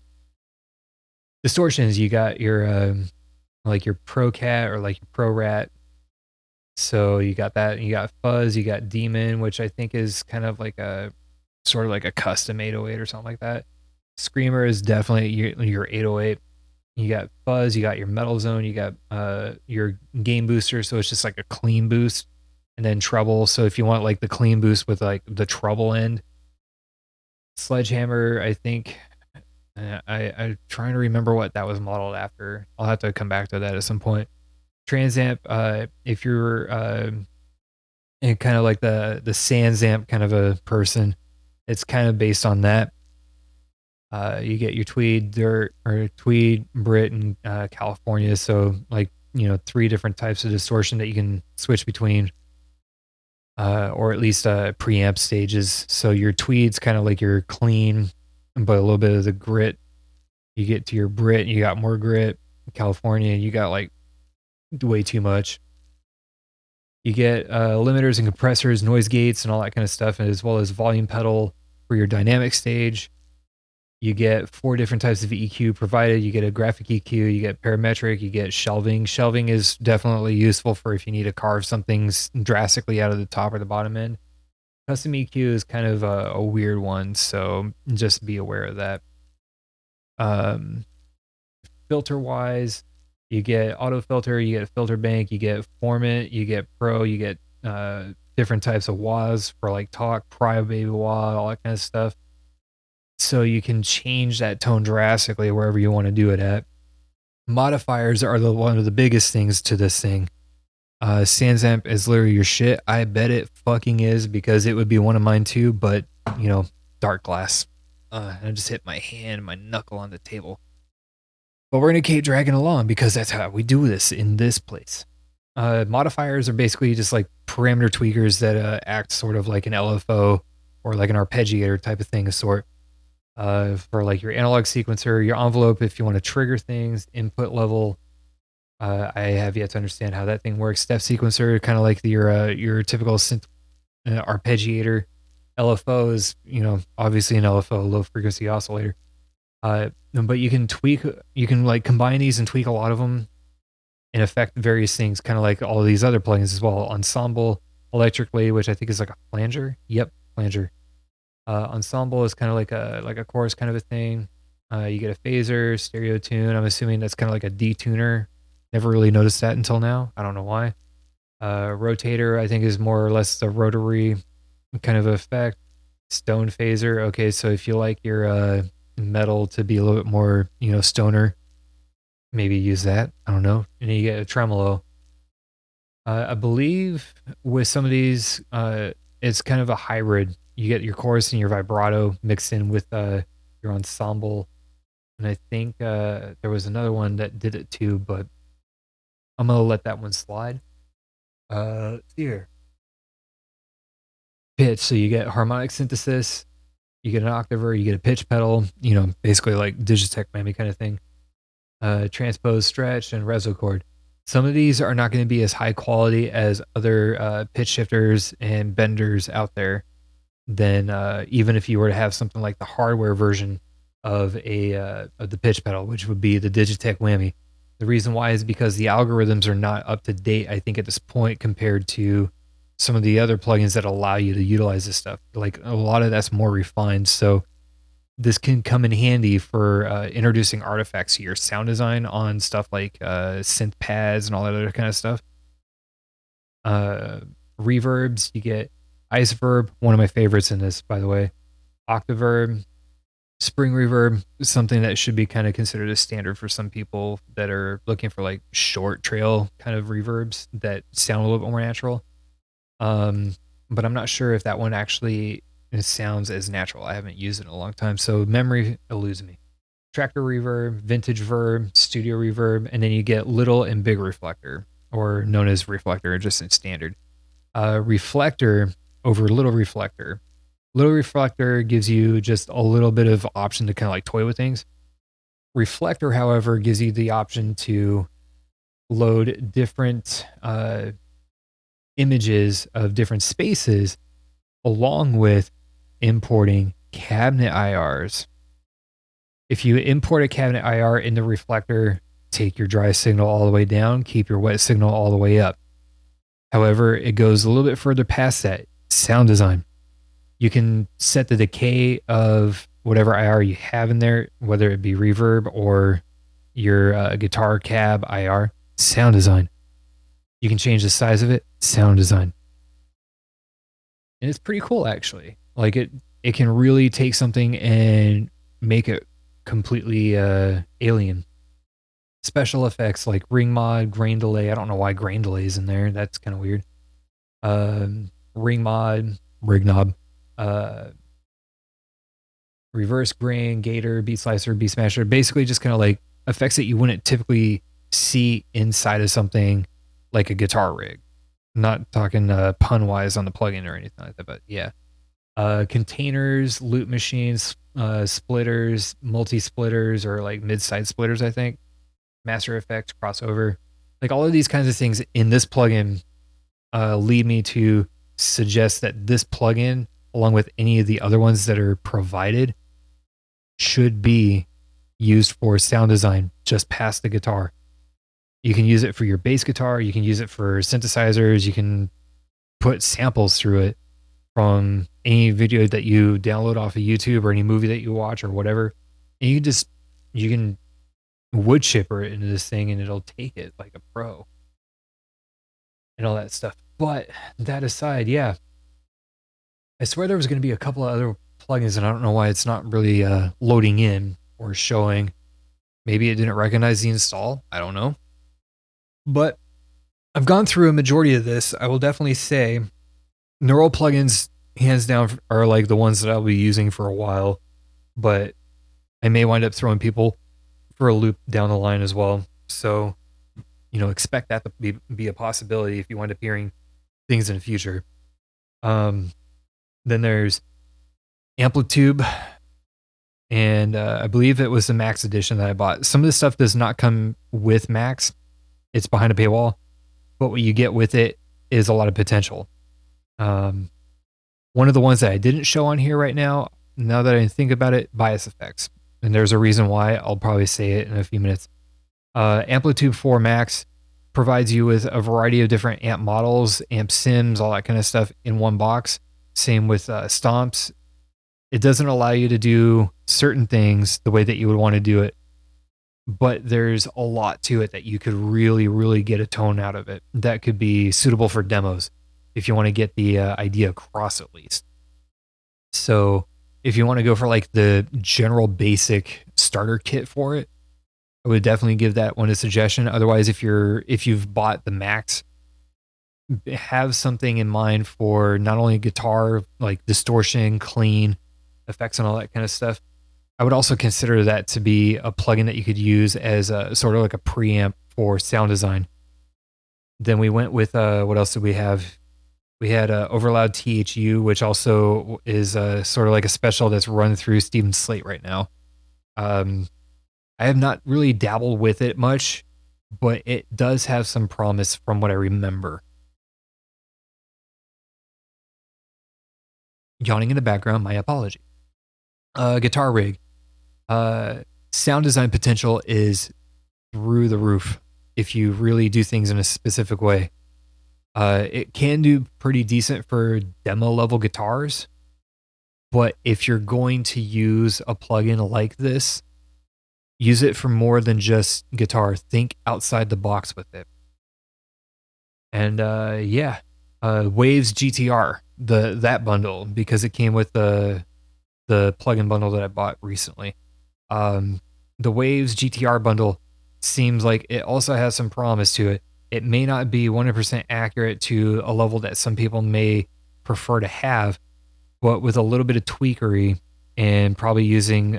Distortions, you got your like your Pro Cat or like your Pro Rat. So you got that, you got fuzz, you got demon, which I think is kind of like a sort of like a custom 808 or something like that. Screamer is definitely your 808. You got fuzz, you got your metal zone, you got your gain booster, so it's just like a clean boost, and then treble. So if you want like the clean boost with like the treble end, sledgehammer, I think. I'm trying to remember what that was modeled after. I'll have to come back to that at some point. Transamp, if you're and kind of like the Sansamp kind of a person, it's kind of based on that. You get your Tweed Dirt or Tweed Brit and California. So like, you know, 3 different types of distortion that you can switch between, or at least preamp stages. So your Tweed's kind of like your clean, but a little bit of the grit. You get to your Brit, you got more grit. California, you got like way too much. You get limiters and compressors, noise gates, and all that kind of stuff, as well as volume pedal for your dynamic stage. You get 4 different types of EQ provided. You get a graphic EQ, you get parametric, you get shelving. Shelving is definitely useful for if you need to carve something drastically out of the top or the bottom end. Custom EQ is kind of a weird one, so just be aware of that. Um, Filter wise, you get auto filter, you get filter bank, you get formant, you get pro, you get different types of wahs for like talk, prio baby wah, all that kind of stuff. So you can change that tone drastically wherever you want to do it at. Modifiers are one of the biggest things to this thing. Sansamp is literally your shit. I bet it fucking is, because it would be one of mine too, but you know, dark glass. I just hit my hand, my knuckle on the table. But we're gonna keep dragging along because that's how we do this in this place. Modifiers are basically just like parameter tweakers that act sort of like an LFO or like an arpeggiator type of thing, sort. For like your analog sequencer, your envelope, if you want to trigger things, input level. I have yet to understand how that thing works. Step sequencer, kind of like your typical synth arpeggiator. LFO is, you know, obviously an LFO, low frequency oscillator. But you can tweak, you can like combine these and tweak a lot of them and affect various things, kind of like all of these other plugins as well. Ensemble, electrically, which I think is like a flanger. Yep, flanger. Ensemble is kind of like a chorus kind of a thing. You get a phaser, stereo tune. I'm assuming that's kind of like a detuner. Never really noticed that until now. I don't know why. Rotator, I think, is more or less the rotary kind of effect. Stone phaser. Okay, so if you like your metal to be a little bit more, you know, stoner, maybe use that. I don't know. And then you get a tremolo. I believe with some of these, it's kind of a hybrid. You get your chorus and your vibrato mixed in with your ensemble. And I think there was another one that did it too, but I'm going to let that one slide. Here. Pitch. So you get harmonic synthesis, you get an octaver, you get a pitch pedal, you know, basically like Digitech Miami kind of thing. Transpose, stretch, and reso chord. Some of these are not going to be as high quality as other pitch shifters and benders out there. Then even if you were to have something like the hardware version of of the pitch pedal, which would be the Digitech Whammy. The reason why is because the algorithms are not up to date, I think, at this point compared to some of the other plugins that allow you to utilize this stuff. Like a lot of that's more refined. So this can come in handy for introducing artifacts to your sound design on stuff like synth pads and all that other kind of stuff. Uh, Reverbs, you get Iceverb, one of my favorites in this, by the way. Octaverb, Spring Reverb, something that should be kind of considered a standard for some people that are looking for like short trail kind of reverbs that sound a little bit more natural. But I'm not sure if that one actually sounds as natural. I haven't used it in a long time, so memory eludes me. Tractor reverb, vintage verb, studio reverb, and then you get little and big reflector, or known as reflector, just in standard. Reflector over little reflector. Little reflector gives you just a little bit of option to kind of like toy with things. Reflector, however, gives you the option to load different images of different spaces along with importing cabinet IRs. If you import a cabinet IR in the reflector, take your dry signal all the way down, keep your wet signal all the way up. However, it goes a little bit further past that. Sound design. You can set the decay of whatever IR you have in there, whether it be reverb or your guitar cab IR. Sound design. You can change the size of it. Sound design. And it's pretty cool, actually. Like it can really take something and make it completely alien. Special effects like ring mod, grain delay. I don't know why grain delay is in there. That's kind of weird. Ring mod, rig knob, uh, reverse grain, gator, beat slicer, beat smasher. Basically, just kind of like effects that you wouldn't typically see inside of something like a guitar rig. Not talking pun wise on the plugin or anything like that, but yeah. Containers, loop machines, splitters, multi splitters, or like mid side splitters, I think. Master effects, crossover. Like all of these kinds of things in this plugin lead me to suggest that this plugin, along with any of the other ones that are provided, should be used for sound design just past the guitar. You can use it for your bass guitar. You can use it for synthesizers. You can put samples through it from any video that you download off of YouTube or any movie that you watch or whatever. And you can wood chipper it into this thing and it'll take it like a pro and all that stuff. But that aside, yeah, I swear there was going to be a couple of other plugins and I don't know why it's not really loading in or showing. Maybe it didn't recognize the install. I don't know. But I've gone through a majority of this. I will definitely say neural plugins, hands down, are like the ones that I'll be using for a while, but I may wind up throwing people for a loop down the line as well. So, expect that to be a possibility if you wind up hearing things in the future. Then there's Amplitube, and I believe it was the Max edition that I bought. Some of this stuff does not come with Max. It's behind a paywall, but what you get with it is a lot of potential. One of the ones that I didn't show on here right now that I think about it, bias effects. And there's a reason why. I'll probably say it in a few minutes. Amplitube 4 Max provides you with a variety of different amp models, amp sims, all that kind of stuff in one box. Same with stomps. It doesn't allow you to do certain things the way that you would want to do it, but there's a lot to it that you could really, really get a tone out of it that could be suitable for demos if you want to get the idea across at least. So if you want to go for like the general basic starter kit for it, I would definitely give that one a suggestion. Otherwise, if you've bought the Max, have something in mind for not only guitar, like distortion, clean, effects and all that kind of stuff. I would also consider that to be a plugin that you could use as a sort of like a preamp for sound design. Then we went with what else did we have? We had Overloud THU, which also is sort of like a special that's run through Steven Slate right now. I have not really dabbled with it much, but it does have some promise from what I remember. Yawning in the background, my apology. Guitar rig. Sound design potential is through the roof if you really do things in a specific way. It can do pretty decent for demo level guitars, but if you're going to use a plugin like this, use it for more than just guitar. Think outside the box with it. And Waves GTR, that bundle, because it came with the plugin bundle that I bought recently. The Waves GTR bundle seems like it also has some promise to it. It may not be 100% accurate to a level that some people may prefer to have, but with a little bit of tweakery and probably using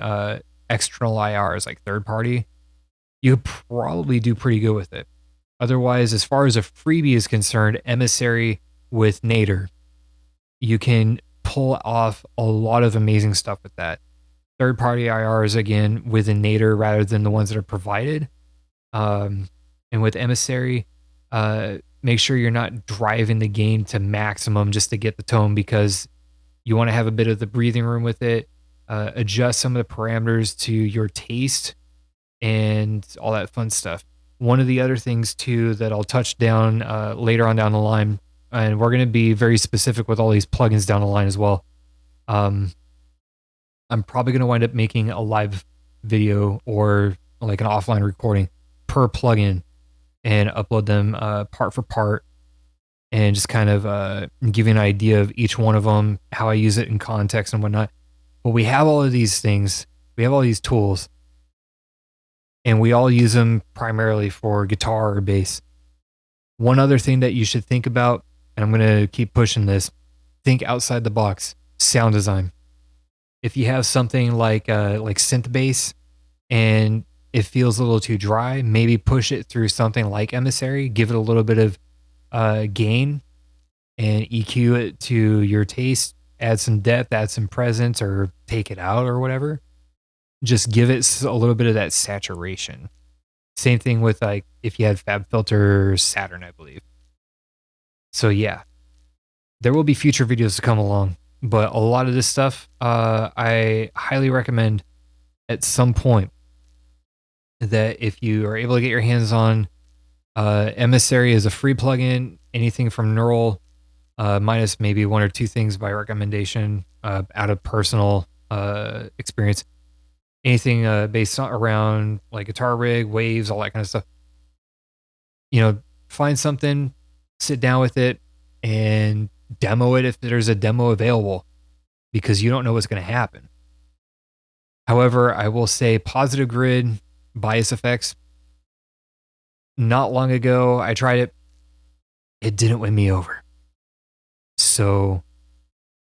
external IRs like third party, you could probably do pretty good with it. Otherwise, as far as a freebie is concerned, Emissary with Nader, you can pull off a lot of amazing stuff with that. Third party IRs, again, within Nader rather than the ones that are provided. And with Emissary, make sure you're not driving the gain to maximum just to get the tone, because you want to have a bit of the breathing room with it. Adjust some of the parameters to your taste and all that fun stuff. One of the other things too that I'll touch down later on down the line and we're going to be very specific with all these plugins down the line as well. Um, I'm probably going to wind up making a live video or like an offline recording per plugin and upload them part for part and just kind of give you an idea of each one of them, how I use it in context and whatnot. But we have all of these things, we have all these tools, and we all use them primarily for guitar or bass. One other thing that you should think about, and I'm going to keep pushing this, think outside the box, sound design. If you have something like synth bass and it feels a little too dry, maybe push it through something like Emissary, give it a little bit of gain and EQ it to your taste, add some depth, add some presence, or take it out or whatever. Just give it a little bit of that saturation. Same thing with like if you had Fab Filter Saturn, I believe. So yeah, there will be future videos to come along, but a lot of this stuff I highly recommend at some point that if you are able to get your hands on, Emissary is a free plugin. Anything from Neural, minus maybe one or two things by recommendation out of personal experience. Anything based around like guitar rig, waves, all that kind of stuff. You know, find something, sit down with it, and demo it if there's a demo available, because you don't know what's going to happen. However, I will say Positive Grid, Bias Effects, not long ago, I tried it. It didn't win me over. So,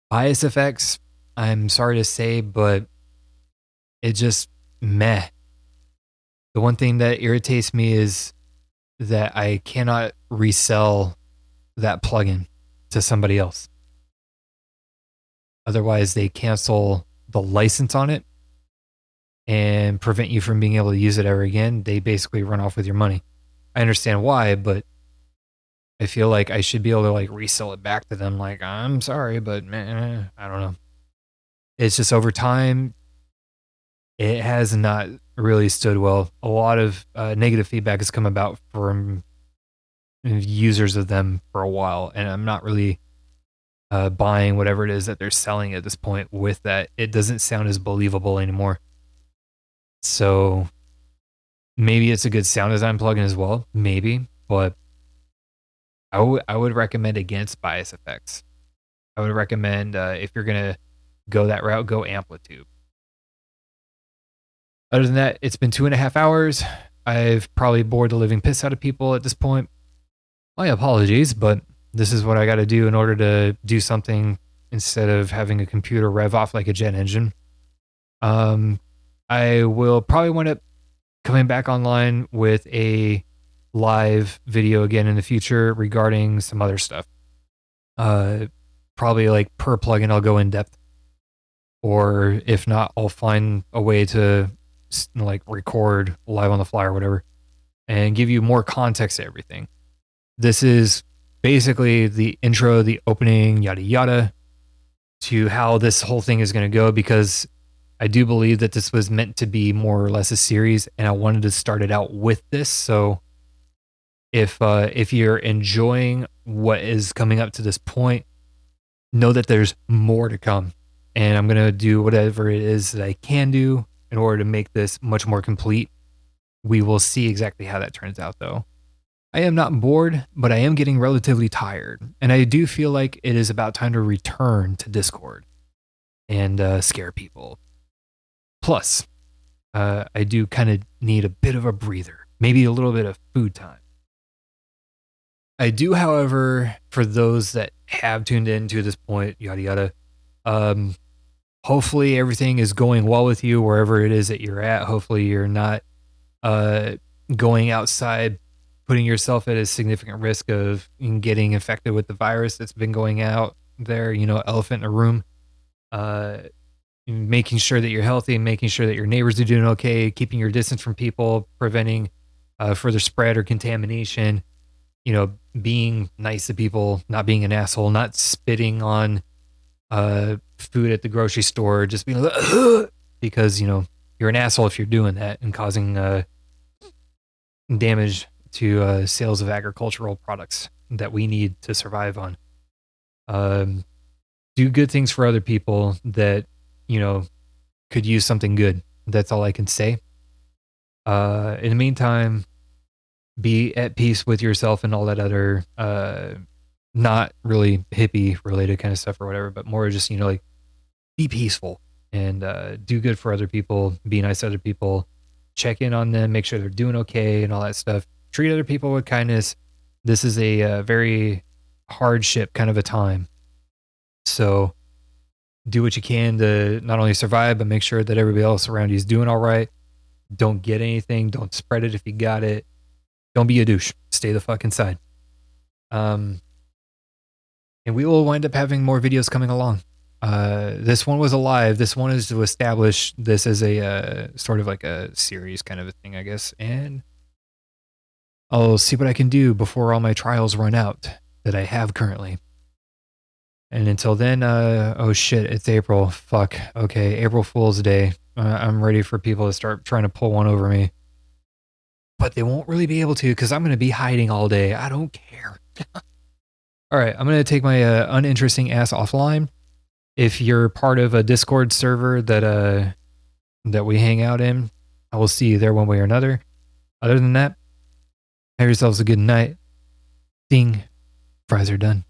Bias Effects, I'm sorry to say, but it just meh. The one thing that irritates me is that I cannot resell that plugin to somebody else. Otherwise, they cancel the license on it and prevent you from being able to use it ever again. They basically run off with your money. I understand why, but I feel like I should be able to like resell it back to them. Like, I'm sorry, but man, I don't know. It's just over time, it has not really stood well. A lot of negative feedback has come about from users of them for a while, and I'm not really buying whatever it is that they're selling at this point with that. It doesn't sound as believable anymore. So maybe it's a good sound design plugin as well, maybe, but I would recommend against Bias Effects. I would recommend if you're gonna go that route, go Amplitude. Other than that, it's been 2.5 hours. I've probably bored the living piss out of people at this point. My apologies, but this is what I got to do in order to do something instead of having a computer rev off like a jet engine. I will probably wind up coming back online with a live video again in the future regarding some other stuff. Probably like per plugin, I'll go in depth, or if not, I'll find a way to like record live on the fly or whatever and give you more context to everything. This is basically the intro, the opening, yada yada, to how this whole thing is going to go, because I do believe that this was meant to be more or less a series, and I wanted to start it out with this. So if you're enjoying what is coming up to this point, know that there's more to come, and I'm going to do whatever it is that I can do in order to make this much more complete. We will see exactly how that turns out, though. I am not bored, but I am getting relatively tired, and I do feel like it is about time to return to Discord and scare people. Plus, I do kind of need a bit of a breather, maybe a little bit of food time. I do, however, for those that have tuned in to this point, yada yada, hopefully everything is going well with you wherever it is that you're at. Hopefully you're not going outside, putting yourself at a significant risk of getting infected with the virus that's been going out there, elephant in a room. Making sure that you're healthy, making sure that your neighbors are doing okay, keeping your distance from people, preventing further spread or contamination, being nice to people, not being an asshole, not spitting on food at the grocery store, just being like, because, you're an asshole if you're doing that and causing damage to sales of agricultural products. that we need to survive on. Do good things for other people that, you know, could use something good. That's all I can say. In the meantime, be at peace with yourself and all that other, not really hippie related kind of stuff or whatever, but more just, like be peaceful and do good for other people, be nice to other people, check in on them, make sure they're doing okay and all that stuff. Treat other people with kindness. This is a very hardship kind of a time. So do what you can to not only survive, but make sure that everybody else around you is doing all right. Don't get anything. Don't spread it if you got it. Don't be a douche. Stay the fuck inside. Um, and we will wind up having more videos coming along. This one was alive. This one is to establish this as a sort of like a series kind of a thing, I guess. And I'll see what I can do before all my trials run out that I have currently. And until then, oh shit, it's April. Fuck. Okay, April Fool's Day. I'm ready for people to start trying to pull one over me. But they won't really be able to because I'm going to be hiding all day. I don't care. All right, I'm going to take my uninteresting ass offline. If you're part of a Discord server that we hang out in, I will see you there one way or another. Other than that, have yourselves a good night. Ding. Fries are done.